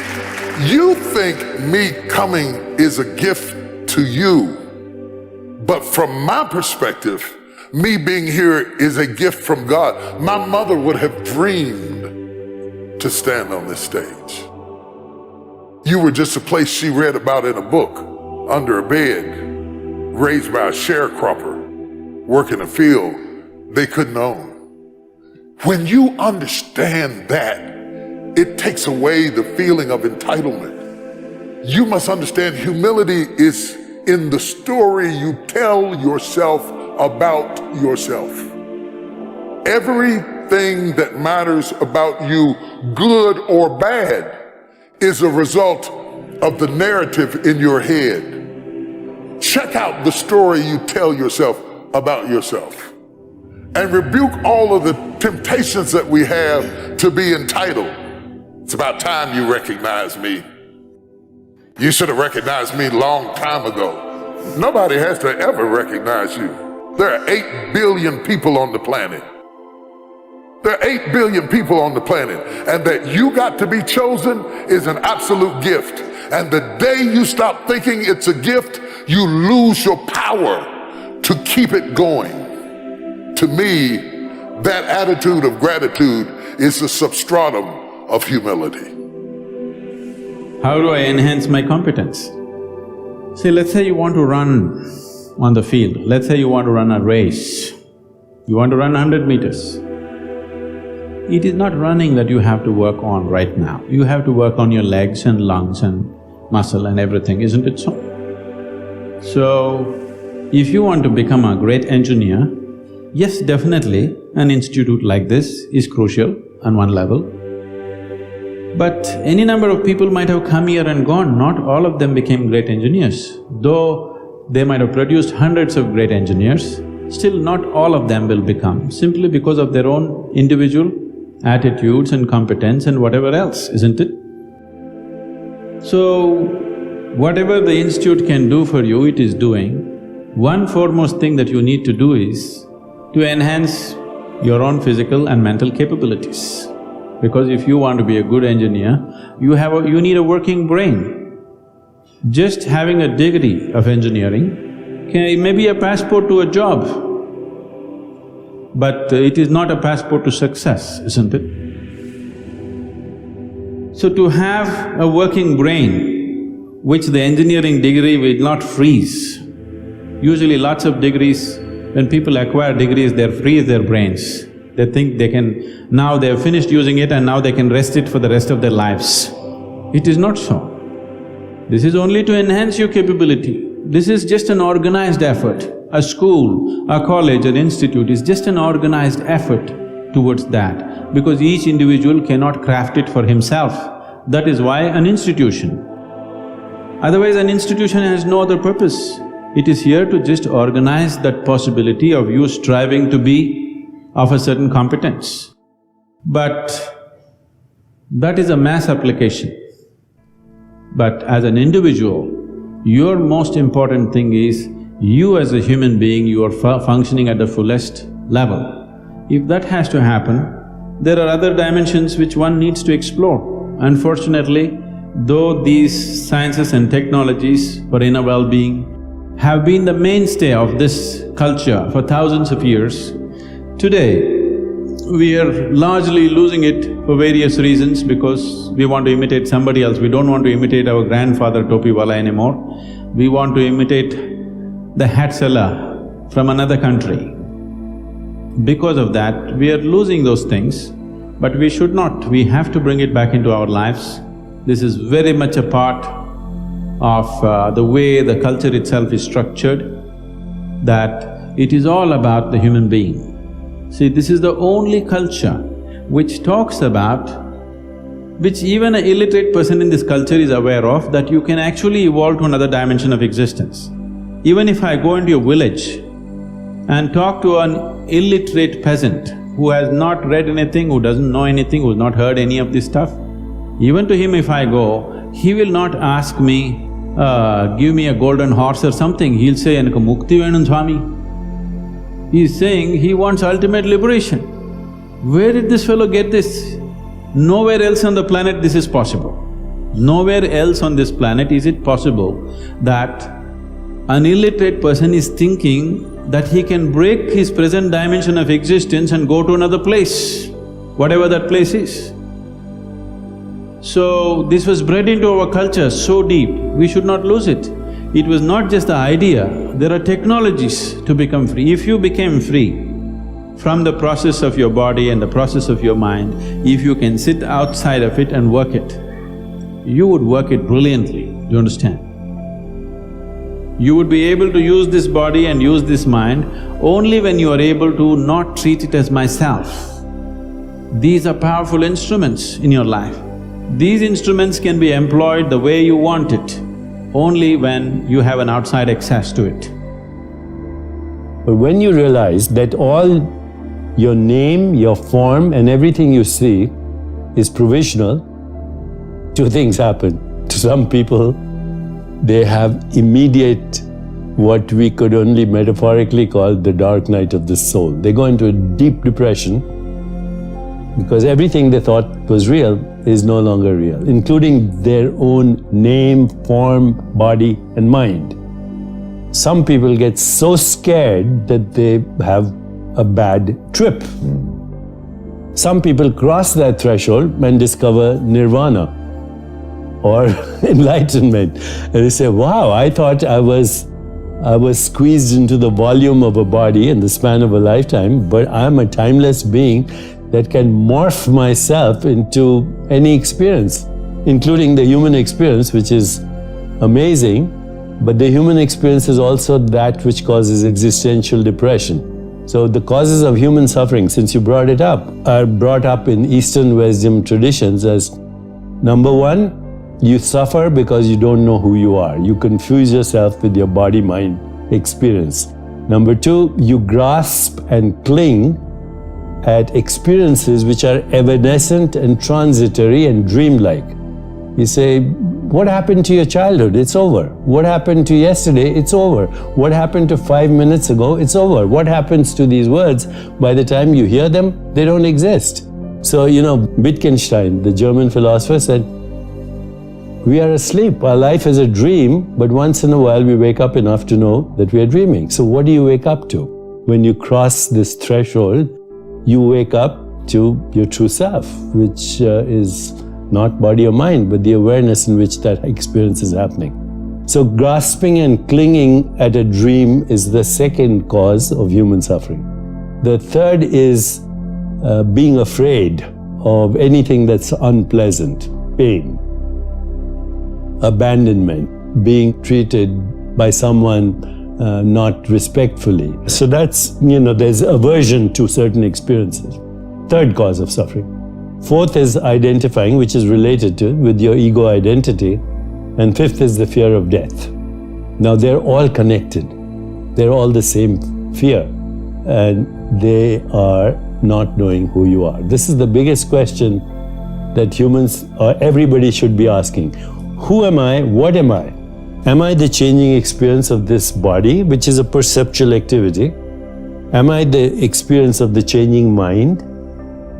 you think me coming is a gift to you, but from my perspective, me being here is a gift from God. My mother would have dreamed to stand on this stage. You were just a place she read about in a book, under a bed, raised by a sharecropper, working a field they couldn't own. When you understand that, it takes away the feeling of entitlement. You must understand humility is in the story you tell yourself about yourself. Everything that matters about you, good or bad, is a result of the narrative in your head. Check out the story you tell yourself about yourself and rebuke all of the temptations that we have to be entitled. It's about time you recognize me. You should have recognized me a long time ago. Nobody has to ever recognize you. There are 8 billion people on the planet. There are 8 billion people on the planet, and that you got to be chosen is an absolute gift. And the day you stop thinking it's a gift, you lose your power to keep it going. To me, that attitude of gratitude is the substratum of humility. How do I enhance my competence? See, let's say you want to run on the field. Let's say you want to run a race. You want to run 100 meters. It is not running that you have to work on right now. You have to work on your legs and lungs and muscle and everything, isn't it so? So, if you want to become a great engineer, yes, definitely, an institute like this is crucial on one level. But any number of people might have come here and gone, not all of them became great engineers. Though they might have produced hundreds of great engineers, still not all of them will become, simply because of their own individual attitudes and competence and whatever else, isn't it? So, whatever the institute can do for you, it is doing. One foremost thing that you need to do is to enhance your own physical and mental capabilities. Because if you want to be a good engineer, you need a working brain. Just having a degree of engineering may be a passport to a job, but it is not a passport to success, isn't it? So to have a working brain, which the engineering degree will not freeze. Usually lots of degrees, when people acquire degrees, they freeze their brains. They think they can… now they have finished using it and now they can rest it for the rest of their lives. It is not so. This is only to enhance your capability. This is just an organized effort. A school, a college, an institute is just an organized effort towards that, because each individual cannot craft it for himself. That is why an institution. Otherwise, an institution has no other purpose. It is here to just organize that possibility of you striving to be of a certain competence. But that is a mass application. But as an individual, your most important thing is you as a human being, you are functioning at the fullest level. If that has to happen, there are other dimensions which one needs to explore. Unfortunately, though these sciences and technologies for inner well-being have been the mainstay of this culture for thousands of years, today we are largely losing it for various reasons, because we want to imitate somebody else. We don't want to imitate our grandfather Topiwala anymore. We want to imitate the hat seller from another country. Because of that, we are losing those things, but we should not. We have to bring it back into our lives. This is very much a part of the way the culture itself is structured, that it is all about the human being. See, this is the only culture which talks about, which even an illiterate person in this culture is aware of, that you can actually evolve to another dimension of existence. Even if I go into a village and talk to an illiterate peasant who has not read anything, who doesn't know anything, who's not heard any of this stuff, even to him if I go, he will not ask me, give me a golden horse or something, he'll say, "Enakku mukti venum Swami." He's saying he wants ultimate liberation. Where did this fellow get this? Nowhere else on the planet this is possible. Nowhere else on this planet is it possible that an illiterate person is thinking that he can break his present dimension of existence and go to another place, whatever that place is. So, this was bred into our culture so deep, we should not lose it. It was not just the idea, there are technologies to become free. If you became free from the process of your body and the process of your mind, if you can sit outside of it and work it, you would work it brilliantly, do you understand? You would be able to use this body and use this mind only when you are able to not treat it as myself. These are powerful instruments in your life. These instruments can be employed the way you want it, only when you have an outside access to it. But when you realize that all your name, your form and everything you see is provisional, two things happen. To some people, they have immediate, what we could only metaphorically call the dark night of the soul. They go into a deep depression because everything they thought was real is no longer real, including their own name, form, body and mind. Some people get so scared that they have a bad trip. Some people cross that threshold and discover nirvana or enlightenment. And they say, wow, I thought I was squeezed into the volume of a body in the span of a lifetime, but I'm a timeless being that can morph myself into any experience, including the human experience, which is amazing, but the human experience is also that which causes existential depression. So the causes of human suffering, since you brought it up, are brought up in Eastern wisdom traditions as number one, you suffer because you don't know who you are. You confuse yourself with your body-mind experience. Number two, you grasp and cling at experiences which are evanescent and transitory and dreamlike. You say, what happened to your childhood? It's over. What happened to yesterday? It's over. What happened to 5 minutes ago? It's over. What happens to these words? By the time you hear them, they don't exist. So, Wittgenstein, the German philosopher, said, we are asleep. Our life is a dream, but once in a while we wake up enough to know that we are dreaming. So what do you wake up to? When you cross this threshold, you wake up to your true self, which is not body or mind, but the awareness in which that experience is happening. So grasping and clinging at a dream is the second cause of human suffering. The third is being afraid of anything that's unpleasant, pain, abandonment, being treated by someone not respectfully. So that's, there's aversion to certain experiences. Third cause of suffering. Fourth is identifying, which is related to with your ego identity. And fifth is the fear of death. Now they're all connected. They're all the same fear. And they are not knowing who you are. This is the biggest question that humans or everybody should be asking. Who am I? What am I? Am I the changing experience of this body, which is a perceptual activity? Am I the experience of the changing mind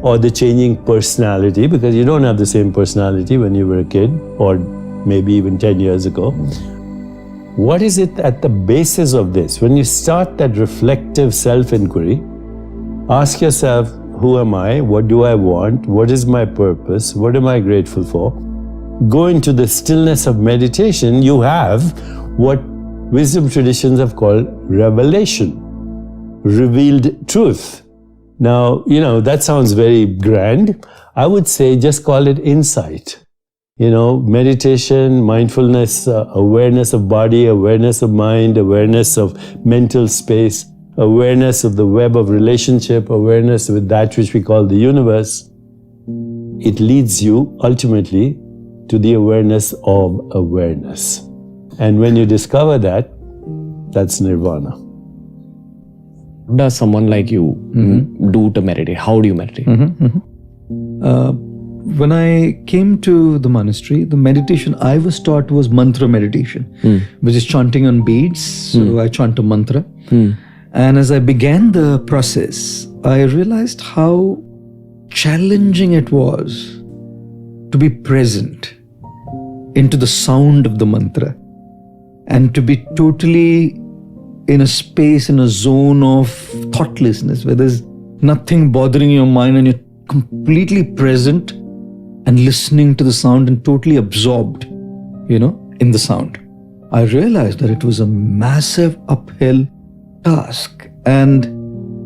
or the changing personality? Because you don't have the same personality when you were a kid or maybe even 10 years ago. What is it at the basis of this? When you start that reflective self-inquiry, ask yourself, who am I? What do I want? What is my purpose? What am I grateful for? Go into the stillness of meditation, you have what wisdom traditions have called revelation, revealed truth. Now, that sounds very grand. I would say just call it insight. Meditation, mindfulness, awareness of body, awareness of mind, awareness of mental space, awareness of the web of relationship, awareness with that which we call the universe. It leads you ultimately to the awareness of awareness. And when you discover that, that's nirvana. What does someone like you do to meditate? How do you meditate? When I came to the monastery, the meditation I was taught was mantra meditation, which is chanting on beads. So I chant a mantra. And as I began the process, I realized how challenging it was to be present into the sound of the mantra and to be totally in a space, in a zone of thoughtlessness where there's nothing bothering your mind and you're completely present and listening to the sound and totally absorbed, in the sound. I realized that it was a massive uphill task. And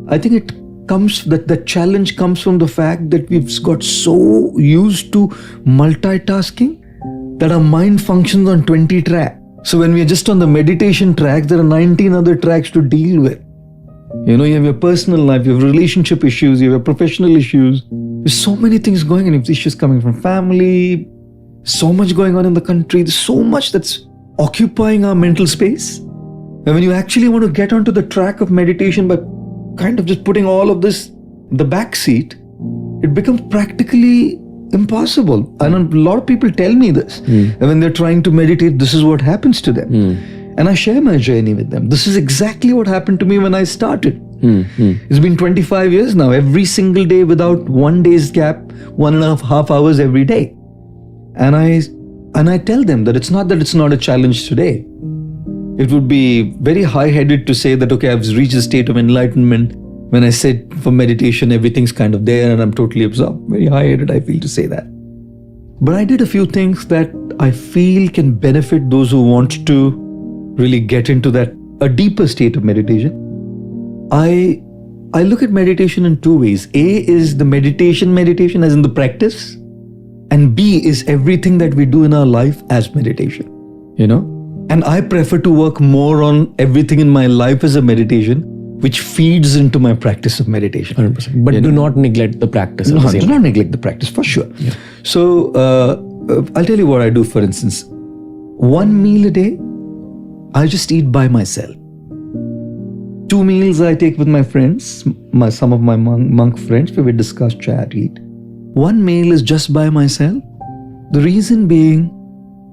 I think that challenge comes from the fact that we've got so used to multitasking that our mind functions on 20 tracks. So when we are just on the meditation track, there are 19 other tracks to deal with. You have your personal life, you have relationship issues, you have professional issues. There's so many things going on. You have issues coming from family, so much going on in the country. There's so much that's occupying our mental space. And when you actually want to get onto the track of meditation by kind of just putting all of this in the back seat, it becomes practically impossible. And a lot of people tell me this. And when they're trying to meditate, this is what happens to them. And I share my journey with them. This is exactly what happened to me when I started. It's been 25 years now, every single day without 1 day's gap, 1.5 hours every day. And I tell them that it's not a challenge today. It would be very high-headed to say that, okay, I've reached a state of enlightenment. When I sit for meditation, everything's kind of there and I'm totally absorbed. Very high-headed, I feel, to say that. But I did a few things that I feel can benefit those who want to really get into a deeper state of meditation. I look at meditation in two ways. A is the meditation as in the practice. And B is everything that we do in our life as meditation, And I prefer to work more on everything in my life as a meditation which feeds into my practice of meditation. 100%. But do not neglect the practice. No, do not neglect the practice, for sure. Yeah. So, I'll tell you what I do, for instance. 1 meal a day, I just eat by myself. 2 meals I take with my friends, some of my monk friends, where we discuss, chat, eat. 1 meal is just by myself. The reason being,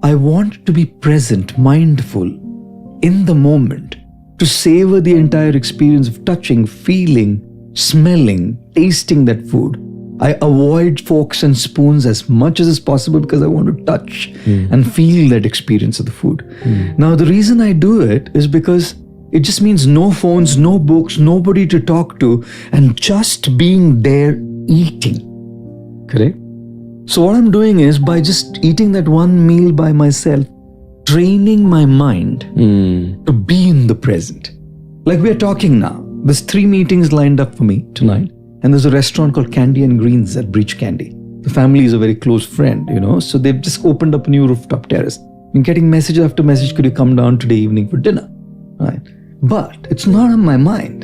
I want to be present, mindful, in the moment, to savor the entire experience of touching, feeling, smelling, tasting that food. I avoid forks and spoons as much as is possible because I want to touch and feel that experience of the food. Now, the reason I do it is because it just means no phones, no books, nobody to talk to, and just being there eating. Correct? So what I'm doing is, by just eating that 1 meal by myself, training my mind to be in the present. Like we are talking now. There's 3 meetings lined up for me tonight. And there's a restaurant called Candy and Greens at Breach Candy. The family is a very close friend, so they've just opened up a new rooftop terrace. I'm getting message after message, could you come down today evening for dinner? Right? But it's not on my mind.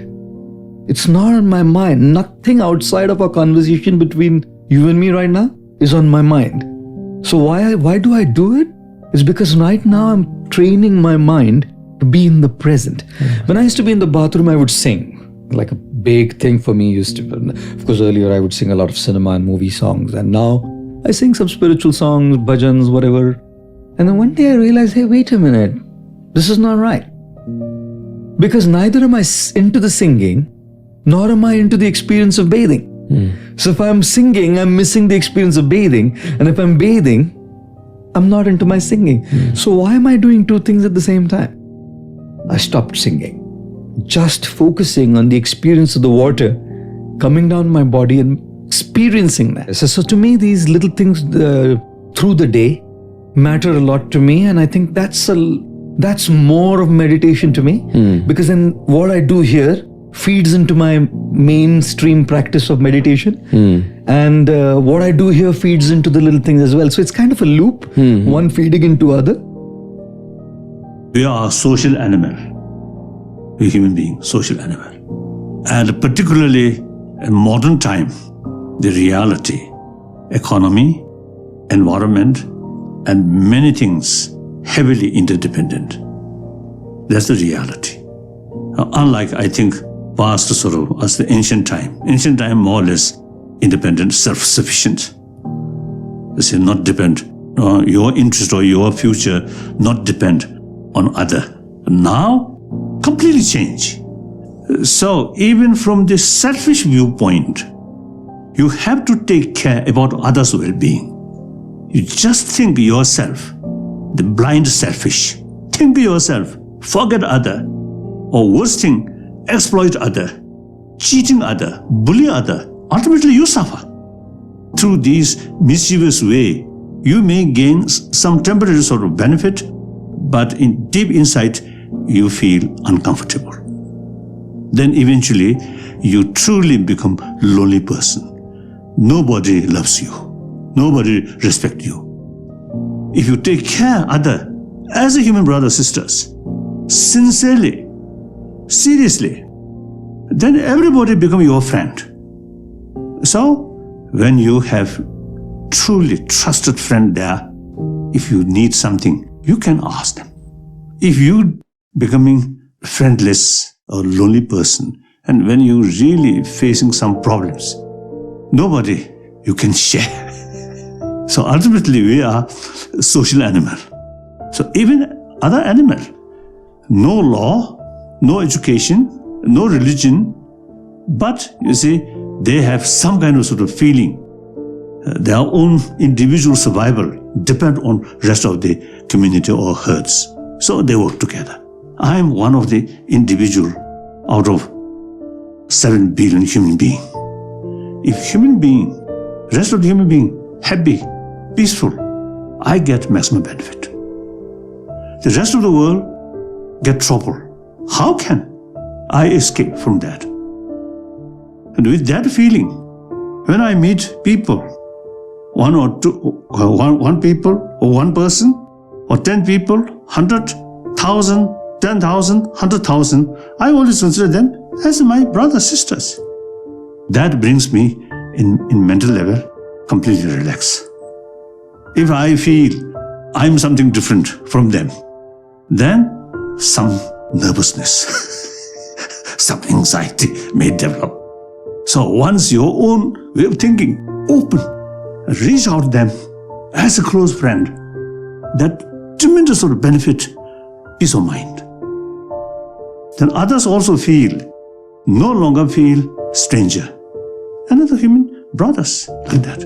It's not on my mind. Nothing outside of our conversation between you and me right now is on my mind. So why do I do it? It's because right now I'm training my mind to be in the present. When I used to be in the bathroom, I would sing. Like a big thing for me used to be. Of course, earlier I would sing a lot of cinema and movie songs. And now I sing some spiritual songs, bhajans, whatever. And then one day I realized, hey, wait a minute. This is not right. Because neither am I into the singing, nor am I into the experience of bathing. So if I'm singing, I'm missing the experience of bathing. And if I'm bathing, I'm not into my singing. So why am I doing 2 things at the same time? I stopped singing, just focusing on the experience of the water coming down my body and experiencing that. So to me, these little things through the day matter a lot to me. And I think that's more of meditation to me, because then what I do here feeds into my mainstream practice of meditation. And what I do here feeds into the little things as well. So it's kind of a loop, one feeding into other. We are a social animal. We're a human being, social animal. And particularly in modern time, the reality, economy, environment, and many things heavily interdependent. That's the reality. Unlike, I think, past sort of as the ancient time more or less independent, self-sufficient. This is not depend on your interest or your future, not depend on other. Now, completely change. So even from this selfish viewpoint, you have to take care about others' well-being. You just think yourself, the blind selfish. Think yourself, forget other, or worst thing, exploit other, cheating other, bully other. Ultimately, you suffer. Through these mischievous way, you may gain some temporary sort of benefit, but in deep inside, you feel uncomfortable. Then eventually, you truly become a lonely person. Nobody loves you. Nobody respects you. If you take care of others as a human brothers, sisters, sincerely, seriously, then everybody becomes your friend. So, when you have truly trusted friend there, if you need something, you can ask them. If you becoming friendless or lonely person, and when you really facing some problems, nobody you can share. So ultimately we are a social animal. So even other animal, no law, no education, no religion, but you see, they have some kind of sort of feeling. Their own individual survival depend on rest of the community or herds. So they work together. I am one of the individual out of 7 billion human being. If human being, rest of the human being, happy, peaceful, I get maximum benefit. The rest of the world get trouble. How can I escape from that? And with that feeling, when I meet people, one people, or one person, or 10 people, 100,000, 10,000, 100,000, I always consider them as my brothers, sisters. That brings me in mental level completely relaxed. If I feel I'm something different from them, then some nervousness, some anxiety may develop. So once your own way of thinking open, reach out to them as a close friend, that tremendous sort of benefit, peace of mind. Then others also no longer feel stranger. Another human brothers like that.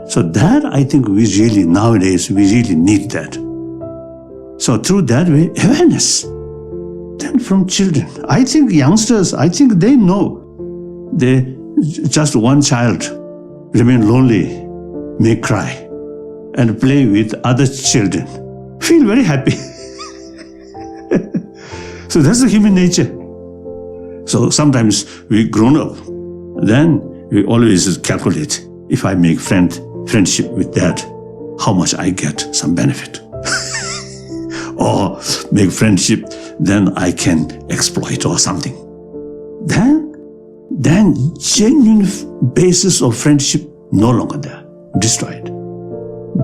So that I think nowadays we really need that. So through that way, awareness. Then from children, I think youngsters, they know. Just one child remain lonely, may cry, and play with other children. Feel very happy. So that's the human nature. So sometimes we grown up, then we always calculate, if I make friendship with that, how much I get some benefit. Or make friendship, then I can exploit or something. Then genuine basis of friendship no longer there, destroyed.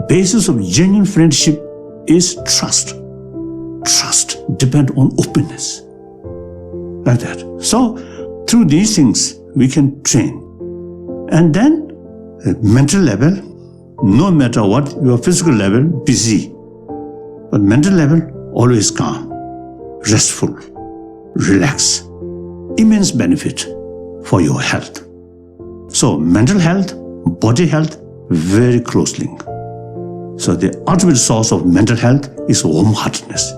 Basis of genuine friendship is trust. Trust depends on openness. Like that. So through these things we can train. And then mental level, no matter what, your physical level, busy. But mental level, always calm, restful, relax. Immense benefit for your health. So mental health, body health, very close link. So the ultimate source of mental health is warm-heartedness.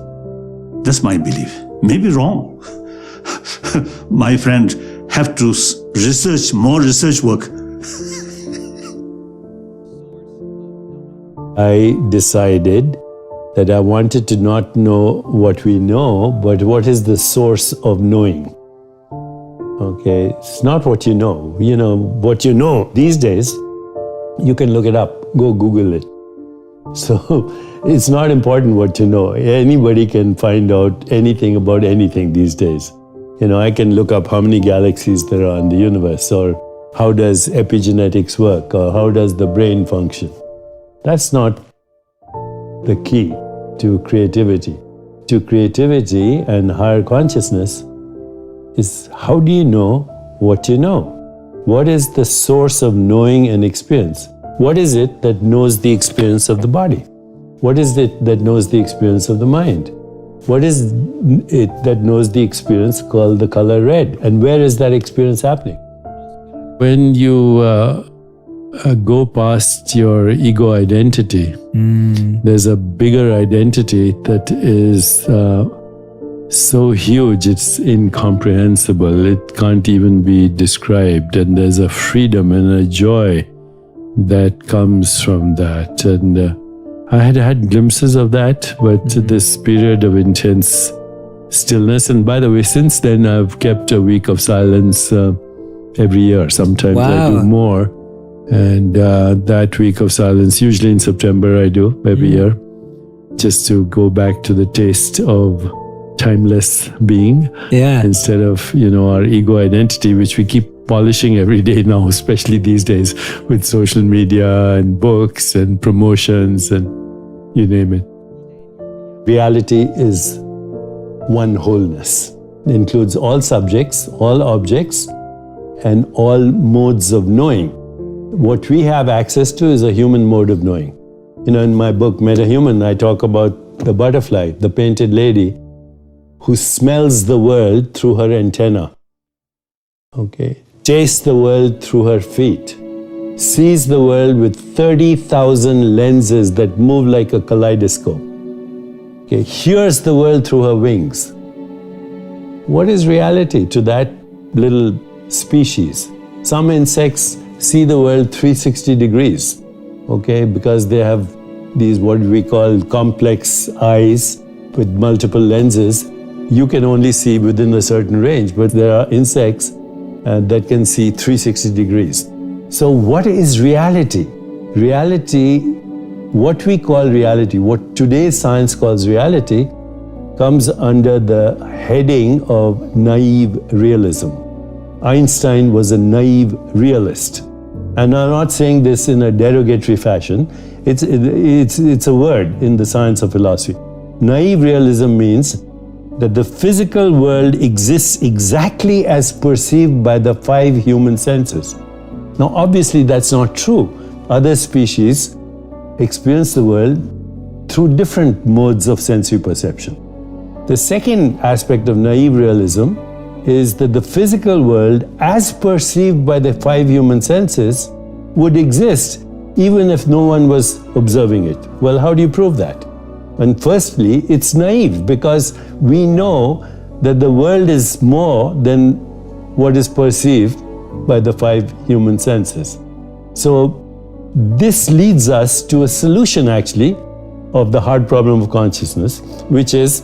That's my belief. Maybe wrong. My friend have to research more research work. I decided that I wanted to not know what we know, but what is the source of knowing. Okay, it's not what you know. What you know these days, you can look it up, go Google it. So it's not important what you know. Anybody can find out anything about anything these days. I can look up how many galaxies there are in the universe, or how does epigenetics work, or how does the brain function. That's not the key to creativity. To creativity and higher consciousness is, how do you know what you know? What is the source of knowing and experience? What is it that knows the experience of the body? What is it that knows the experience of the mind? What is it that knows the experience called the color red? And where is that experience happening? When you go past your ego identity, there's a bigger identity that is so huge, it's incomprehensible. It can't even be described. And there's a freedom and a joy that comes from that. And I had glimpses of that, but this period of intense stillness. And by the way, since then, I've kept a week of silence every year. Sometimes I do more. And that week of silence, usually in September, I do every year, just to go back to the taste of timeless being, instead of our ego identity, which we keep polishing every day now, especially these days with social media and books and promotions and you name it. Reality is one wholeness. It includes all subjects, all objects, and all modes of knowing. What we have access to is a human mode of knowing. In my book, Metahuman, I talk about the butterfly, the painted lady, who smells the world through her antenna. Okay. Tastes the world through her feet. Sees the world with 30,000 lenses that move like a kaleidoscope. Okay. Hears the world through her wings. What is reality to that little species? Some insects see the world 360 degrees, okay, because they have these what we call complex eyes with multiple lenses. You can only see within a certain range, but there are insects that can see 360 degrees. So what is reality? Reality, what we call reality, what today's science calls reality, comes under the heading of naive realism. Einstein was a naive realist. And I'm not saying this in a derogatory fashion. It's a word in the science of philosophy. Naive realism means that the physical world exists exactly as perceived by the 5 human senses. Now, obviously, that's not true. Other species experience the world through different modes of sensory perception. The second aspect of naive realism is that the physical world, as perceived by the 5 human senses, would exist even if no one was observing it. Well, how do you prove that? And firstly, it's naive because we know that the world is more than what is perceived by the 5 human senses. So this leads us to a solution actually of the hard problem of consciousness, which is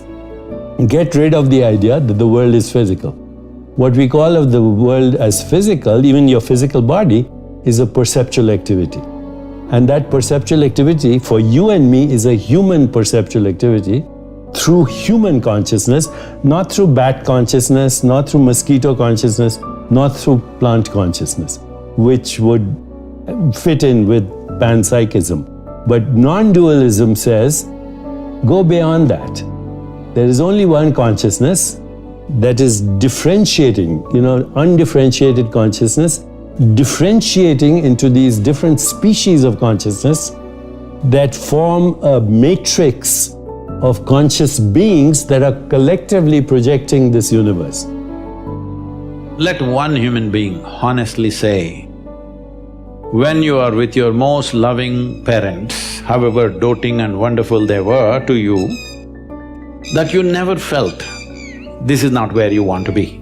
get rid of the idea that the world is physical. What we call of the world as physical, even your physical body, is a perceptual activity. And that perceptual activity for you and me is a human perceptual activity through human consciousness, not through bat consciousness, not through mosquito consciousness, not through plant consciousness, which would fit in with panpsychism. But non-dualism says, go beyond that. There is only one consciousness that is differentiating, undifferentiated consciousness, differentiating into these different species of consciousness that form a matrix of conscious beings that are collectively projecting this universe. Let one human being honestly say, when you are with your most loving parents, however doting and wonderful they were to you, that you never felt this is not where you want to be.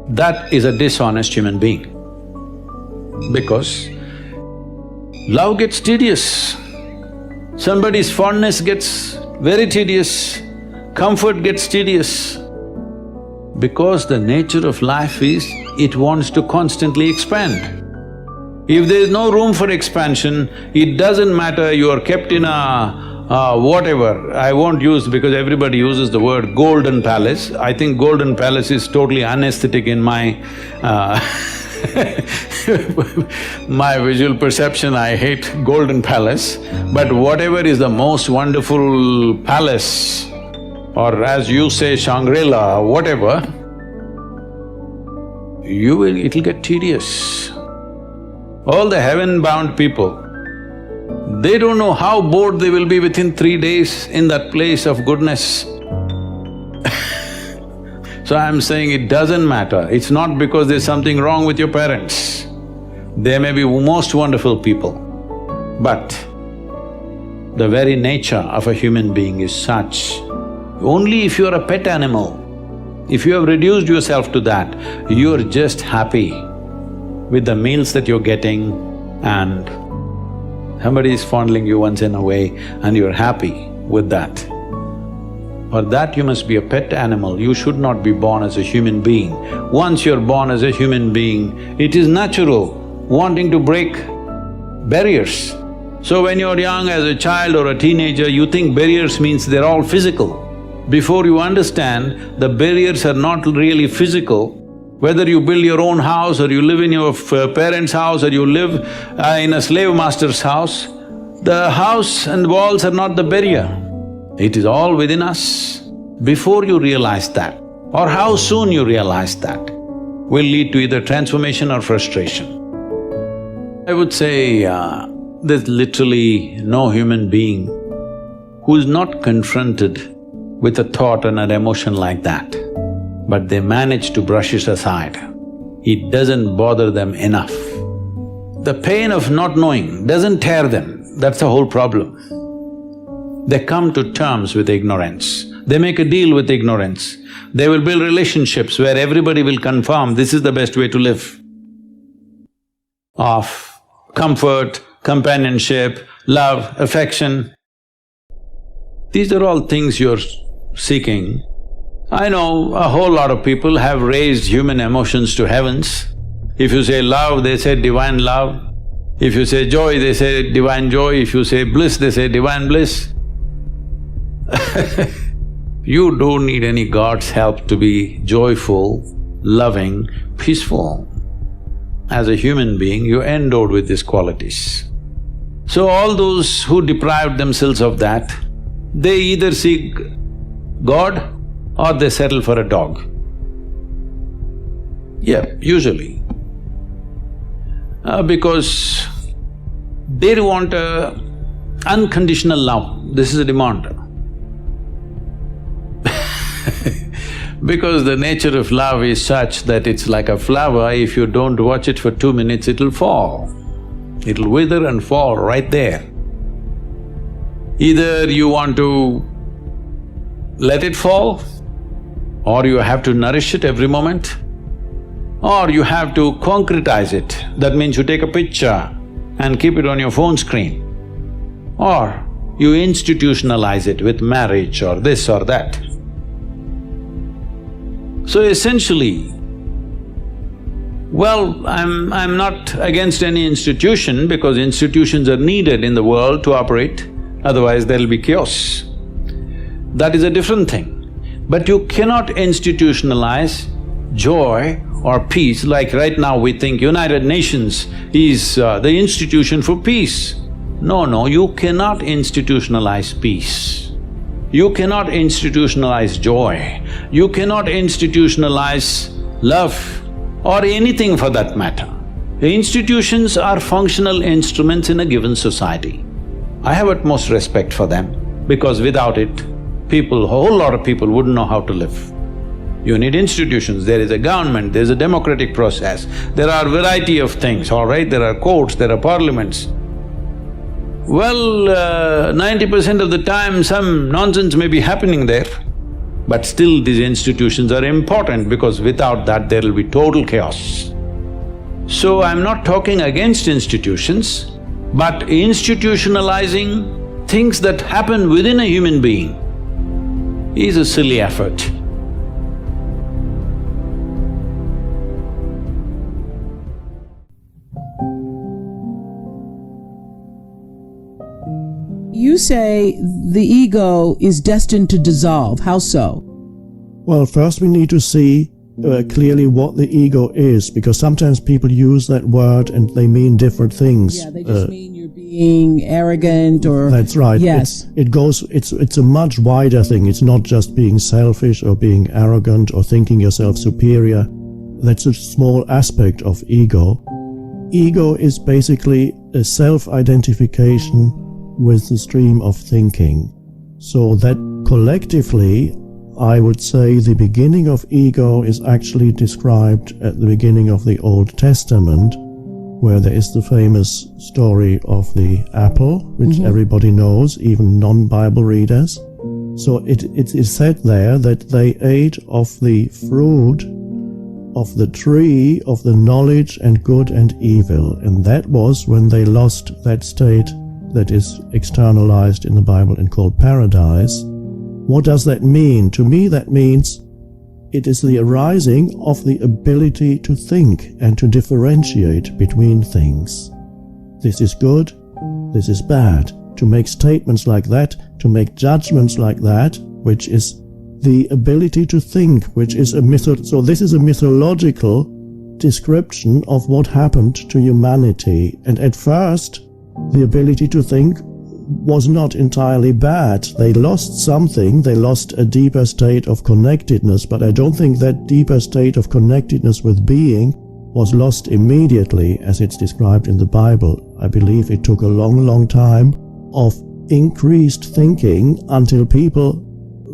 That is a dishonest human being. Because love gets tedious, somebody's fondness gets very tedious, comfort gets tedious. Because the nature of life is, it wants to constantly expand. If there is no room for expansion, it doesn't matter you are kept in a whatever, I won't use because everybody uses the word golden palace. I think golden palace is totally unesthetic in my my visual perception. I hate golden palace. But whatever is the most wonderful palace, or as you say Shangri-La, whatever, it'll get tedious. All the heaven-bound people, they don't know how bored they will be within 3 days in that place of goodness. So I'm saying it doesn't matter. It's not because there's something wrong with your parents. They may be most wonderful people, but the very nature of a human being is such. Only if you're a pet animal, if you have reduced yourself to that, you're just happy with the meals that you're getting and somebody is fondling you once in a way and you're happy with that. For that you must be a pet animal, you should not be born as a human being. Once you're born as a human being, it is natural wanting to break barriers. So when you're young as a child or a teenager, you think barriers means they're all physical. Before you understand, the barriers are not really physical. Whether you build your own house or you live in your parents' house or you live in a slave master's house, the house and walls are not the barrier. It is all within us. Before you realize that, or how soon you realize that, will lead to either transformation or frustration. I would say there's literally no human being who's not confronted with a thought and an emotion like that, but they manage to brush it aside. It doesn't bother them enough. The pain of not knowing doesn't tear them, that's the whole problem. They come to terms with ignorance, they make a deal with ignorance. They will build relationships where everybody will confirm this is the best way to live. Of comfort, companionship, love, affection. These are all things you're seeking. I know a whole lot of people have raised human emotions to heavens. If you say love, they say divine love. If you say joy, they say divine joy. If you say bliss, they say divine bliss. You don't need any God's help to be joyful, loving, peaceful. As a human being, you're endowed with these qualities. So all those who deprived themselves of that, they either seek God or they settle for a dog. Yeah, usually. Because they want unconditional love, this is a demand. Because the nature of love is such that it's like a flower, if you don't watch it for 2 minutes, it'll fall. It'll wither and fall right there. Either you want to let it fall, or you have to nourish it every moment, or you have to concretize it. That means you take a picture and keep it on your phone screen, or you institutionalize it with marriage or this or that. So essentially, well, I'm not against any institution because institutions are needed in the world to operate, otherwise there'll be chaos. That is a different thing. But you cannot institutionalize joy or peace, like right now we think United Nations is the institution for peace. No, you cannot institutionalize peace. You cannot institutionalize joy. You cannot institutionalize love or anything for that matter. The institutions are functional instruments in a given society. I have utmost respect for them because without it, a whole lot of people wouldn't know how to live. You need institutions, there is a government, there's a democratic process, there are variety of things, all right? There are courts, there are parliaments. Well, 90% of the time some nonsense may be happening there, but still these institutions are important because without that there will be total chaos. So I'm not talking against institutions, but institutionalizing things that happen within a human being is a silly effort. You say the ego is destined to dissolve. How so? Well, first we need to see clearly what the ego is, because sometimes people use that word and they mean different things. Yeah, they just mean you're being arrogant or… That's right. Yes. It's a much wider thing. It's not just being selfish or being arrogant or thinking yourself superior. That's a small aspect of ego. Ego is basically a self-identification with the stream of thinking. So that collectively, I would say the beginning of ego is actually described at the beginning of the Old Testament, where there is the famous story of the apple, which everybody knows, even non-Bible readers. So it is said there that they ate of the fruit of the tree of the knowledge and good and evil, and that was when they lost that state that is externalized in the Bible and called paradise. What does that mean? To me, that means it is the arising of the ability to think and to differentiate between things. This is good, this is bad. To make statements like that, to make judgments like that, which is the ability to think, which is so this is a mythological description of what happened to humanity. And at first, the ability to think was not entirely bad. They lost something, they lost a deeper state of connectedness, but I don't think that deeper state of connectedness with being was lost immediately as it's described in the Bible. I believe it took a long time of increased thinking until people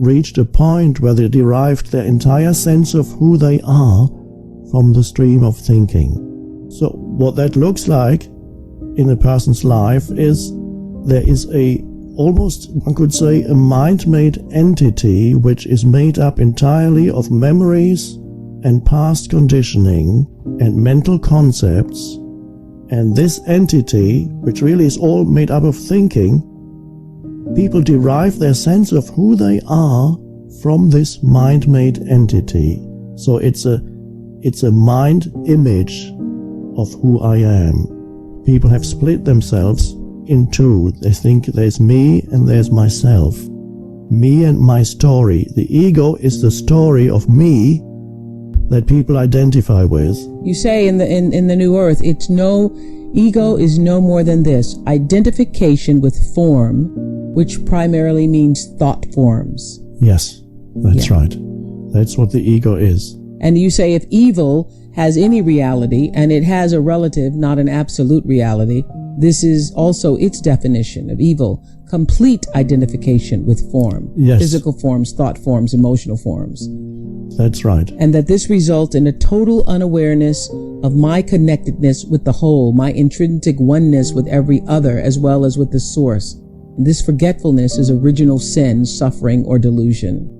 reached a point where they derived their entire sense of who they are from the stream of thinking. So what that looks like in a person's life is there is almost, one could say, a mind-made entity which is made up entirely of memories and past conditioning and mental concepts. And this entity, which really is all made up of thinking, people derive their sense of who they are from this mind-made entity. So it's a mind image of who I am. People have split themselves in two. They think there's me and there's myself. me and my story. The ego is the story of me that people identify with. You say in the New Earth, ego is no more than this: identification with form, which primarily means thought forms. Yes, that's right. That's what the ego is. And you say if evil has any reality, and it has a relative, not an absolute reality, this is also its definition of evil: complete identification with form. Yes. Physical forms, thought forms, emotional forms. That's right. And that this results in a total unawareness of my connectedness with the whole, my intrinsic oneness with every other, as well as with the source. And this forgetfulness is original sin, suffering, or delusion.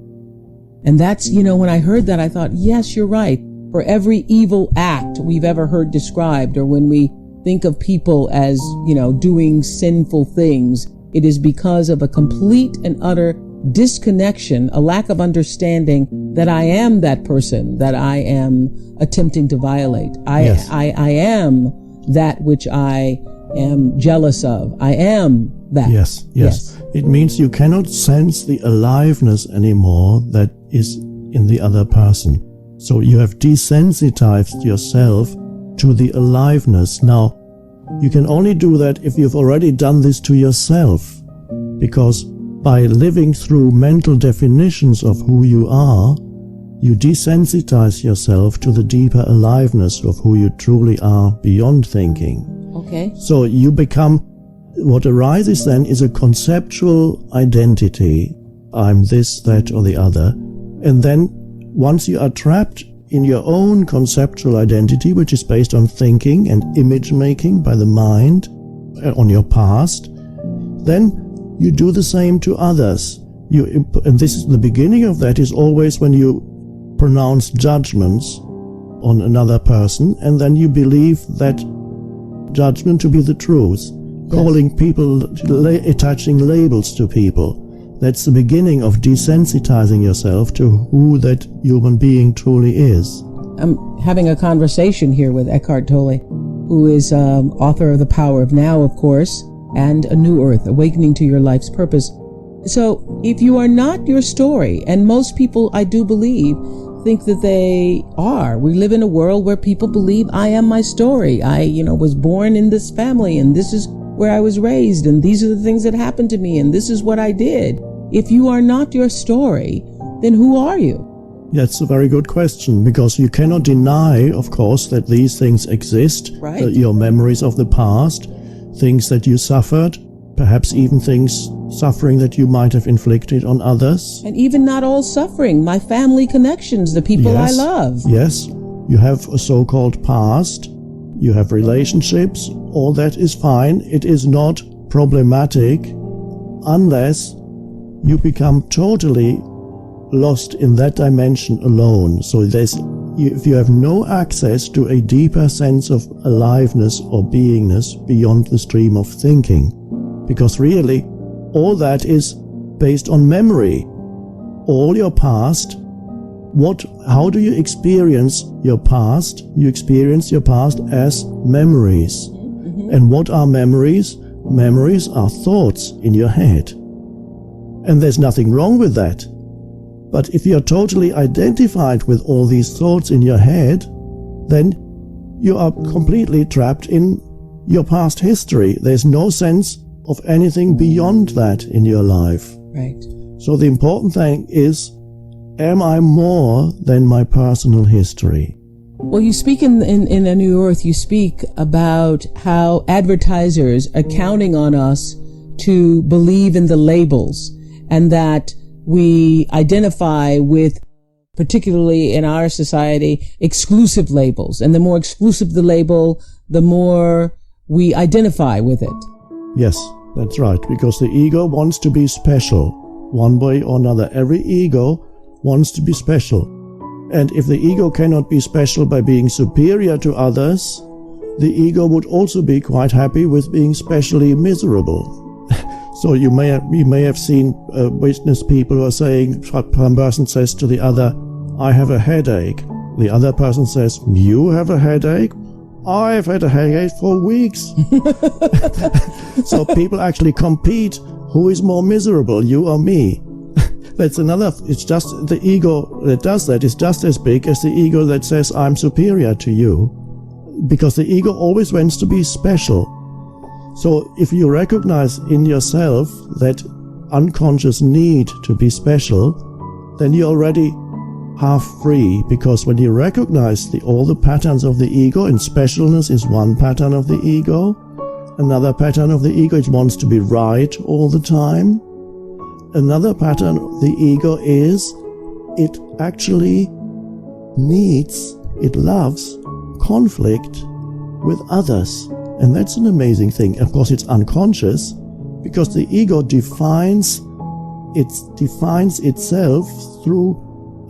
And that's, when I heard that, I thought, yes, you're right. For every evil act we've ever heard described, or when we think of people as, doing sinful things, it is because of a complete and utter disconnection, a lack of understanding that I am that person that I am attempting to violate. I am that which I am jealous of. I am that. Yes. It means you cannot sense the aliveness anymore that is in the other person. So you have desensitized yourself to the aliveness. Now, you can only do that if you've already done this to yourself, because by living through mental definitions of who you are, you desensitize yourself to the deeper aliveness of who you truly are beyond thinking. Okay. So you become, what arises then is a conceptual identity. I'm this, that, or the other. And then once you are trapped in your own conceptual identity, which is based on thinking and image making by the mind, on your past, then you do the same to others. And this is the beginning of that is always when you pronounce judgments on another person, and then you believe that judgment to be the truth, calling people, attaching labels to people. That's the beginning of desensitizing yourself to who that human being truly is. I'm having a conversation here with Eckhart Tolle, who is author of The Power of Now, of course, and A New Earth, Awakening to Your Life's Purpose. So if you are not your story, and most people, I do believe, think that they are. We live in a world where people believe I am my story. I, was born in this family, and this is where I was raised, and these are the things that happened to me, and this is what I did. If you are not your story, then who are you? That's a very good question, because you cannot deny, of course, that these things exist. Right. Your memories of the past, things that you suffered, perhaps even suffering that you might have inflicted on others. And even not all suffering, my family connections, the people I love. Yes, you have a so-called past, you have relationships, all that is fine. It is not problematic unless you become totally lost in that dimension alone. So if you have no access to a deeper sense of aliveness or beingness beyond the stream of thinking, because really all that is based on memory. All your past, how do you experience your past? You experience your past as memories. And what are memories? Memories are thoughts in your head. And there's nothing wrong with that. But if you're totally identified with all these thoughts in your head, then you are completely trapped in your past history. There's no sense of anything beyond that in your life. Right. So the important thing is, am I more than my personal history? Well, you speak in A New Earth, you speak about how advertisers are counting on us to believe in the labels, and that we identify with, particularly in our society, exclusive labels. And the more exclusive the label, the more we identify with it. Yes, that's right, because the ego wants to be special, one way or another. Every ego wants to be special. And if the ego cannot be special by being superior to others, the ego would also be quite happy with being specially miserable. So you may have seen witnessed people who are saying, one person says to the other, I have a headache. The other person says, you have a headache? I've had a headache for weeks. So people actually compete, who is more miserable, you or me? That's another, it's just the ego that does that is just as big as the ego that says, I'm superior to you. Because the ego always wants to be special. So if you recognize in yourself that unconscious need to be special, then you're already half free, because when you recognize all the patterns of the ego, and specialness is one pattern of the ego, another pattern of the ego, it wants to be right all the time. Another pattern of the ego is it actually needs, it loves conflict with others. And that's an amazing thing. Of course, it's unconscious, because the ego defines itself through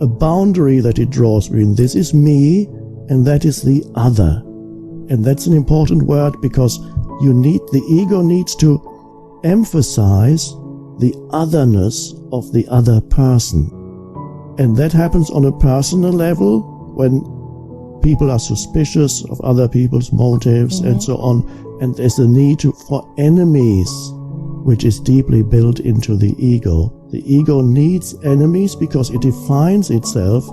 a boundary that it draws between this is me and that is the other. And that's an important word, because the ego needs to emphasize the otherness of the other person. And that happens on a personal level when people are suspicious of other people's motives and so on. And there's a need for enemies, which is deeply built into the ego. The ego needs enemies because it defines itself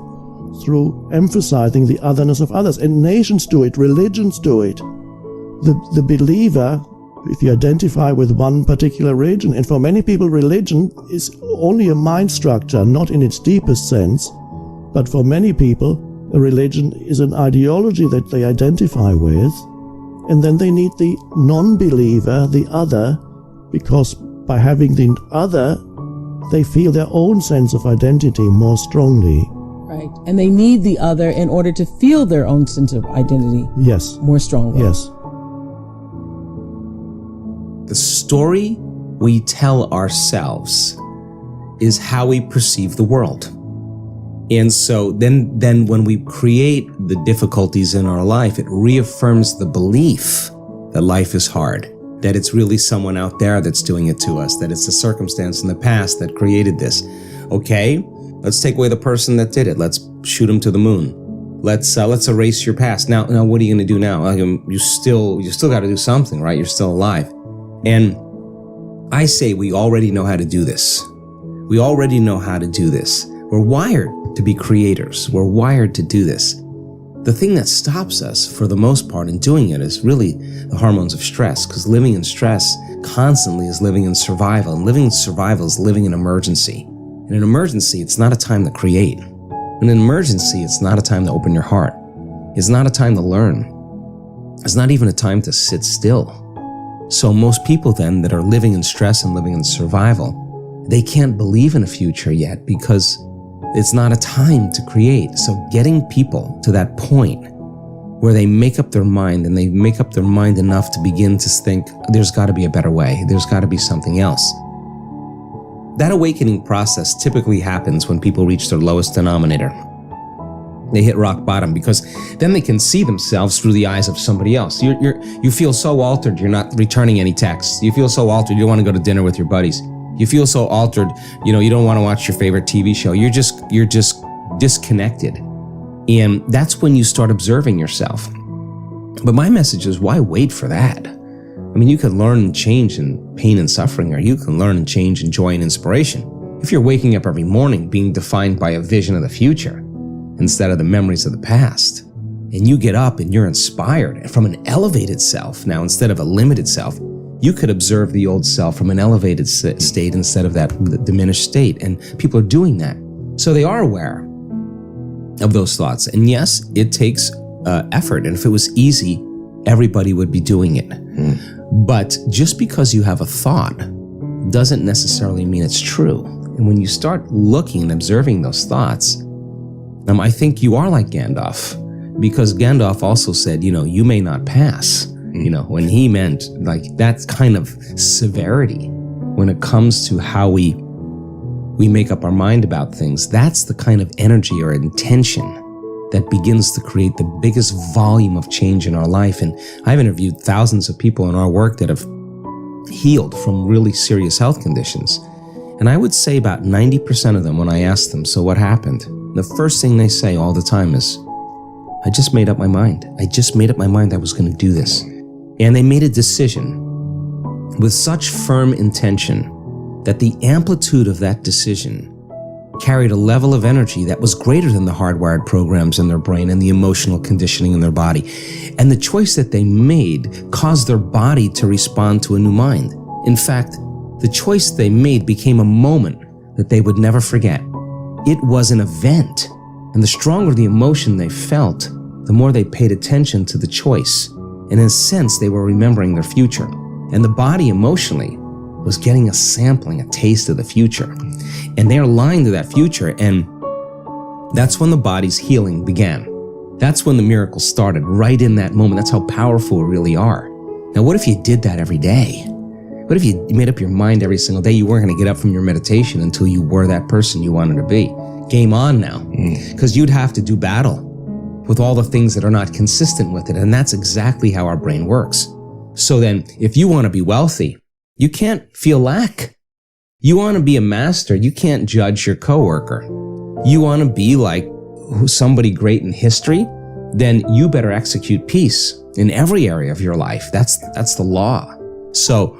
through emphasizing the otherness of others. And nations do it, religions do it. The believer, if you identify with one particular religion, and for many people religion is only a mind structure, not in its deepest sense, but for many people a religion is an ideology that they identify with, and then they need the non-believer, the other, because by having the other, they feel their own sense of identity more strongly. Right. And they need the other in order to feel their own sense of identity. Yes. More strongly. Yes. The story we tell ourselves is how we perceive the world. And so then when we create the difficulties in our life, it reaffirms the belief that life is hard, that it's really someone out there that's doing it to us, that it's a circumstance in the past that created this. Okay, let's take away the person that did it. Let's shoot him to the moon. Let's erase your past. Now, what are you going to do now? You still got to do something, right? You're still alive. And I say we already know how to do this. We already know how to do this. We're wired to be creators. We're wired to do this. The thing that stops us, for the most part, in doing it is really the hormones of stress, because living in stress constantly is living in survival, and living in survival is living in emergency. In an emergency, it's not a time to create. In an emergency, it's not a time to open your heart. It's not a time to learn. It's not even a time to sit still. So most people then that are living in stress and living in survival, they can't believe in a future yet because it's not a time to create. So getting people to that point where they make up their mind, and they make up their mind enough to begin to think, there's got to be a better way. There's got to be something else. That awakening process typically happens when people reach their lowest denominator. They hit rock bottom, because then they can see themselves through the eyes of somebody else. You feel so altered, you're not returning any texts. You feel so altered, you don't want to go to dinner with your buddies. You feel so altered, you don't want to watch your favorite TV show. You're just disconnected. And that's when you start observing yourself. But my message is, why wait for that? I mean, you can learn and change in pain and suffering, or you can learn and change in joy and inspiration. If you're waking up every morning being defined by a vision of the future instead of the memories of the past, and you get up and you're inspired from an elevated self now instead of a limited self, you could observe the old self from an elevated state instead of that diminished state. And people are doing that. So they are aware of those thoughts. And yes, it takes effort. And if it was easy, everybody would be doing it. But just because you have a thought doesn't necessarily mean it's true. And when you start looking and observing those thoughts, I think you are like Gandalf, because Gandalf also said, you may not pass. When he meant like that kind of severity when it comes to how we make up our mind about things. That's the kind of energy or intention that begins to create the biggest volume of change in our life. And I've interviewed thousands of people in our work that have healed from really serious health conditions. And I would say about 90% of them, when I ask them, so what happened? The first thing they say all the time is, I just made up my mind. I just made up my mind I was going to do this. And they made a decision with such firm intention that the amplitude of that decision carried a level of energy that was greater than the hardwired programs in their brain and the emotional conditioning in their body. And the choice that they made caused their body to respond to a new mind. In fact, the choice they made became a moment that they would never forget. It was an event, and the stronger the emotion they felt, the more they paid attention to the choice. And in a sense, they were remembering their future. And the body emotionally was getting a sampling, a taste of the future. And they are aligned to that future, and that's when the body's healing began. That's when the miracle started, right in that moment. That's how powerful we really are. Now, what if you did that every day? What if you made up your mind every single day you weren't going to get up from your meditation until you were that person you wanted to be? Game on now. Because you'd have to do battle with all the things that are not consistent with it. And that's exactly how our brain works. So then, if you want to be wealthy, you can't feel lack. You want to be a master, you can't judge your coworker. You want to be like somebody great in history, then you better execute peace in every area of your life. That's the law. So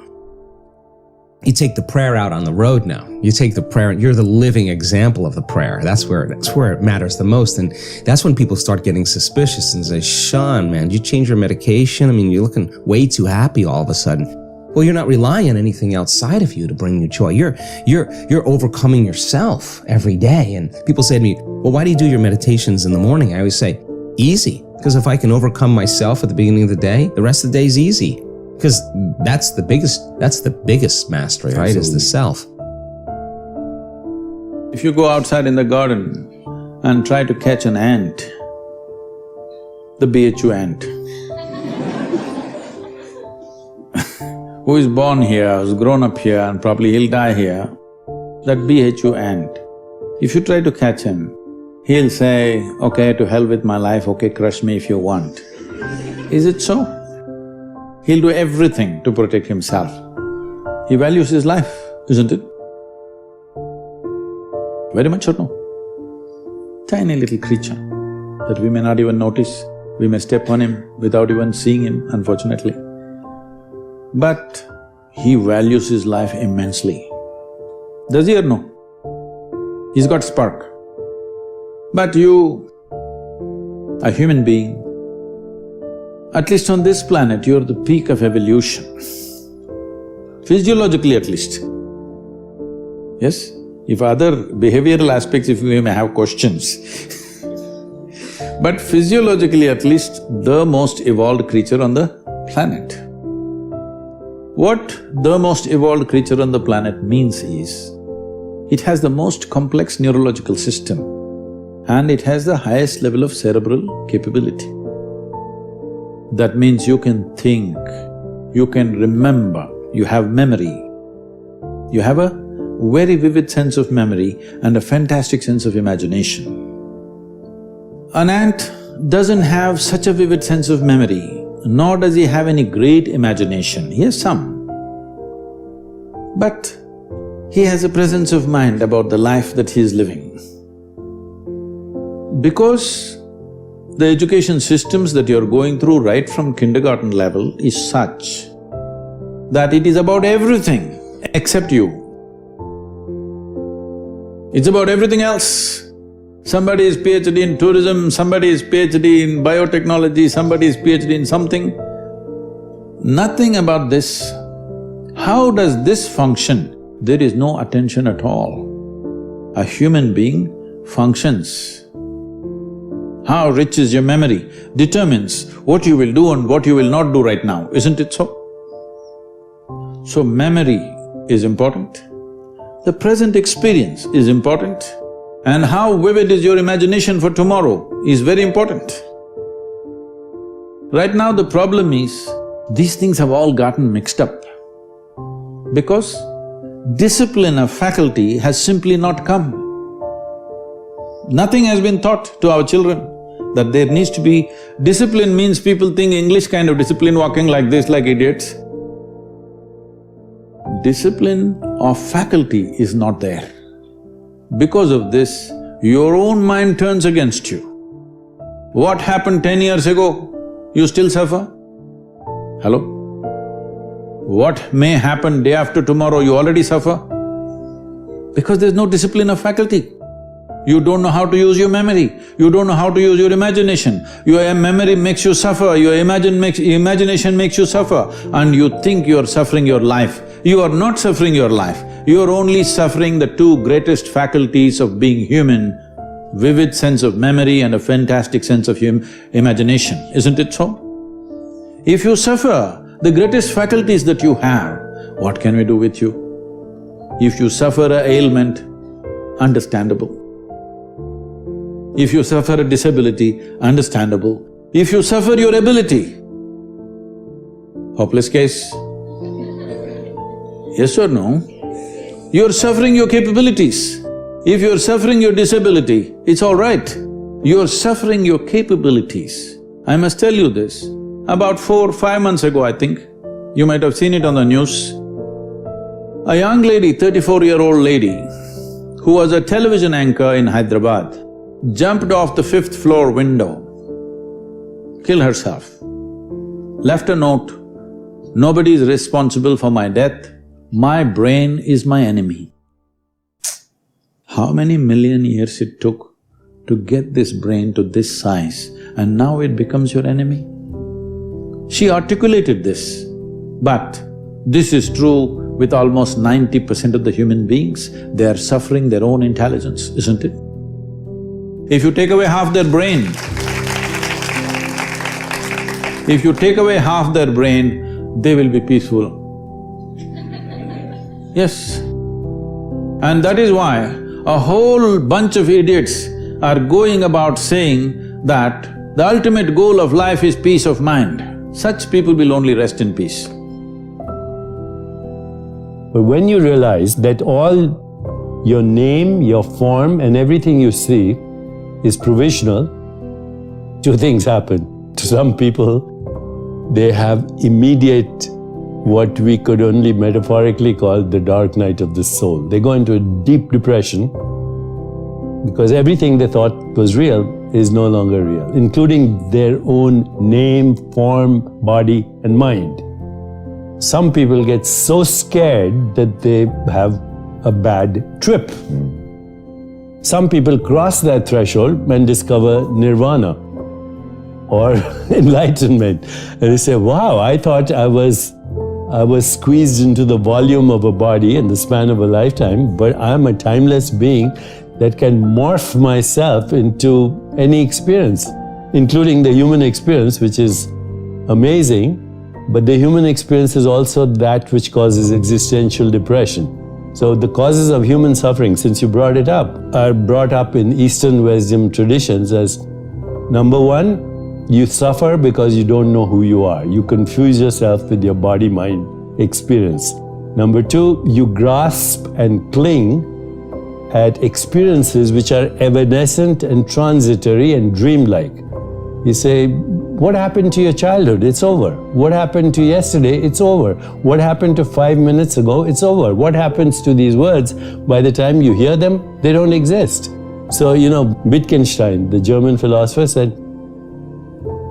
you take the prayer out on the road now. You take the prayer, you're the living example of the prayer. That's where it matters the most. And that's when people start getting suspicious and say, Sean, man, did you change your medication? I mean, you're looking way too happy all of a sudden. Well, you're not relying on anything outside of you to bring you joy. You're overcoming yourself every day. And people say to me, well, why do you do your meditations in the morning? I always say, easy. Because if I can overcome myself at the beginning of the day, the rest of the day is easy. Because that's the biggest mastery, right? Is the self. If you go outside in the garden and try to catch an ant, the BHU ant, who is born here, who's grown up here, and probably he'll die here, that BHU ant, if you try to catch him, he'll say, okay, to hell with my life, okay, crush me if you want. Is it so? He'll do everything to protect himself. He values his life, isn't it? Very much or no? Tiny little creature that we may not even notice. We may step on him without even seeing him, unfortunately. But he values his life immensely. Does he or no? He's got spark. But you, a human being, at least on this planet, you're the peak of evolution, physiologically at least. Yes? If other behavioral aspects, if we may have questions but physiologically at least, the most evolved creature on the planet. What the most evolved creature on the planet means is, it has the most complex neurological system and it has the highest level of cerebral capability. That means you can think, you can remember, you have memory. You have a very vivid sense of memory and a fantastic sense of imagination. An ant doesn't have such a vivid sense of memory, nor does he have any great imagination. He has some. But he has a presence of mind about the life that he is living. Because the education systems that you're going through right from kindergarten level is such that it is about everything except you. It's about everything else. Somebody is PhD in tourism, somebody is PhD in biotechnology, somebody is PhD in something. Nothing about this. How does this function? There is no attention at all. A human being functions. How rich is your memory determines what you will do and what you will not do right now, isn't it so? So memory is important, the present experience is important, and how vivid is your imagination for tomorrow is very important. Right now the problem is, these things have all gotten mixed up because discipline of faculty has simply not come. Nothing has been taught to our children that there needs to be… Discipline means people think English kind of discipline, walking like this like idiots. Discipline of faculty is not there. Because of this, your own mind turns against you. What happened 10 years ago, you still suffer? Hello? What may happen day after tomorrow, you already suffer? Because there's no discipline of faculty. You don't know how to use your memory. You don't know how to use your imagination. Your memory makes you suffer, your imagination makes you suffer, and you think you're suffering your life. You are not suffering your life. You're only suffering the two greatest faculties of being human, vivid sense of memory and a fantastic sense of imagination, isn't it so? If you suffer the greatest faculties that you have, what can we do with you? If you suffer an ailment, understandable. If you suffer a disability, understandable. If you suffer your ability, hopeless case. Yes or no? You're suffering your capabilities. If you're suffering your disability, it's all right. You're suffering your capabilities. I must tell you this, about 4-5 months ago, I think, you might have seen it on the news, a young lady, 34-year-old lady, who was a television anchor in Hyderabad, jumped off the 5th floor window, killed herself, left a note, "Nobody is responsible for my death, my brain is my enemy." How many million years it took to get this brain to this size, and now it becomes your enemy? She articulated this, but this is true with almost 90% of the human beings. They are suffering their own intelligence, isn't it? If you take away half their brain, if you take away half their brain, they will be peaceful. Yes. And that is why a whole bunch of idiots are going about saying that the ultimate goal of life is peace of mind. Such people will only rest in peace. But when you realize that all your name, your form and everything you see is provisional, two things happen. To some people, they have immediate, what we could only metaphorically call the dark night of the soul. They go into a deep depression because everything they thought was real is no longer real, including their own name, form, body and mind. Some people get so scared that they have a bad trip. Some people cross that threshold and discover nirvana or enlightenment. And they say, wow, I thought I was squeezed into the volume of a body in the span of a lifetime, but I'm a timeless being that can morph myself into any experience, including the human experience, which is amazing, but the human experience is also that which causes existential depression. So the causes of human suffering, since you brought it up, are brought up in Eastern wisdom traditions as, number one, you suffer because you don't know who you are. You confuse yourself with your body-mind experience. Number two, you grasp and cling at experiences which are evanescent and transitory and dreamlike. You say, what happened to your childhood? It's over. What happened to yesterday? It's over. What happened to 5 minutes ago? It's over. What happens to these words? By the time you hear them, they don't exist. So, Wittgenstein, the German philosopher, said,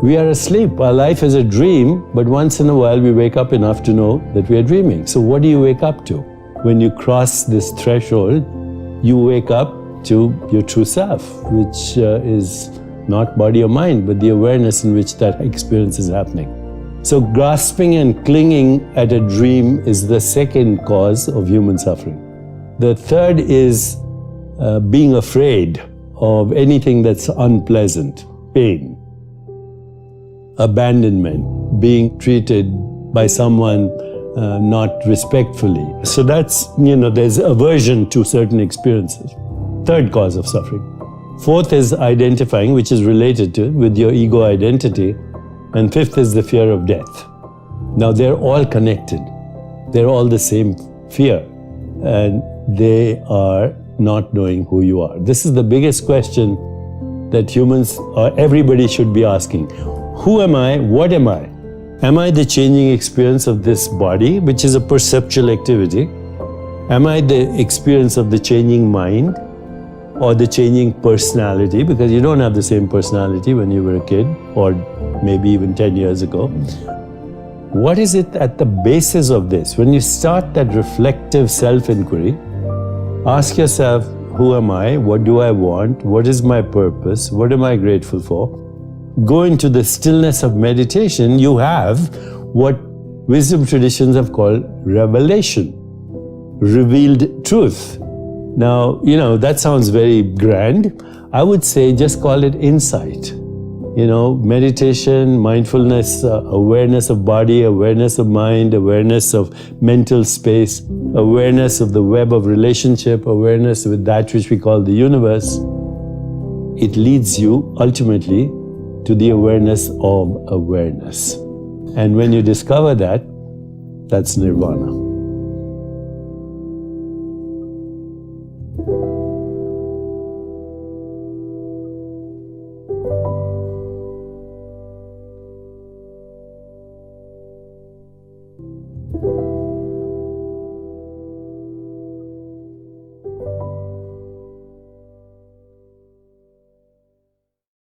we are asleep. Our life is a dream, but once in a while we wake up enough to know that we are dreaming. So what do you wake up to? When you cross this threshold, you wake up to your true self, which is not body or mind, but the awareness in which that experience is happening. So grasping and clinging at a dream is the second cause of human suffering. The third is being afraid of anything that's unpleasant, pain, abandonment, being treated by someone not respectfully. So that's, there's aversion to certain experiences. Third cause of suffering. Fourth is identifying, which is related to it, with your ego identity. And fifth is the fear of death. Now they're all connected. They're all the same fear. And they are not knowing who you are. This is the biggest question that humans, or everybody should be asking. Who am I? What am I? Am I the changing experience of this body, which is a perceptual activity? Am I the experience of the changing mind or the changing personality? Because you don't have the same personality when you were a kid or maybe even 10 years ago. What is it at the basis of this? When you start that reflective self-inquiry, ask yourself, who am I? What do I want? What is my purpose? What am I grateful for? Go into the stillness of meditation, you have what wisdom traditions have called revelation, revealed truth. Now, that sounds very grand. I would say just call it insight. Meditation, mindfulness, awareness of body, awareness of mind, awareness of mental space, awareness of the web of relationship, awareness with that which we call the universe. It leads you ultimately to the awareness of awareness. And when you discover that, that's nirvana.